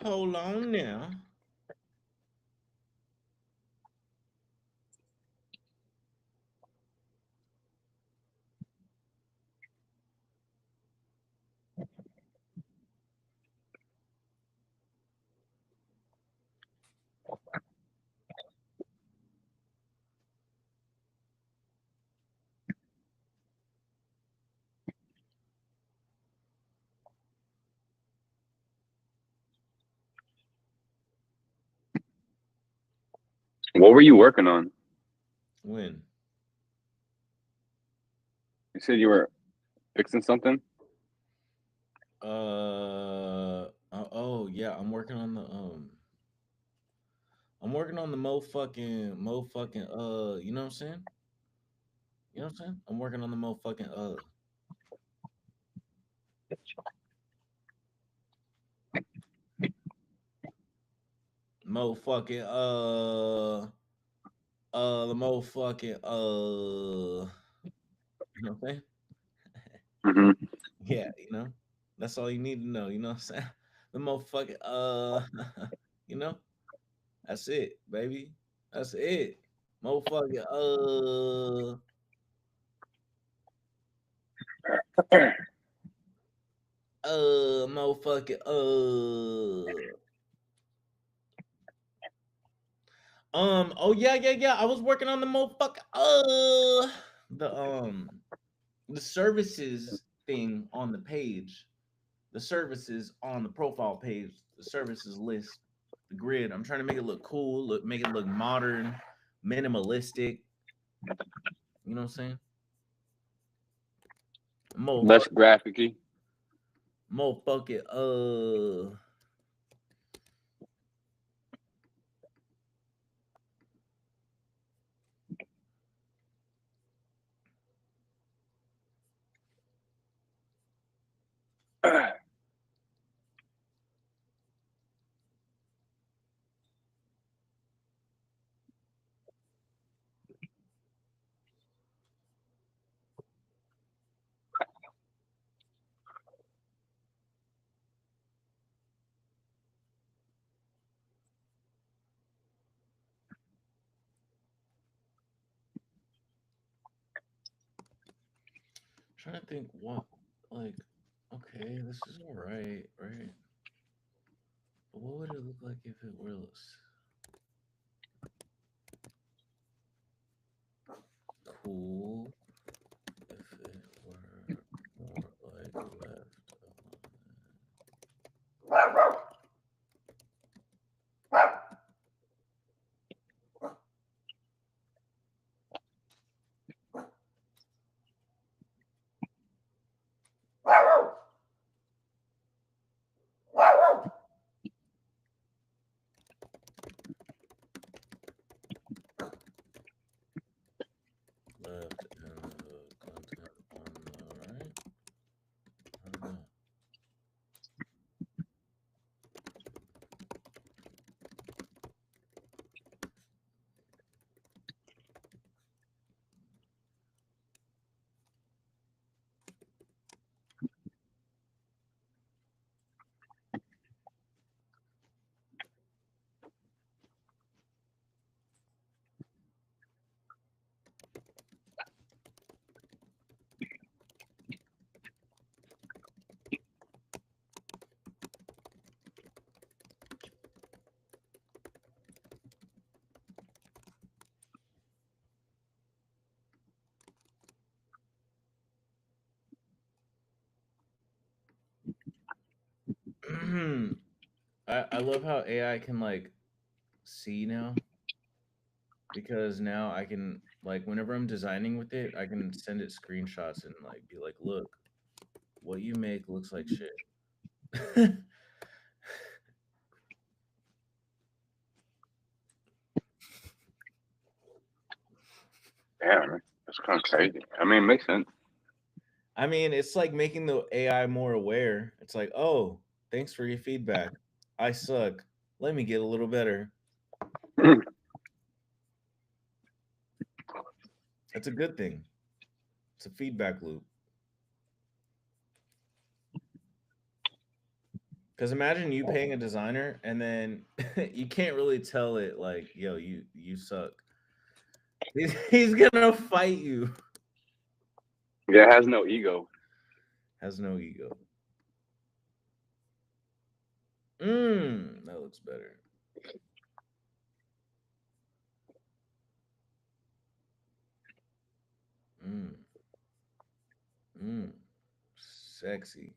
B: Hold on now.
A: What were you working on?
B: When?
A: You said you were fixing something?
B: Oh yeah, I'm working on the mo fucking you know what I'm saying? You know what I'm saying? I'm working on the mo fucking the mo fucking you know what I'm saying?
A: Hmm.
B: Yeah, you know. That's all you need to know, you know what I'm saying? The motherfucking you know, that's it, baby. That's it. Motherfucking motherfucking oh yeah. I was working on the motherfucker the the services thing on the page. The services on the profile page, the services list, the grid. I'm trying to make it look cool, make it look modern, minimalistic. You know what I'm saying?
A: Less
B: Motherfucker,
A: graphicy.
B: motherfucker, trying to think what like okay, this is all right, right? But what would it look like if it were cool if it were more like left left and the content on the right? I don't know. I love how AI can like see now because now I can like whenever I'm designing with it, I can send it screenshots and like be like, look, what you make looks like shit.
A: Damn, that's kind of crazy. I mean, it makes sense.
B: I mean, it's like making the AI more aware. It's like, oh, thanks for your feedback. I suck. Let me get a little better. It's a good thing. It's a feedback loop. Because imagine you paying a designer and then you can't really tell it like, yo, you suck. He's gonna fight you.
A: Yeah, it has no ego.
B: Has no ego. That looks better. Mm, mm, sexy.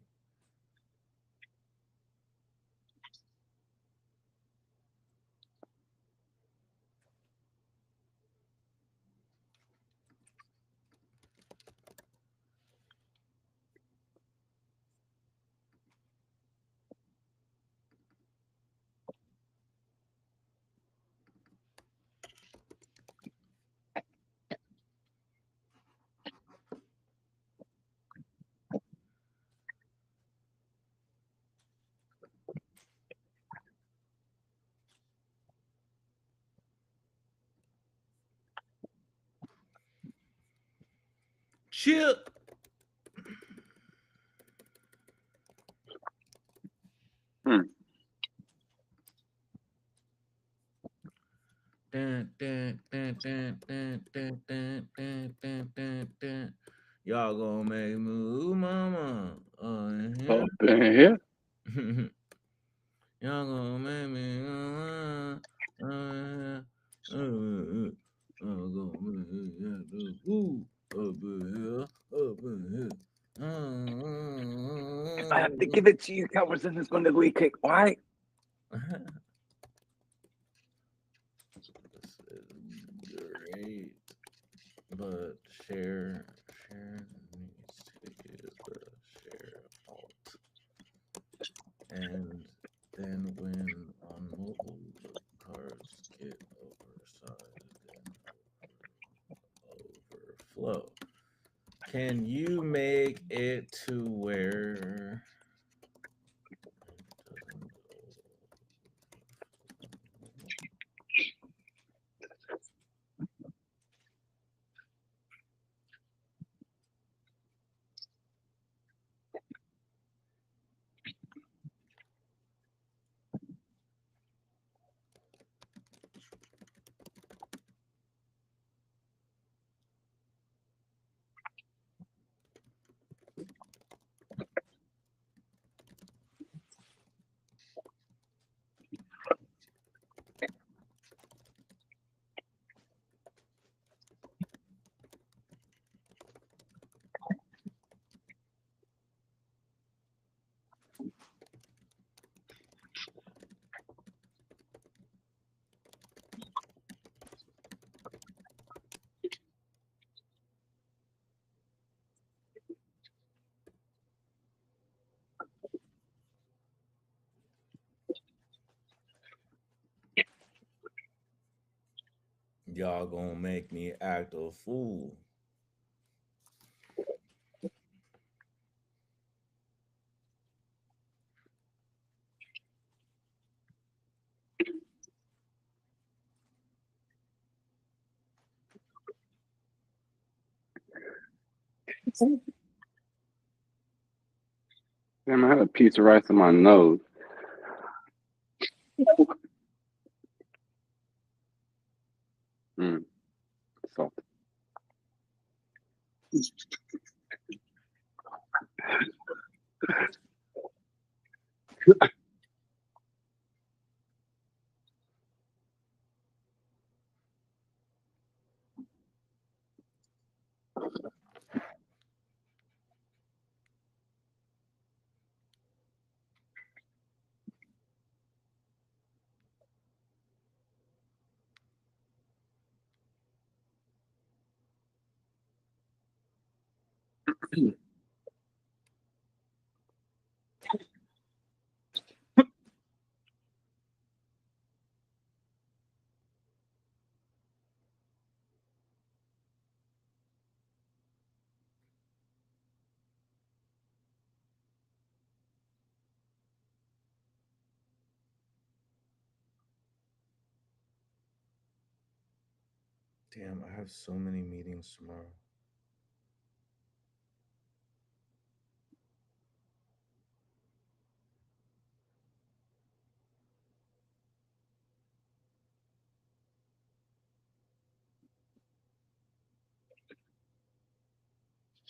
B: Chip.
A: Hmm.
B: Dun, dun, dun, dun, dun, dun, dun, dun, dun, dun, dun. Y'all gonna make me move, mama.
A: Up in here.
B: Yeah. Y'all gonna make me I'm gonna make it ooh, up in here, up in here.
A: If I have to give it to you, Cowboys, then it's going to be kick. Why?
B: This is great, but share needs to use the share alt, and then when on mobile the cards get oversized and overflow. Can you make it to where it doesn't y'all gonna make me act a fool?
A: Damn, I had a piece of rice in my nose. Mm, salt.
B: Damn, I have so many meetings tomorrow.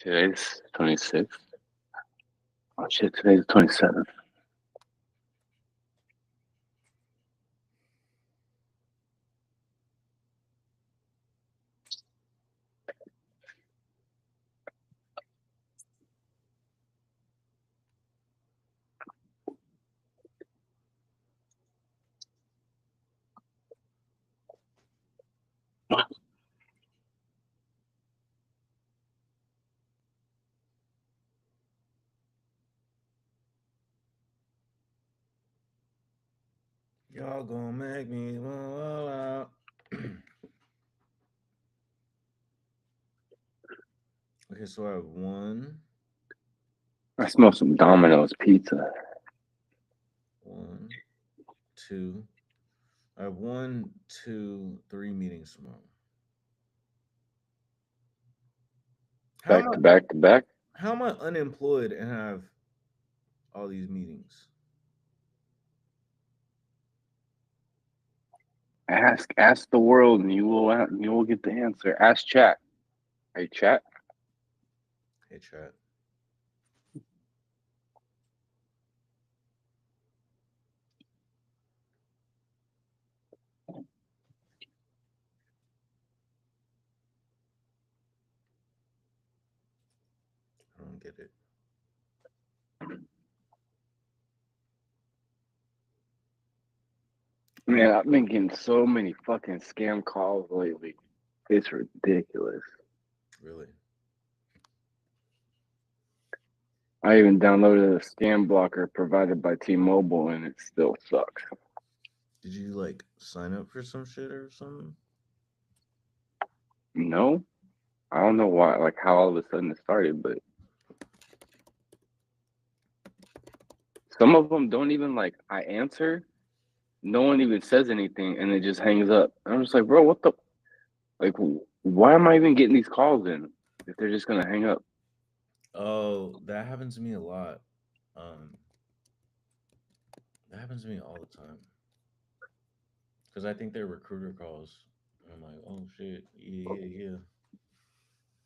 A: Today's 26th. Oh shit, today's 27th.
B: Y'all gonna make me fall out. Okay, so I have 1,
A: I smell some Domino's pizza.
B: 1, 2. I have 1, 2, 3 meetings tomorrow. How am
A: Back
B: I,
A: to back to back.
B: how am I unemployed and have all these meetings?
A: Ask the world, and you will get the answer. Ask chat. Hey chat.
B: Hey, chat. I don't get it.
A: Man, I've been getting so many fucking scam calls lately. It's ridiculous.
B: Really?
A: I even downloaded a scam blocker provided by T-Mobile, and it still sucks.
B: Did you like sign up for some shit or something?
A: No, I don't know why, like how all of a sudden it started, but some of them don't even like. I answer, no one even says anything, and it just hangs up. And I'm just like, bro, what the? Like, why am I even getting these calls in if they're just gonna hang up?
B: Oh, that happens to me a lot. Um, that happens to me all the time. Because I think they're recruiter calls. And I'm like, oh shit, yeah, yeah, yeah.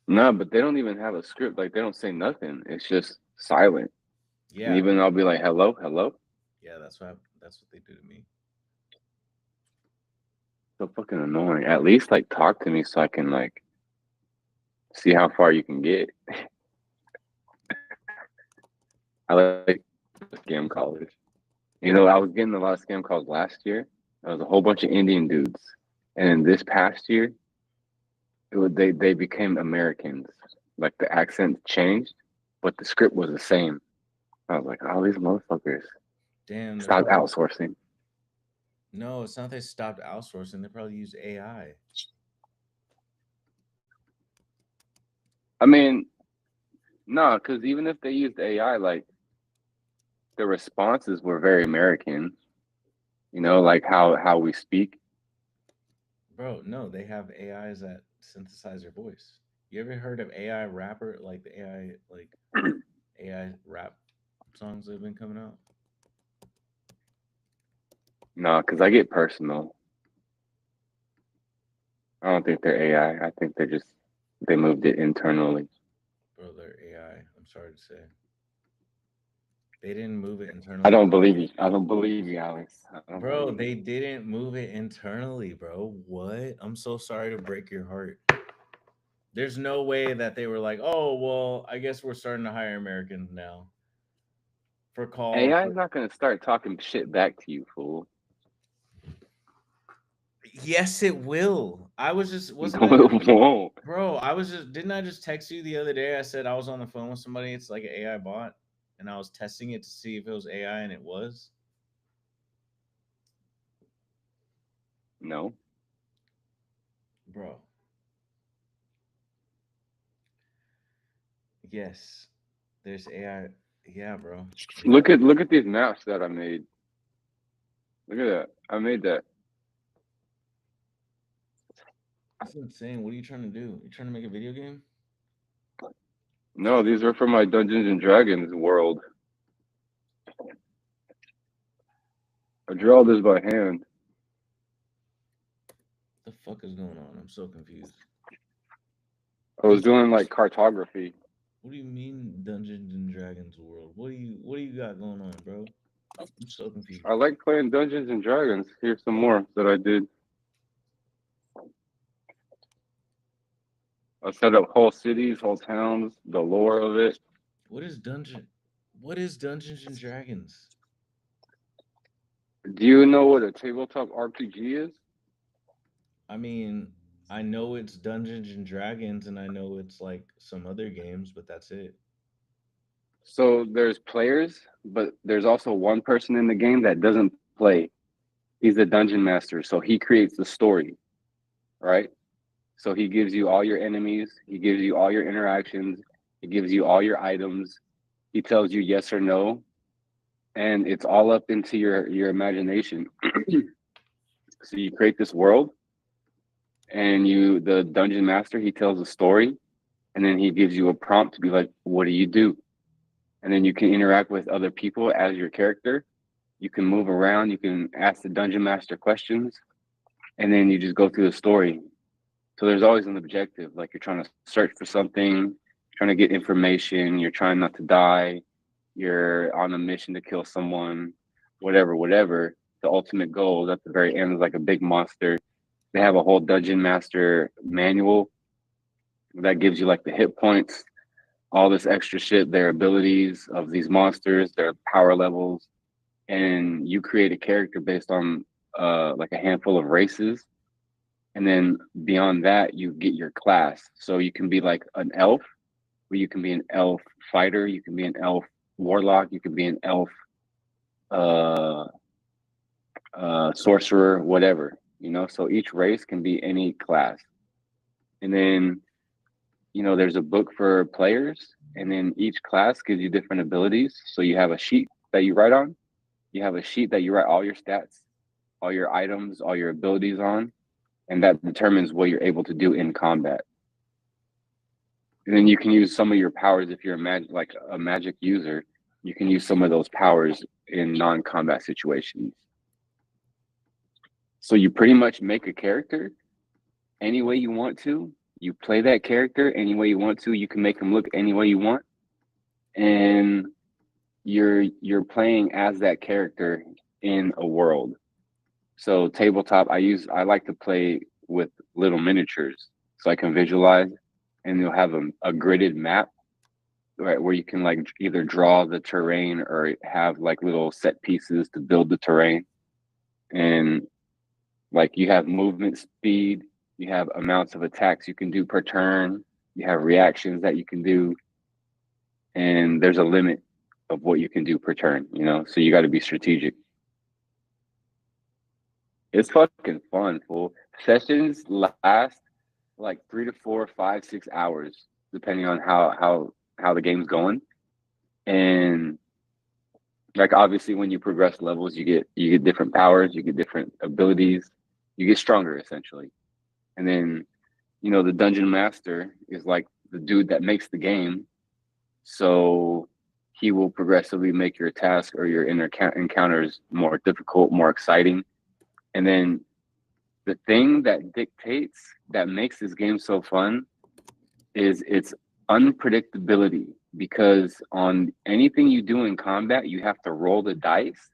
A: No, but they don't even have a script. Like, they don't say nothing. It's just silent. And
B: Yeah,
A: even I'll be like, hello, hello.
B: yeah, that's what they do to me.
A: So fucking annoying. At least like talk to me so I can like see how far you can get. I like scam callers. You know, I was getting a lot of scam calls last year. There was a whole bunch of Indian dudes, and this past year, they became Americans. Like the accent changed, but the script was the same. I was like, oh, these motherfuckers
B: Damn, they're
A: stop
B: probably
A: outsourcing.
B: no. It's not they stopped outsourcing. They probably use AI.
A: I mean, no, because even if they used AI, like the responses were very American. You know, like how we speak.
B: Bro, no, they have AIs that synthesize your voice. You ever heard of AI rapper, like the AI, like AI rap songs that have been coming out?
A: No, because I get personal. I don't think they're AI. I think they moved it internally.
B: Bro, they're AI. I'm sorry to say. They didn't move it
A: I
B: internally.
A: don't believe you. I don't believe you, Alex. I don't
B: Bro,
A: believe you.
B: they didn't move it internally, bro. What? I'm so sorry to break your heart. There's no way that they were like, oh, well, I guess we're starting to hire Americans now for call.
A: AI is not going to start talking shit back to you, fool.
B: Yes, it will. I was just, wasn't
A: No,
B: I just,
A: it won't.
B: bro, I was just, didn't I just text you the other day? I said I was on the phone with somebody. It's like an AI bot. And I was testing it to see if it was AI and it was.
A: No.
B: Bro, yes, there's AI. Yeah, bro. Yeah.
A: Look at these maps that I made. Look at that. I made that.
B: That's insane. What are you trying to do? You trying to make a video game?
A: No, these are for my Dungeons and Dragons world. I drew all this by hand.
B: The fuck is going on? I'm so confused.
A: I was doing like cartography.
B: What do you mean Dungeons and Dragons world? What do you got going on, bro? I'm so confused.
A: I like playing Dungeons and Dragons. Here's some more that I did. I set up whole cities, whole towns, the lore of it.
B: What is dungeon? What is Dungeons and Dragons?
A: Do you know what a tabletop RPG is?
B: I mean, I know it's Dungeons and Dragons, and I know it's like some other games, but that's it.
A: So there's players, but there's also one person in the game that doesn't play. He's the dungeon master, so he creates the story, right? So he gives you all your enemies, he gives you all your interactions, he gives you all your items, he tells you yes or no, and it's all up into your imagination. So you create this world, and the dungeon master, he tells a story, and then he gives you a prompt to be like, what do you do? And then you can interact with other people as your character. You can move around, you can ask the dungeon master questions, and then you just go through the story. So there's always an objective, like you're trying to search for something, trying to get information, you're trying not to die, you're on a mission to kill someone, whatever. The ultimate goal at the very end is like a big monster. They have a whole dungeon master manual that gives you like the hit points, all this extra shit, their abilities of these monsters, their power levels, and you create a character based on like a handful of races. And then beyond that, you get your class. So you can be like an elf, or you can be an elf fighter, you can be an elf warlock, you can be an elf uh, sorcerer, whatever, you know. So each race can be any class. And then, you know, there's a book for players, and then each class gives you different abilities. So you have a sheet that you write on, you have a sheet that you write all your stats, all your items, all your abilities on, and that determines what you're able to do in combat. And then you can use some of your powers if you're like a magic user. You can use some of those powers in non-combat situations. So you pretty much make a character any way you want to. You play that character any way you want to. You can make them look any way you want, and you're playing as that character in a world. So tabletop, I like to play with little miniatures so I can visualize, and you'll have a gridded map, right, where you can like either draw the terrain or have like little set pieces to build the terrain. And like you have movement speed, you have amounts of attacks you can do per turn, you have reactions that you can do, and there's a limit of what you can do per turn, you know, so you got to be strategic. It's fucking fun, fool. Sessions last like 3 to 4, 5, 6 hours, depending on how the game's going. And like obviously when you progress levels, you get different powers, you get different abilities, you get stronger essentially. And then, you know, the dungeon master is like the dude that makes the game. So he will progressively make your task or your encounters more difficult, more exciting. And then the thing that dictates that makes this game so fun is its unpredictability, because on anything you do in combat, you have to roll the dice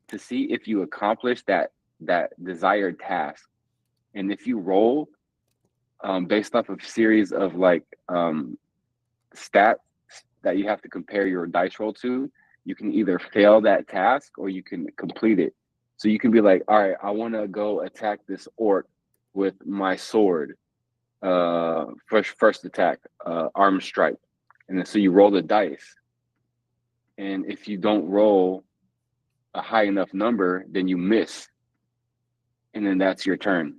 A: to see if you accomplish that desired task. And if you roll based off of series of like stats that you have to compare your dice roll to, you can either fail that task or you can complete it. So you can be like, all right, I want to go attack this orc with my sword. First attack, arm strike. And then so you roll the dice. And if you don't roll a high enough number, then you miss. And then that's your turn.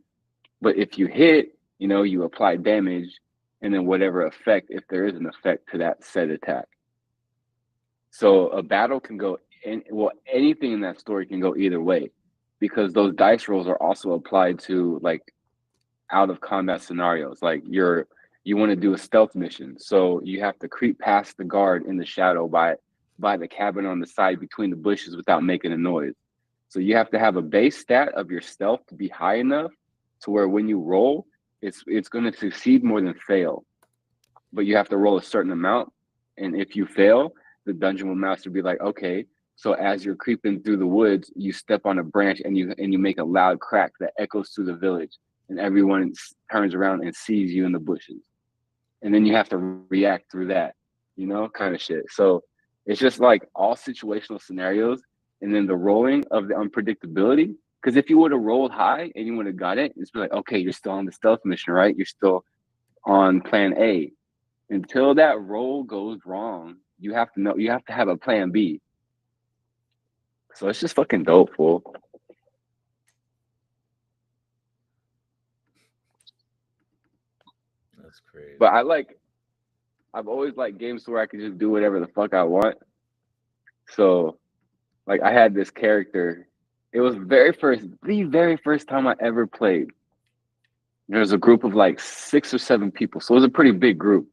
A: But if you hit, you know, you apply damage, and then whatever effect, if there is an effect to that said attack. So a battle can go anything in that story can go either way, because those dice rolls are also applied to like out of combat scenarios. Like you want to do a stealth mission, so you have to creep past the guard in the shadow by the cabin on the side between the bushes without making a noise. So you have to have a base stat of your stealth to be high enough to where when you roll, it's going to succeed more than fail. But you have to roll a certain amount, And if you fail, the dungeon master will be like, okay, so as you're creeping through the woods, you step on a branch and you make a loud crack that echoes through the village, and everyone turns around and sees you in the bushes. And then you have to react through that, kind of shit. So it's just like all situational scenarios, and then the rolling of the unpredictability. Because if you would have rolled high and you would have got it, it's like, okay, you're still on the stealth mission, right? You're still on plan A. Until that roll goes wrong, you have to have a plan B. So it's just fucking dope, fool.
B: That's crazy.
A: But I've always liked games where I could just do whatever the fuck I want. So, like, I had this character. It was the very first time I ever played. There was a group of like 6 or 7 people, so it was a pretty big group.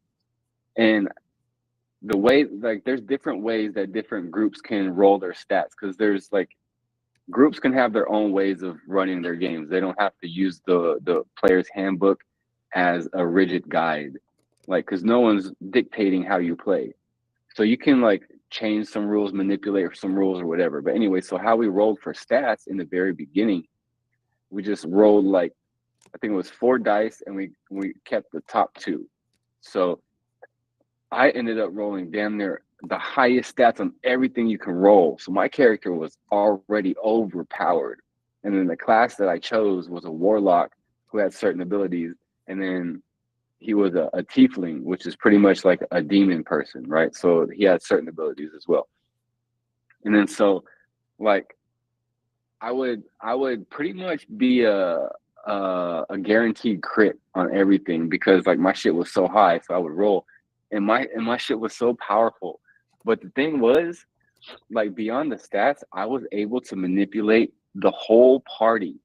A: And the way, like, there's different ways that different groups can roll their stats, because there's like groups can have their own ways of running their games. They don't have to use the player's handbook as a rigid guide, like, because no one's dictating how you play. So you can like change some rules, manipulate some rules or whatever. But anyway, so how we rolled for stats in the very beginning, we just rolled like, I think it was 4 dice, and we kept the top 2. So I ended up rolling damn near the highest stats on everything you can roll. So my character was already overpowered. And then the class that I chose was a warlock who had certain abilities. And then he was a tiefling, which is pretty much like a demon person, right? So he had certain abilities as well. And then so like I would pretty much be a guaranteed crit on everything, because like my shit was so high, so I would roll, and my shit was so powerful. But the thing was, like, beyond the stats, I was able to manipulate the whole party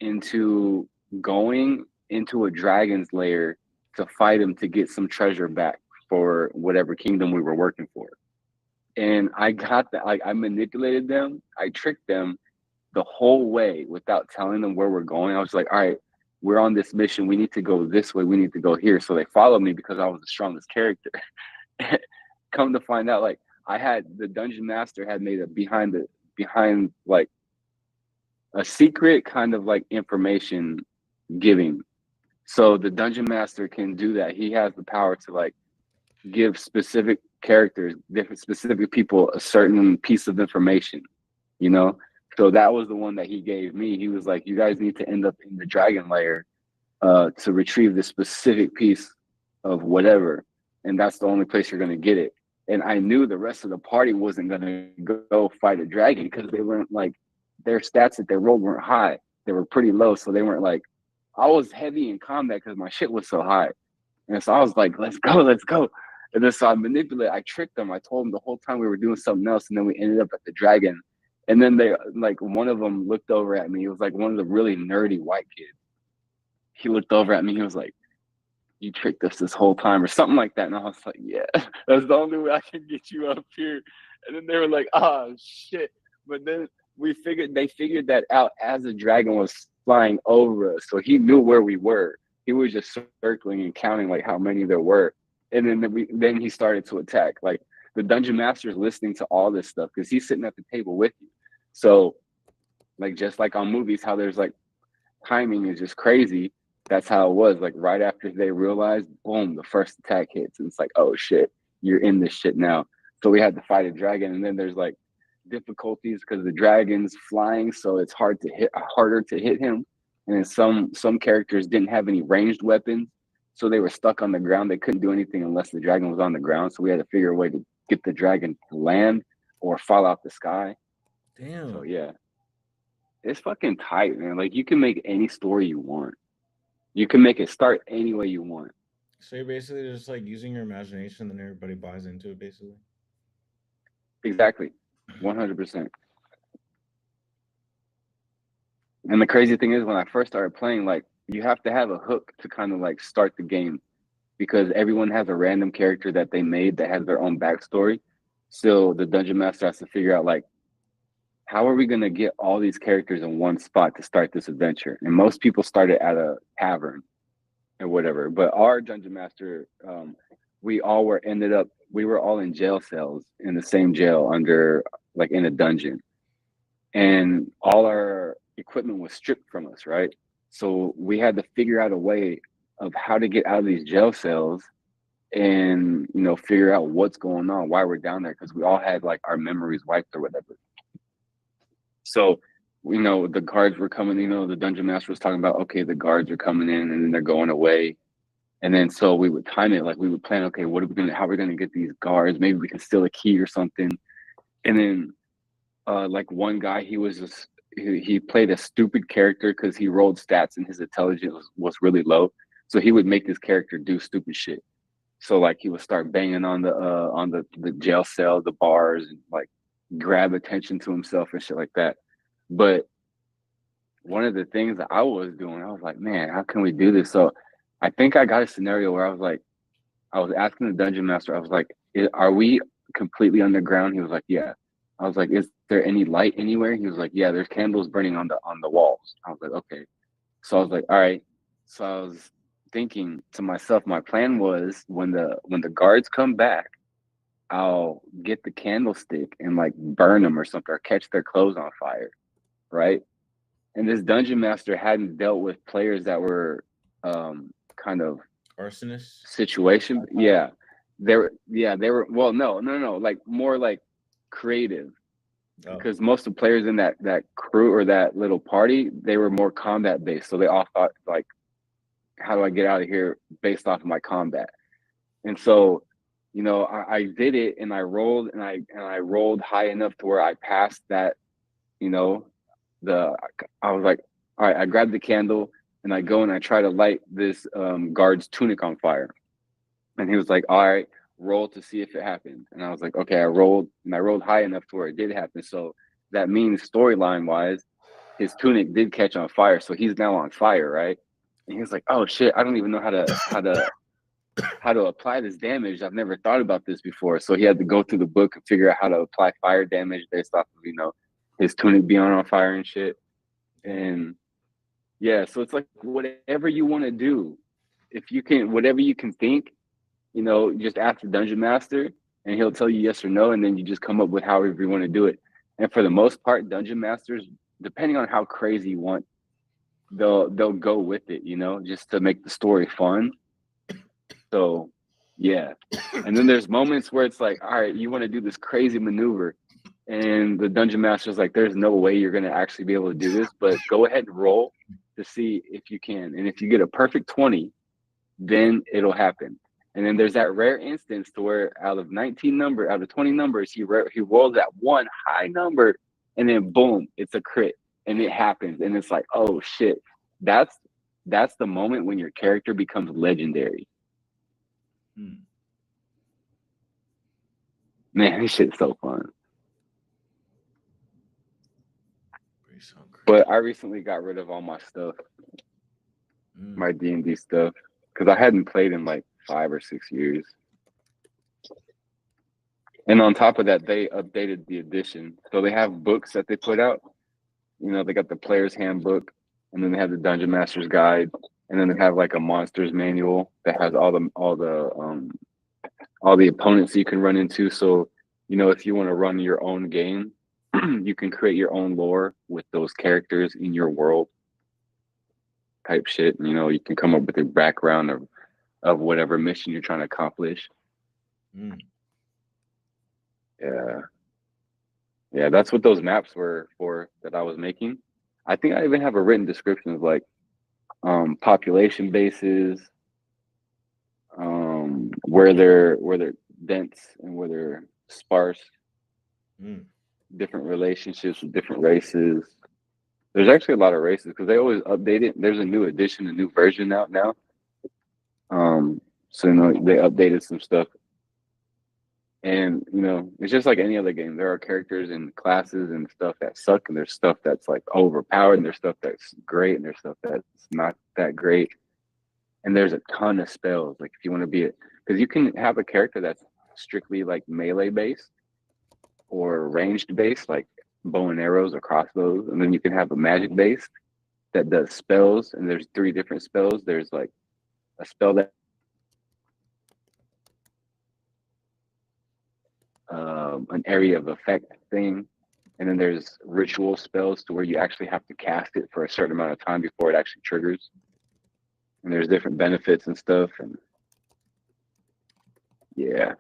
A: into going into a dragon's lair to fight him to get some treasure back for whatever kingdom we were working for. And I got that, like, I manipulated them, I tricked them the whole way without telling them where we're going. I was like, all right, we're on this mission. We need to go this way. We need to go here. So they followed me because I was the strongest character. Come to find out, like, I had the dungeon master had made a behind like a secret kind of like information giving. So the dungeon master can do that. He has the power to like give specific characters, different specific people, a certain piece of information, you know? So that was the one that he gave me. He was like, you guys need to end up in the dragon lair to retrieve this specific piece of whatever. And that's the only place you're going to get it. And I knew the rest of the party wasn't going to go fight a dragon, because they weren't like, their stats that they rolled weren't high. They were pretty low. So they weren't like, I was heavy in combat because my shit was so high. And so I was like, let's go, let's go. And then so I tricked them. I told them the whole time we were doing something else. And then we ended up at the dragon. And then they, like, one of them looked over at me. It was like one of the really nerdy white kids. He looked over at me. He was like, you tricked us this whole time, or something like that. And I was like, yeah, that's the only way I can get you up here. And then they were like, oh, shit. But then they figured that out as the dragon was flying over us. So he knew where we were. He was just circling and counting like how many there were. And then he started to attack. Like, the dungeon master is listening to all this stuff because he's sitting at the table with you. So, like, just like on movies, how there's like timing is just crazy. That's how it was. Like, right after they realized, boom, the first attack hits, and it's like, oh shit, you're in this shit now. So we had to fight a dragon, and then there's like difficulties because the dragon's flying, so it's harder to hit him. And then some characters didn't have any ranged weapons, so they were stuck on the ground. They couldn't do anything unless the dragon was on the ground. So we had to figure a way to get the dragon to land or fall out the sky.
B: Damn.
A: So yeah, it's fucking tight, man. Like, you can make any story you want. You can make it start any way you want.
B: So you're basically just like using your imagination, then everybody buys into it, basically.
A: Exactly, 100%. And the crazy thing is, when I first started playing, like, you have to have a hook to kind of like start the game, because everyone has a random character that they made that has their own backstory. So the dungeon master has to figure out, like, how are we going to get all these characters in one spot to start this adventure? And most people started at a tavern or whatever. But our dungeon master, we all ended up we were all in jail cells in the same jail under like in a dungeon, and all our equipment was stripped from us, right? So we had to figure out a way of how to get out of these jail cells and figure out what's going on, why we're down there, because we all had like our memories wiped or whatever. So the guards were coming, the dungeon master was talking about, okay, the guards are coming in and then they're going away. And then so we would time it, like we would plan, okay, how are we gonna get these guards? Maybe we can steal a key or something. And then like one guy, he played a stupid character because he rolled stats and his intelligence was really low. So he would make this character do stupid shit. So like he would start banging on the jail cell, the bars, and like grab attention to himself and shit like that. But one of the things that I was doing, I was like, man, how can we do this? So I think I got a scenario where I was asking the dungeon master, I was like, are we completely underground? He was like, yeah. I was like, is there any light anywhere? He was like, yeah, there's candles burning on the walls. I was like, okay. So I was like, all right. So I was thinking to myself, my plan was when the guards come back, I'll get the candlestick and like burn them or something, or catch their clothes on fire, right? And this dungeon master hadn't dealt with players that were kind of
B: Arsonist
A: situation. Yeah. They were well, no, like more like creative. Because most of the players in that crew or that little party, they were more combat based. So they all thought like, how do I get out of here based off of my combat? And so, I did it and I rolled and I rolled high enough to where I passed that, I was like, all right, I grabbed the candle and I go and I try to light this guard's tunic on fire. And he was like, all right, roll to see if it happened. And I was like, okay, I rolled high enough to where it did happen. So that means storyline wise, his tunic did catch on fire. So he's now on fire, right? And he was like, oh shit, I don't even know how to apply this damage. I've never thought about this before. So he had to go through the book and figure out how to apply fire damage based off of, his tunic being on fire and shit. And yeah, so it's like whatever you want to do, if you can, whatever you can think, just ask the dungeon master and he'll tell you yes or no, and then you just come up with however you want to do it. And for the most part, dungeon masters, depending on how crazy you want, they'll go with it, just to make the story fun. So yeah. And then there's moments where it's like, all right, you want to do this crazy maneuver, and the dungeon master's like, there's no way you're going to actually be able to do this, but go ahead and roll to see if you can. And if you get a perfect 20, then it'll happen. And then there's that rare instance to where out of 20 numbers, he rolls that one high number, and then boom, it's a crit, and it happens. And it's like, oh shit, that's the moment when your character becomes legendary. Man, this shit's so fun. But I recently got rid of all my stuff, my D&D stuff, because I hadn't played in like 5 or 6 years. And on top of that, they updated the edition. So they have books that they put out. They got the player's handbook, and then they have the Dungeon Master's Guide, and then they have like a monsters manual that has all the opponents you can run into. So, if you want to run your own game, you can create your own lore with those characters in your world type shit. You can come up with a background of whatever mission you're trying to accomplish. Yeah, that's what those maps were for that I was making. I think I even have a written description of like population bases, where they're dense and where they're sparse, different relationships with different races. There's actually a lot of races because they always update it. There's a new edition, a new version out now. So they updated some stuff. And it's just like any other game. There are characters and classes and stuff that suck, and there's stuff that's like overpowered, and there's stuff that's great, and there's stuff that's not that great. And there's a ton of spells. Like if you want to be it, because you can have a character that's strictly like melee based or ranged based, like bow and arrows or crossbows, and then you can have a magic based that does spells. And there's 3 different spells. There's like a spell that an area of effect thing, and then there's ritual spells to where you actually have to cast it for a certain amount of time before it actually triggers. And there's different benefits and stuff, and yeah,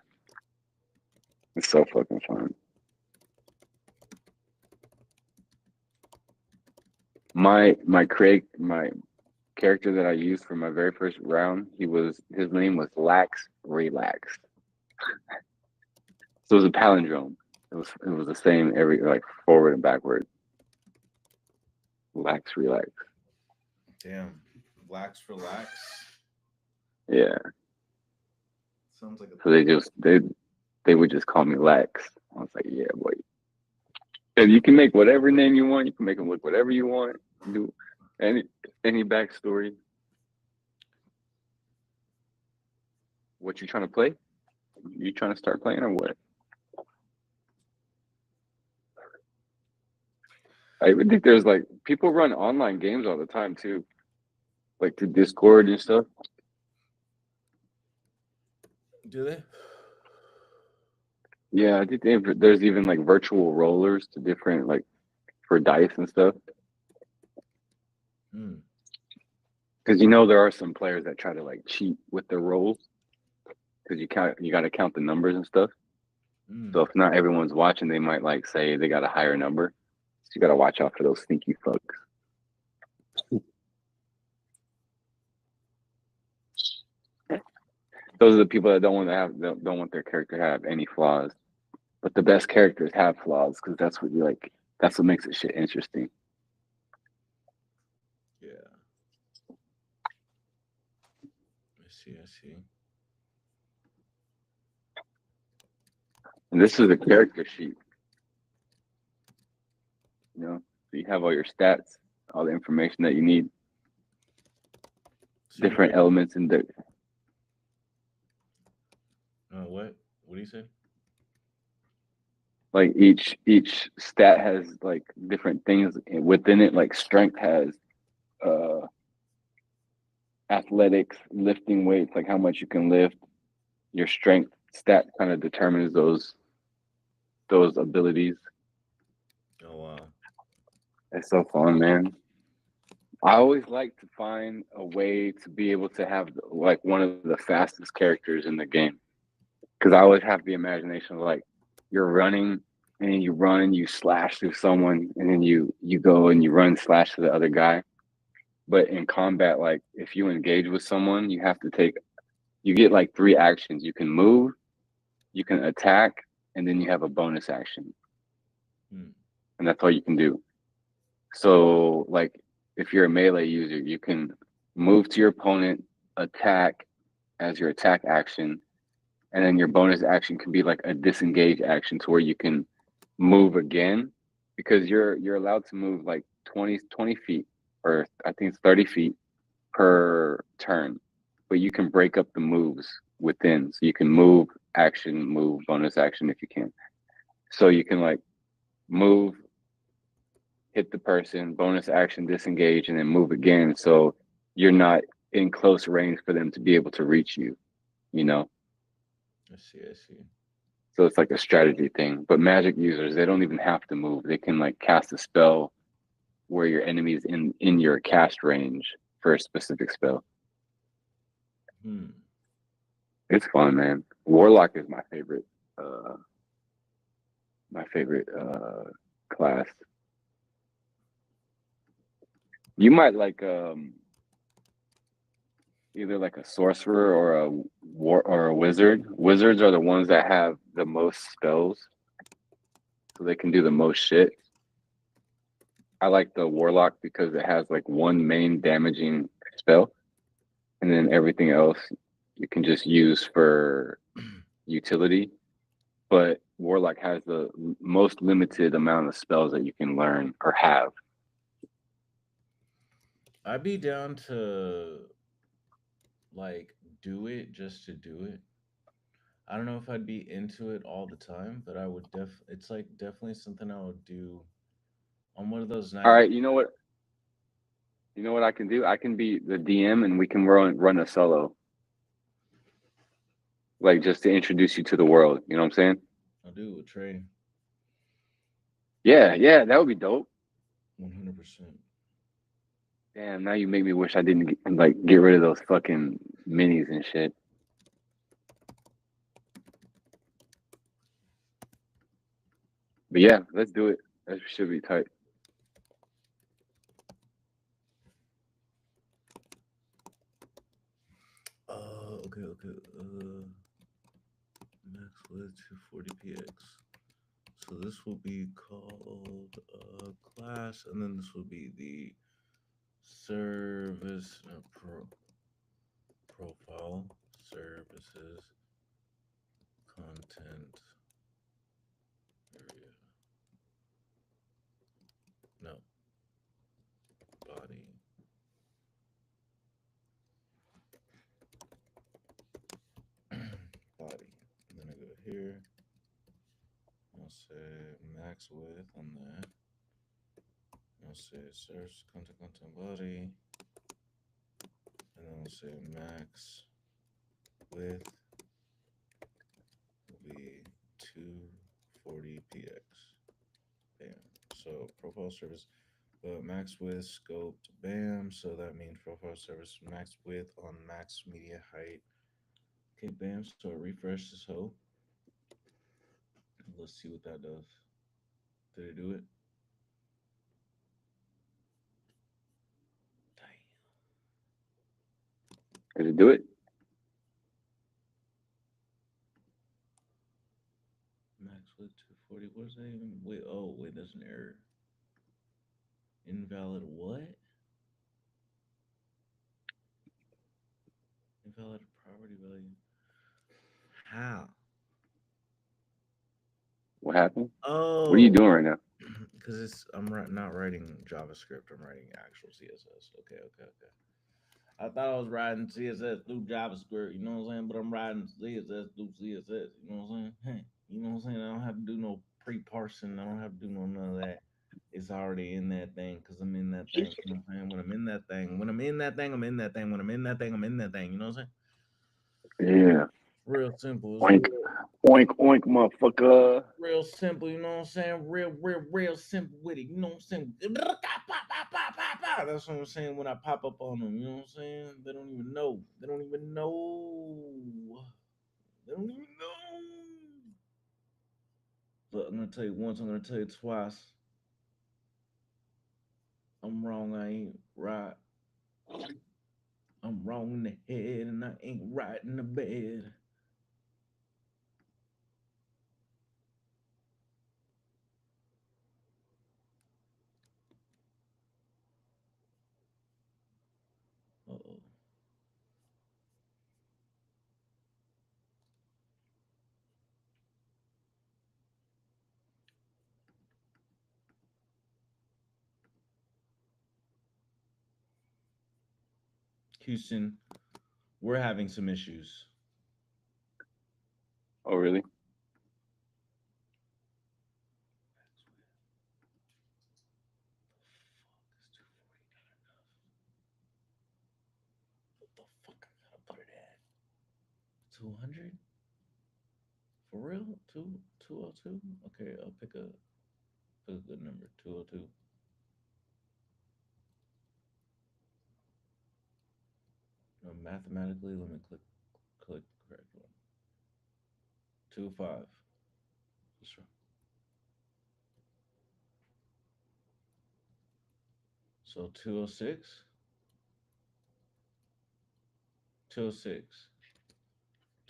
A: it's so fucking fun. My character that I used for my very first round, his name was Lax Relaxed. So it was a palindrome. It was the same every like forward and backward. Lax Relax.
B: Damn. Lax for lax.
A: Yeah.
B: Sounds like a
A: So they would just call me Lax. I was like, yeah, boy. And you can make whatever name you want. You can make them look whatever you want. Do any backstory. What you trying to play? You trying to start playing or what? I even think there's like people run online games all the time too, like through Discord and stuff.
B: Do they?
A: Yeah, I think there's even like virtual rollers to different like for dice and stuff. Because there are some players that try to like cheat with their rolls because you got to count the numbers and stuff. So if not everyone's watching, they might like say they got a higher number. So you got to watch out for those sneaky fucks. Those are the people that don't want their character to have any flaws. But the best characters have flaws because that's what makes it shit interesting.
B: Yeah. I see.
A: And this is a character sheet. So you have all your stats, all the information that you need, different elements in the.
B: What? What do you say?
A: Like each stat has like different things within it. Like strength has athletics, lifting weights, like how much you can lift. Your strength stat kind of determines those abilities.
B: Oh wow.
A: It's so fun, man. I always like to find a way to be able to have like one of the fastest characters in the game. Because I always have the imagination of like you're running and then you run, you slash through someone, and then you go and you run slash to the other guy. But in combat, like if you engage with someone, you get like 3 actions. You can move, you can attack, and then you have a bonus action. And that's all you can do. So like if you're a melee user, you can move to your opponent, attack as your attack action, and then your bonus action can be like a disengage action to where you can move again because you're allowed to move like 20 feet, or I think it's 30 feet per turn, but you can break up the moves within. So you can move, action, move, bonus action if you can. So you can like move, hit the person, bonus action, disengage, and then move again. So you're not in close range for them to be able to reach you,
B: I see.
A: So it's like a strategy thing. But magic users, they don't even have to move. They can like cast a spell where your enemy's in your cast range for a specific spell. It's fun, man. Warlock is my favorite class. You might like either like a sorcerer or a wizard. Wizards are the ones that have the most spells, so they can do the most shit. I like the warlock because it has like one main damaging spell, and then everything else you can just use for utility. But warlock has the most limited amount of spells that you can learn or have.
B: I'd be down to like do it just to do it. I don't know if I'd be into it all the time, but I would it's like definitely something I would do on one of those
A: All
B: nights.
A: right, you know what? You know what I can do? I can be the DM and we can run a solo. Like just to introduce you to the world. You know what I'm saying?
B: I do with Trey.
A: Yeah, yeah, that would be dope.
B: 100%.
A: Damn, now you make me wish I didn't get rid of those fucking minis and shit. But yeah, let's do it. That should be tight.
B: Okay, okay. Max with 240px. So this will be called class, and then this will be the service profile services content area. No, body. Body. And then I go here. I'll say max width on that. I'll say search content body. And then I'll say max width will be 240px. Bam. So profile service, but max width scoped. Bam. So that means profile service max width on max media height. Okay, bam. So refresh this hoe. Let's see what that does. Did it do it? Damn.
A: Did it do it?
B: Max width 240. What is that even? Wait, oh, wait, that's an error. Invalid what? Invalid property value. How?
A: What happened? What are you
B: Oh,
A: doing right now?
B: because not writing JavaScript. I'm writing actual CSS. Okay, okay, okay. I thought I was writing CSS through JavaScript. You know what I'm saying? But I'm writing CSS through CSS. You know what I'm saying? You know what I'm saying? I don't have to do no pre-parsing. I don't have to do none of that. It's already in that thing because I'm in that thing. You know what I'm saying? When I'm in that thing, when I'm in that thing, I'm in that thing. When I'm in that thing, I'm in that thing. You know what I'm saying?
A: Yeah.
B: Real simple. It's
A: Oink, oink, oink, motherfucker.
B: real simple. You know what I'm saying? Real simple with it. You know what I'm saying? That's what I'm saying when I pop up on them. You know what I'm saying? They don't even know. They don't even know. They don't even know. But I'm gonna tell you once. I'm gonna tell you twice. I'm wrong. I ain't right. I'm wrong in the head, and I ain't right in the bed. Uh oh. Houston, we're having some issues.
A: Oh, really?
B: What the fuck I gotta put it at? 200? For real? 202? Okay, I'll pick a good number. 202. No, mathematically, let me click the correct one. 205. That's right. So 206? 206.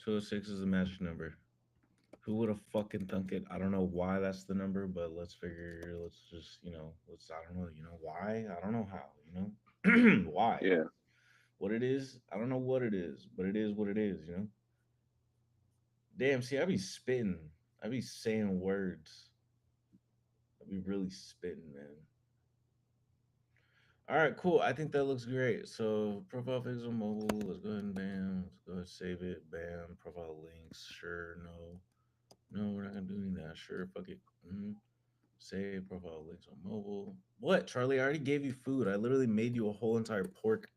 B: 206 is the magic number. Who would have fucking thunk it? I don't know why that's the number, but let's just, let's, I don't know, why? I don't know how, why?
A: Yeah.
B: What it is, I don't know what it is, but it is what it is. Damn, see, I be spitting. I be saying words. I be really spitting, man. All right, cool. I think that looks great. So profile pics on mobile. Let's go ahead and bam. Let's go ahead and save it. Bam. Profile links. Sure. No. No, we're not gonna do any of that. Sure. Fuck it. Save profile links on mobile. What, Charlie? I already gave you food. I literally made you a whole entire pork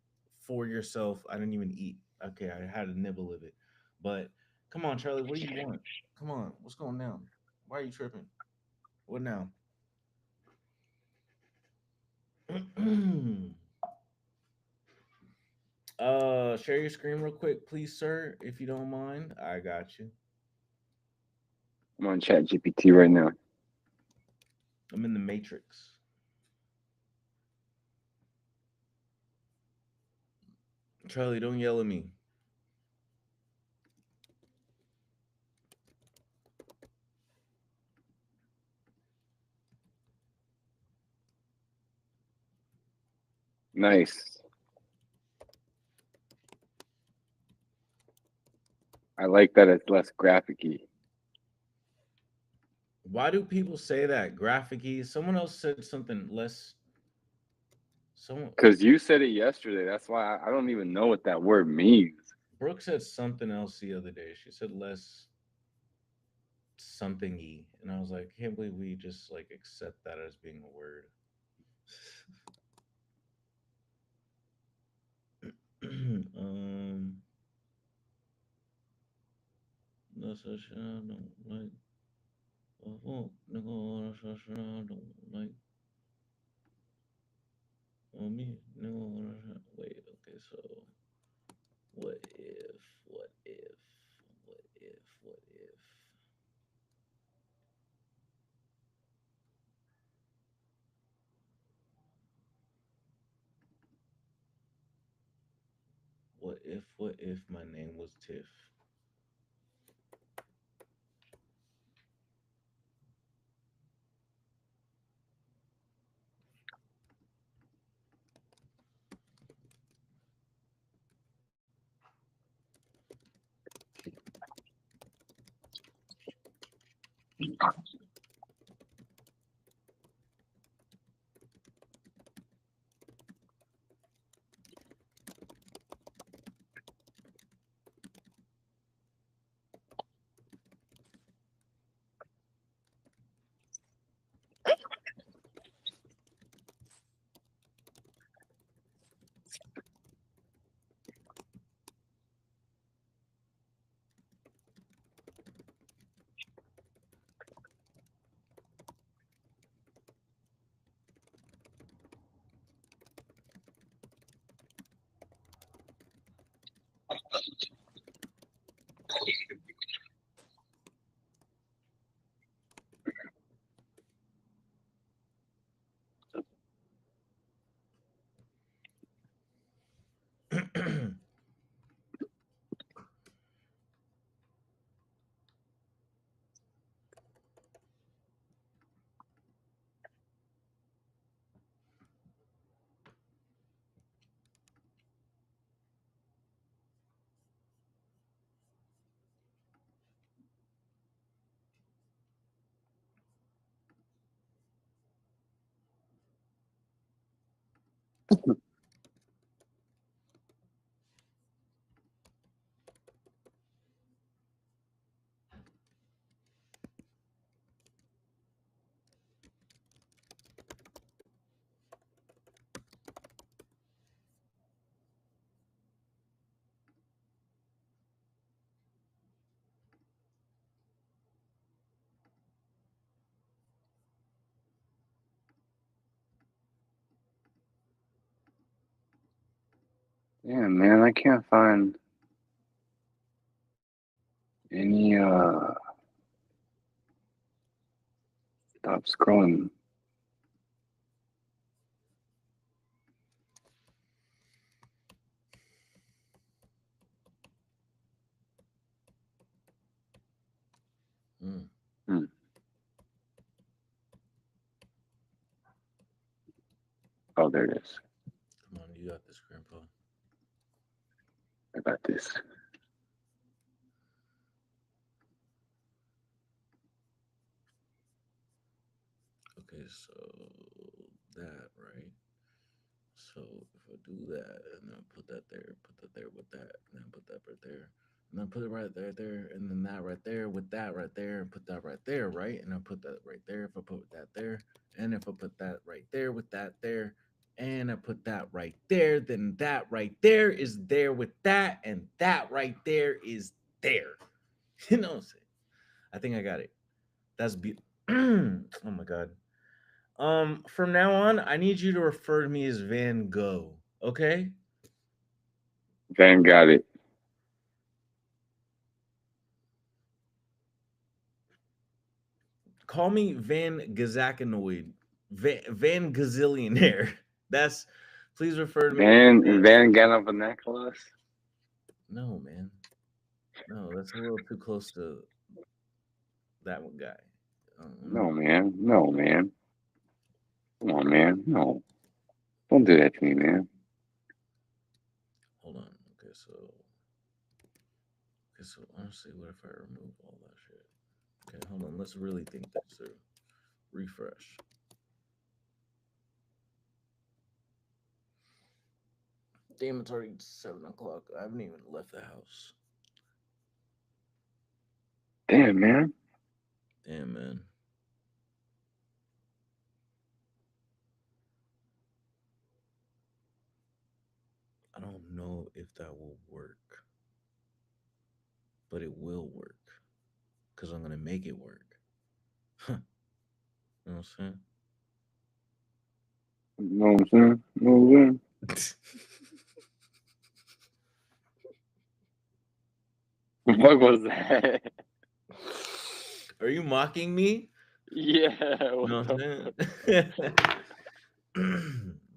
B: for yourself. I didn't even eat. Okay, I had a nibble of it. But come on, Charlie. What do you want? Come on. What's going down? Why are you tripping? What now? Share your screen real quick, please, sir, if you don't mind. I got you.
A: I'm on Chat GPT right now.
B: I'm in the Matrix. Charlie, don't yell at me.
A: Nice. I like that it's less graphic-y.
B: Why do people say that? Graphic-y? Someone else said something less. Someone
A: Because you said it yesterday. That's why I don't even know what that word means.
B: Brooke said something else the other day. She said less something y. And I was like, can't believe we just like accept that as being a word. um no such I don't like no such I don't like me no wait, okay, so what if what if what if what if what if my name was Tiff?
A: Yeah, man, I can't find any stop scrolling.
B: Mm.
A: Hmm. Oh, there it is.
B: Come on, you got this, Grandpa.
A: I got this.
B: Okay, so that right. So if I do that and then put that there with that, and then put that right there, and then put it right there, and then that right there with that right there, and put that right there, right? And I put that right there. If I put that there, and if I put that right there with that there, and I put that right there, then that right there is there with that, and that right there is there. You know what I'm saying? I think I got it. That's oh my god. From now on, I need you to refer to me as Van Gogh. Okay?
A: Van got it.
B: Call me Van Gazakanoid. Van Gazillionaire. That's please refer to me.
A: Van Ganavanakos.
B: No, man. No, that's a little too close to that one guy.
A: No, man. No, man. Come on, man. No. Don't do that to me, man.
B: Hold on. Okay, so honestly, what if I remove all that shit? Okay, hold on. Let's really think this through. Refresh. Damn, it's already 7 o'clock. I haven't even left the house.
A: Damn, man.
B: Damn, man. I don't know if that will work, but it will work because I'm going to make it work. Huh. You know what I'm
A: You know what I'm saying? You know what I'm
B: saying?
A: What was that?
B: Are you mocking me?
A: Yeah.
B: No,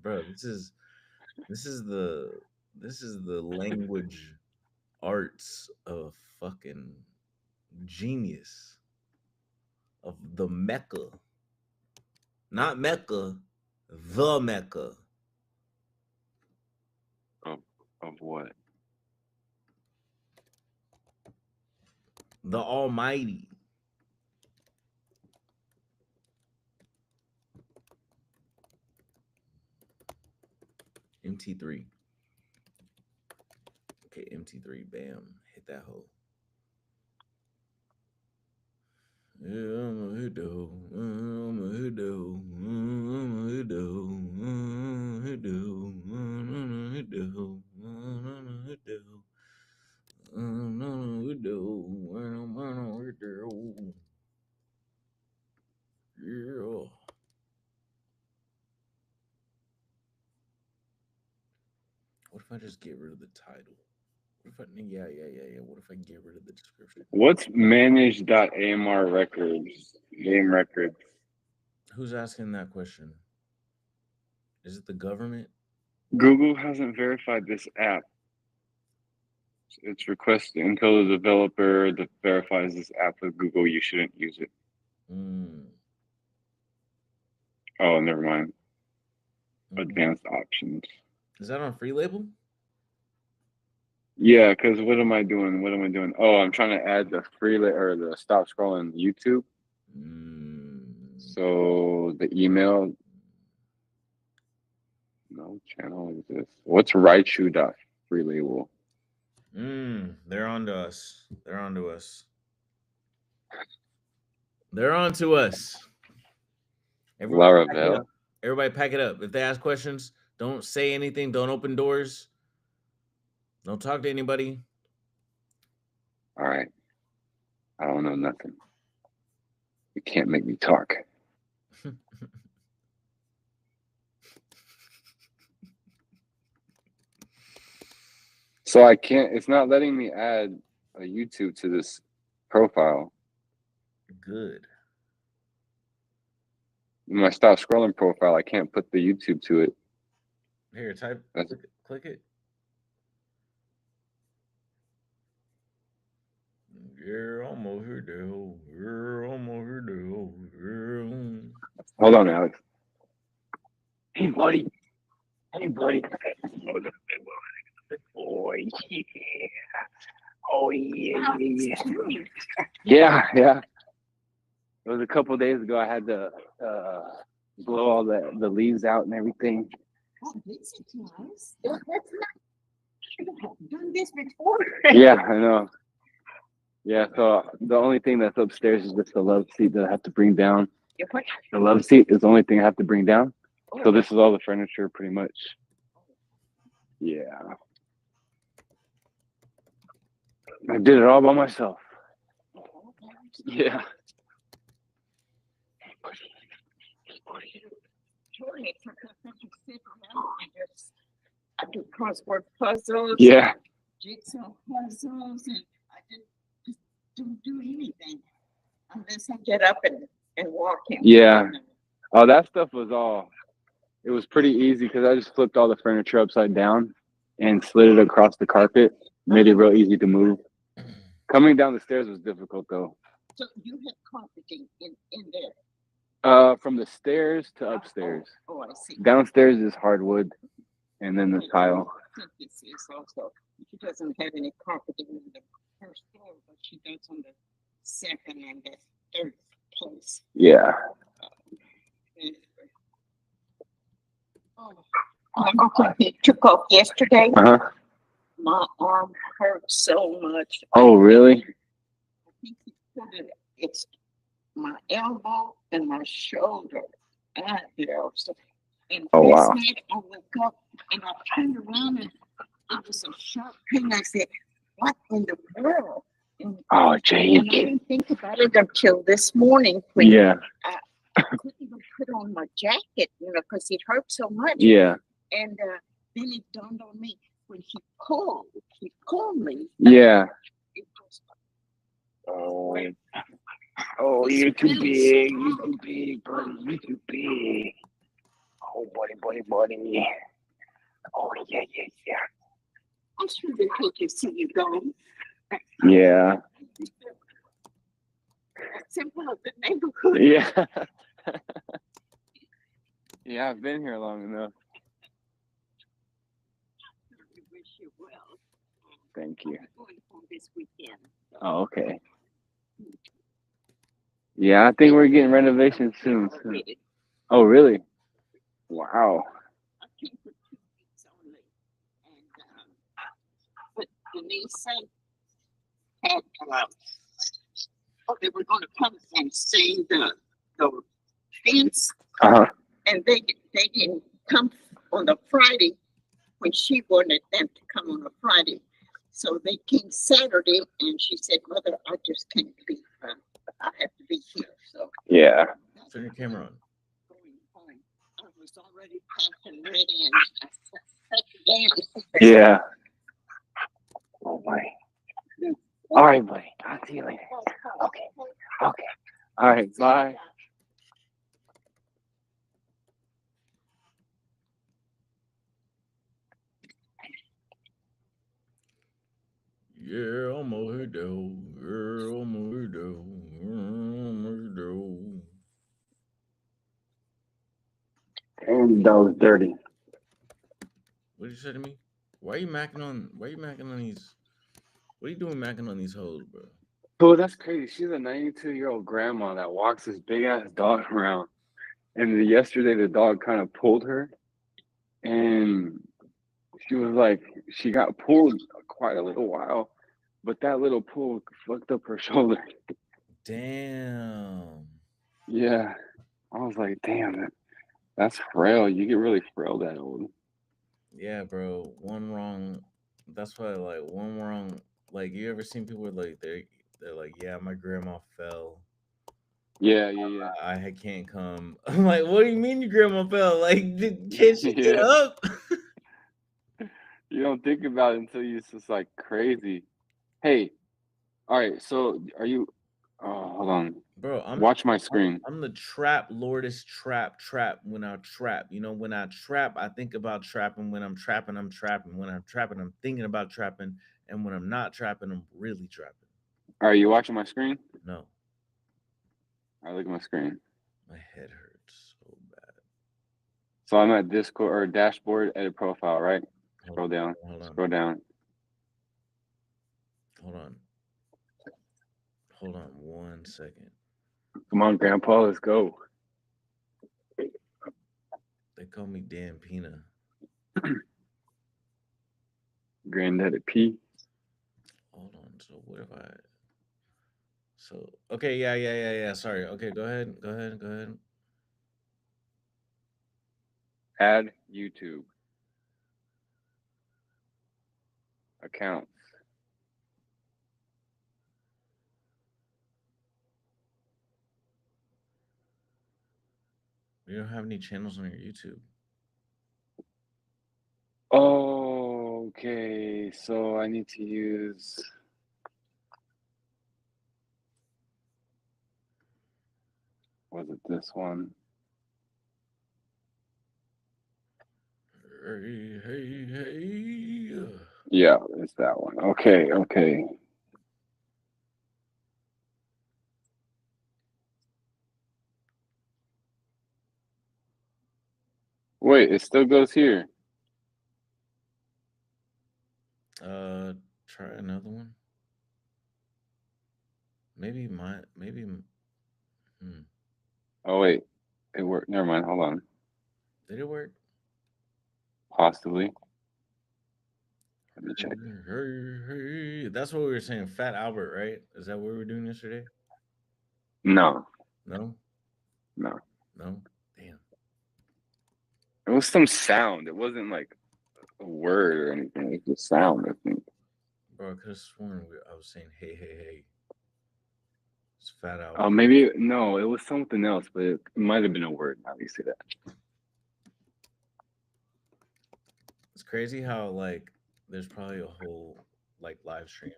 B: bro, this is the language arts of fucking genius of the Mecca, not Mecca, the Mecca
A: of what?
B: The Almighty. MT3. Okay, MT3. Bam. Hit that hole. Yeah, I'm a hit the hole. I'm a hit the hole. I'm a hit the hole. I'm a hit the hole. I'm a hit the hole. I'm a hit the hole. I'm a hit the hole. I'm a hit the hole. Yeah. What if I just get rid of the title? What if I, yeah. What if I get rid of the description?
A: What's managed.amr records? Game records.
B: Who's asking that question? Is it the government?
A: Google hasn't verified this app. It's requested until the developer verifies this app with Google. You shouldn't use it. Oh, never mind. Advanced options.
B: Is that on Free Label?
A: Yeah, because what am I doing? Oh, I'm trying to add the or the stop scrolling YouTube. So the email. No channel exists. What's Raichu.free label?
B: They're on to us. They're on to us. They're on to us. Everybody pack it up. Everybody pack it up. If they ask questions, don't say anything. Don't open doors. Don't talk to anybody.
A: All right. I don't know nothing. You can't make me talk. So I can't, it's not letting me add a YouTube to this profile.
B: Good.
A: In my stop scrolling profile, I can't put the YouTube to it.
B: Here, click it. Yeah, I'm over here, though. Yeah, I'm over here, though.
A: Hold on, Alex. Hey, buddy. Oh, yeah. Oh, yeah. Yeah. It was a couple days ago. I had to blow all the leaves out and everything.
C: Oh, this is nice. That's not done this before.
A: Yeah, I know. Yeah, so the only thing that's upstairs is just the love seat that I have to bring down. The love seat is the only thing I have to bring down. So this is all the furniture pretty much. Yeah. I did it all by myself. Yeah.
C: Totally forgot that you sit around and just I do crossword puzzles,
A: Yeah.
C: jigsaw puzzles, and I just don't do anything unless I get up and walk in.
A: Yeah. Oh, that stuff was all. It was pretty easy because I just flipped all the furniture upside down and slid it across the carpet. Made it real easy to move. Coming down the stairs was difficult though.
C: So you had carpeting in there.
A: From the stairs to upstairs.
C: Oh, I see.
A: Downstairs is hardwood, and then the tile.
C: This is also. She doesn't have any carpeting in the first floor, but she does on the second and the third place.
A: Yeah.
C: Okay, he took off yesterday.
A: Uh-huh.
C: My arm hurt so much.
A: Oh, really?
C: I think he put it, it's my elbow and my shoulder and there. So, and
A: Oh,
C: this
A: wow.
C: night I woke up and I turned around and it was a sharp pain. I said, what in the world? And,
A: Oh,
C: and I
A: Jake.
C: didn't think about it until this morning when
A: Yeah.
C: I couldn't even put on my jacket, because it hurt so much.
A: Yeah.
C: And then it dawned on me when he pulled me.
A: Yeah.
C: It was
A: Oh. Oh, you're too big. You're too big, buddy. You're too big. Oh, buddy. Oh, yeah.
C: I sure did hate to see you go.
A: Yeah.
C: Simple of the neighborhood.
A: Yeah. Yeah, I've been here long enough.
C: I wish you well.
A: Thank you.
C: I'm going home this weekend.
A: Oh, okay. Yeah, I think we're getting renovations soon. Oh, really? Wow.
C: I came for 2 weeks only. And but Denise had they were going to come and see the fence,
A: Uh-huh.
C: and they didn't come on the Friday when she wanted them to come on a Friday. So they came Saturday, and she said, "Mother, I just can't be. I have to be here." So
A: Yeah.
B: Turn your camera on.
C: going home, I was already packed and ready, and I sat down.
A: Yeah. Oh, boy. All right, buddy. I'll see you later. Okay. All right, bye.
B: Yeah, I'm a hero. Yeah, I'm a hero. I'm a hero.
A: And that was dirty.
B: What did you say to me? Why are you macking on these? What are you doing macking on these hoes, bro?
A: Oh, that's crazy. She's a 92-year-old grandma that walks this big ass dog around. And yesterday, the dog kind of pulled her, and she was like, she got pulled quite a little while, but that little pull fucked up her shoulder.
B: Damn.
A: Yeah. I was like, damn, that's frail. You get really frail that old.
B: Yeah, bro. One wrong. That's why, like, one wrong. Like, you ever seen people like they're like, yeah, my grandma fell.
A: Yeah.
B: I can't come. I'm like, what do you mean your grandma fell? Like, can't she get
A: Yeah.
B: up?
A: You don't think about it until it's just like crazy. Hey, all right. So are you? Oh, hold on.
B: Bro,
A: Watch my screen.
B: I'm the trap lordest trap when I trap. When I trap, I think about trapping. When I'm trapping, I'm trapping. When I'm trapping, I'm thinking about trapping. And when I'm not trapping, I'm really trapping.
A: Are you watching my screen?
B: No,
A: I look at my screen.
B: my head hurts so bad.
A: So I'm at Discord or dashboard, edit profile, right? Scroll down.
B: Hold on.
A: Scroll down.
B: Hold on 1 second.
A: Come on, Grandpa, let's go.
B: They call me Dan Pina.
A: Granddaddy P.
B: Hold on. So what if I? So okay, yeah. Sorry. Okay, go ahead.
A: Add YouTube accounts.
B: You don't have any channels on your YouTube.
A: Oh, okay. So I need to use. Was it this one?
B: Hey, hey, hey.
A: Yeah, it's that one. Okay, okay. Wait, it still goes here.
B: Try another one. Maybe my maybe.
A: Oh wait, it worked. Never mind. Hold on.
B: Did it work?
A: Possibly. Let me check.
B: Hey. That's what we were saying. Fat Albert, right? Is that what we were doing yesterday?
A: No,
B: No,
A: no.
B: no. Damn,
A: It was some sound. It wasn't like a word or anything. It was just sound, I think.
B: bro. I could have sworn I was saying hey, hey, hey. It's Fat
A: Oh,
B: Albert.
A: maybe no. It was something else, but it might have been a word. Now you say that.
B: It's crazy how like there's probably a whole like live stream.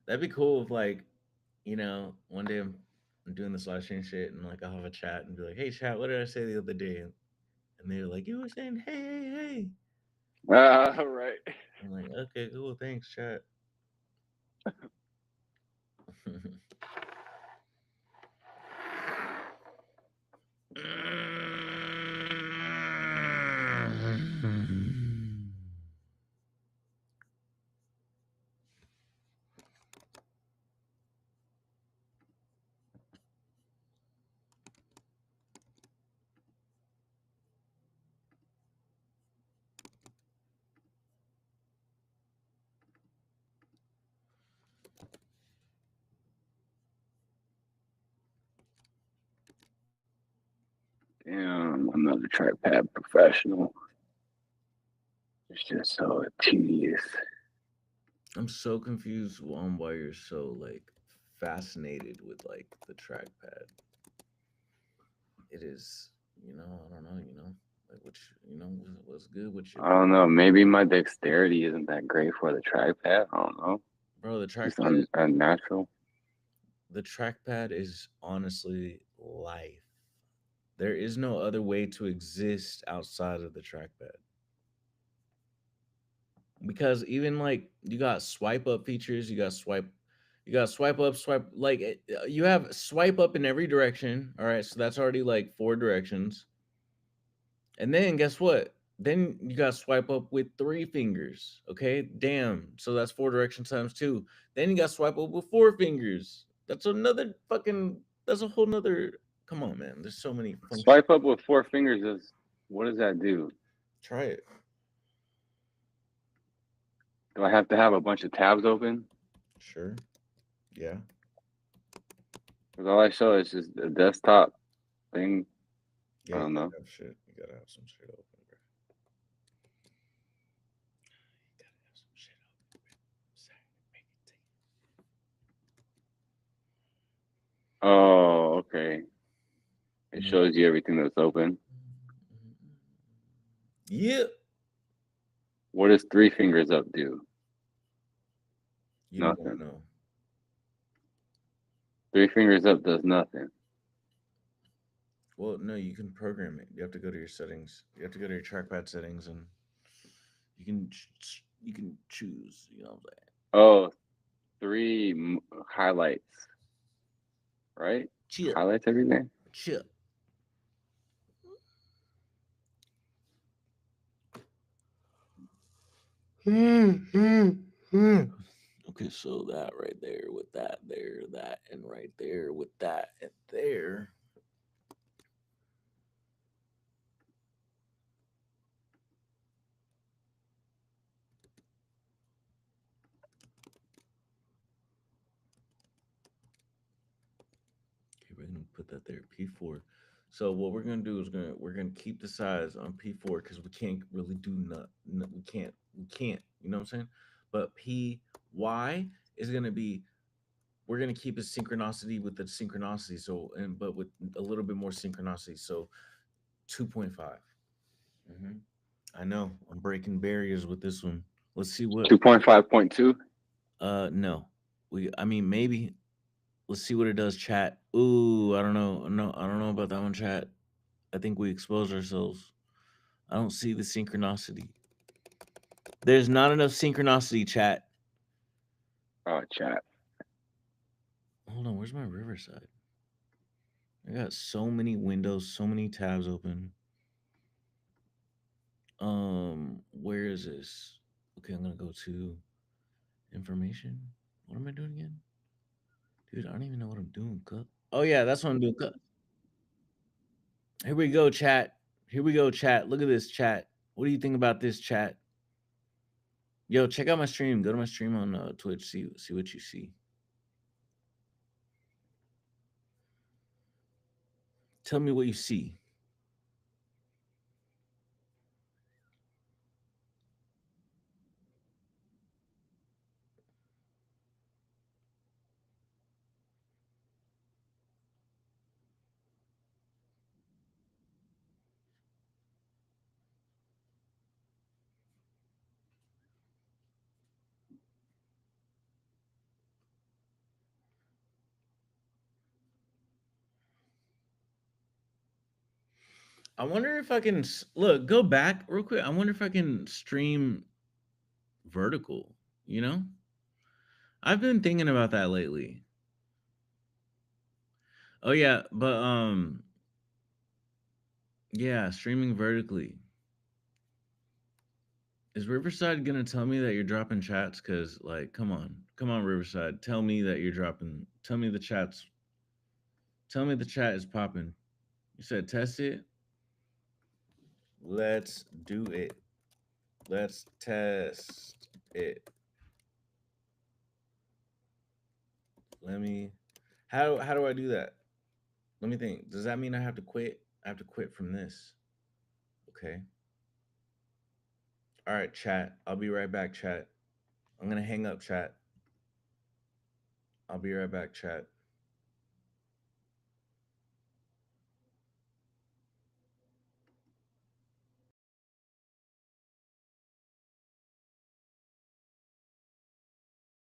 B: That'd be cool if like one day I'm doing this live stream shit and like I'll have a chat and be like, hey chat, what did I say the other day? And they're like, you were saying hey, hey, hey.
A: Right.
B: I'm like, okay, cool, thanks, chat.
A: Damn, another trackpad professional. It's just so tedious.
B: I'm so confused on why you're so like fascinated with like the trackpad. It is, I don't know, like what's good with you,
A: I don't know. Maybe my dexterity isn't that great for the trackpad. I don't know.
B: bro.
A: Just unnatural.
B: The trackpad is honestly life. There is no other way to exist outside of the trackpad. Because even like you got swipe up features, you got swipe up, swipe like you have swipe up in every direction. All right, so that's already like four directions. And then guess what? Then you got swipe up with three fingers. Okay, damn. So that's four directions times two. Then you got swipe up with four fingers. That's another fucking. That's a whole nother. Come on, man. There's so many functions.
A: Swipe up with 4 fingers is what does that do?
B: Try it.
A: Do I have to have a bunch of tabs open?
B: Sure. Yeah.
A: Because all I show is just a desktop thing. I
B: Yeah. You
A: don't know.
B: gotta have shit. You gotta have some shit open, bro. You gotta have some shit open, bro. Sorry, make it take.
A: Oh, okay. It
B: Mm.
A: shows you everything that's open.
B: Yeah.
A: What does 3 fingers up do?
B: You don't want
A: Nothing.
B: to know.
A: 3 fingers up does nothing.
B: Well, no, you can program it. You have to go to your settings. You have to go to your trackpad settings, and you can choose. You know what I'm
A: Oh, three highlights, right?
B: saying?
A: Highlights everything.
B: Chip. Okay, so that right there with that there, that, and right there with that and there. Okay, we're gonna put that there. P4. So what we're gonna do is we're gonna keep the size on P4 because we can't really do we can't. You know what I'm saying? But PY is gonna be we're gonna keep a synchronicity with the synchronicity. So, and but with a little bit more synchronicity. So, 2.5. Mm-hmm. I know I'm breaking barriers with this one. Let's see what.
A: 2.5.2.
B: No, I mean, maybe. Let's see what it does. Chat. Ooh, I don't know. No, I don't know about that one. Chat. I think we expose ourselves. I don't see the synchronicity. There's not enough synchronicity. Chat.
A: Oh, chat.
B: Hold on. Where's my Riverside? I got so many windows, so many tabs open. Where is this? Okay, I'm gonna go to information. What am I doing again? Dude, I don't even know what I'm doing. Cut. Oh yeah, that's what I'm doing. Cut. Here we go, chat. Here we go, chat. Look at this, chat. What do you think about this, chat? Yo, check out my stream. Go to my stream on Twitch. See what you see. Tell me what you see. I wonder if I can look. Go back real quick. I wonder if I can stream vertical. You know, I've been thinking about that lately. Oh yeah, but yeah, streaming vertically. Is Riverside gonna tell me that you're dropping chats? Cause like, come on, Riverside, tell me that you're dropping. Tell me the chats. Tell me the chat is popping. You said test it. Let's do it. Let's test it. Let me. How do I do that? Let me think. Does that mean I have to quit? I have to quit from this. Okay. All right, chat. I'll be right back, chat. I'm gonna hang up, chat. I'll be right back, chat.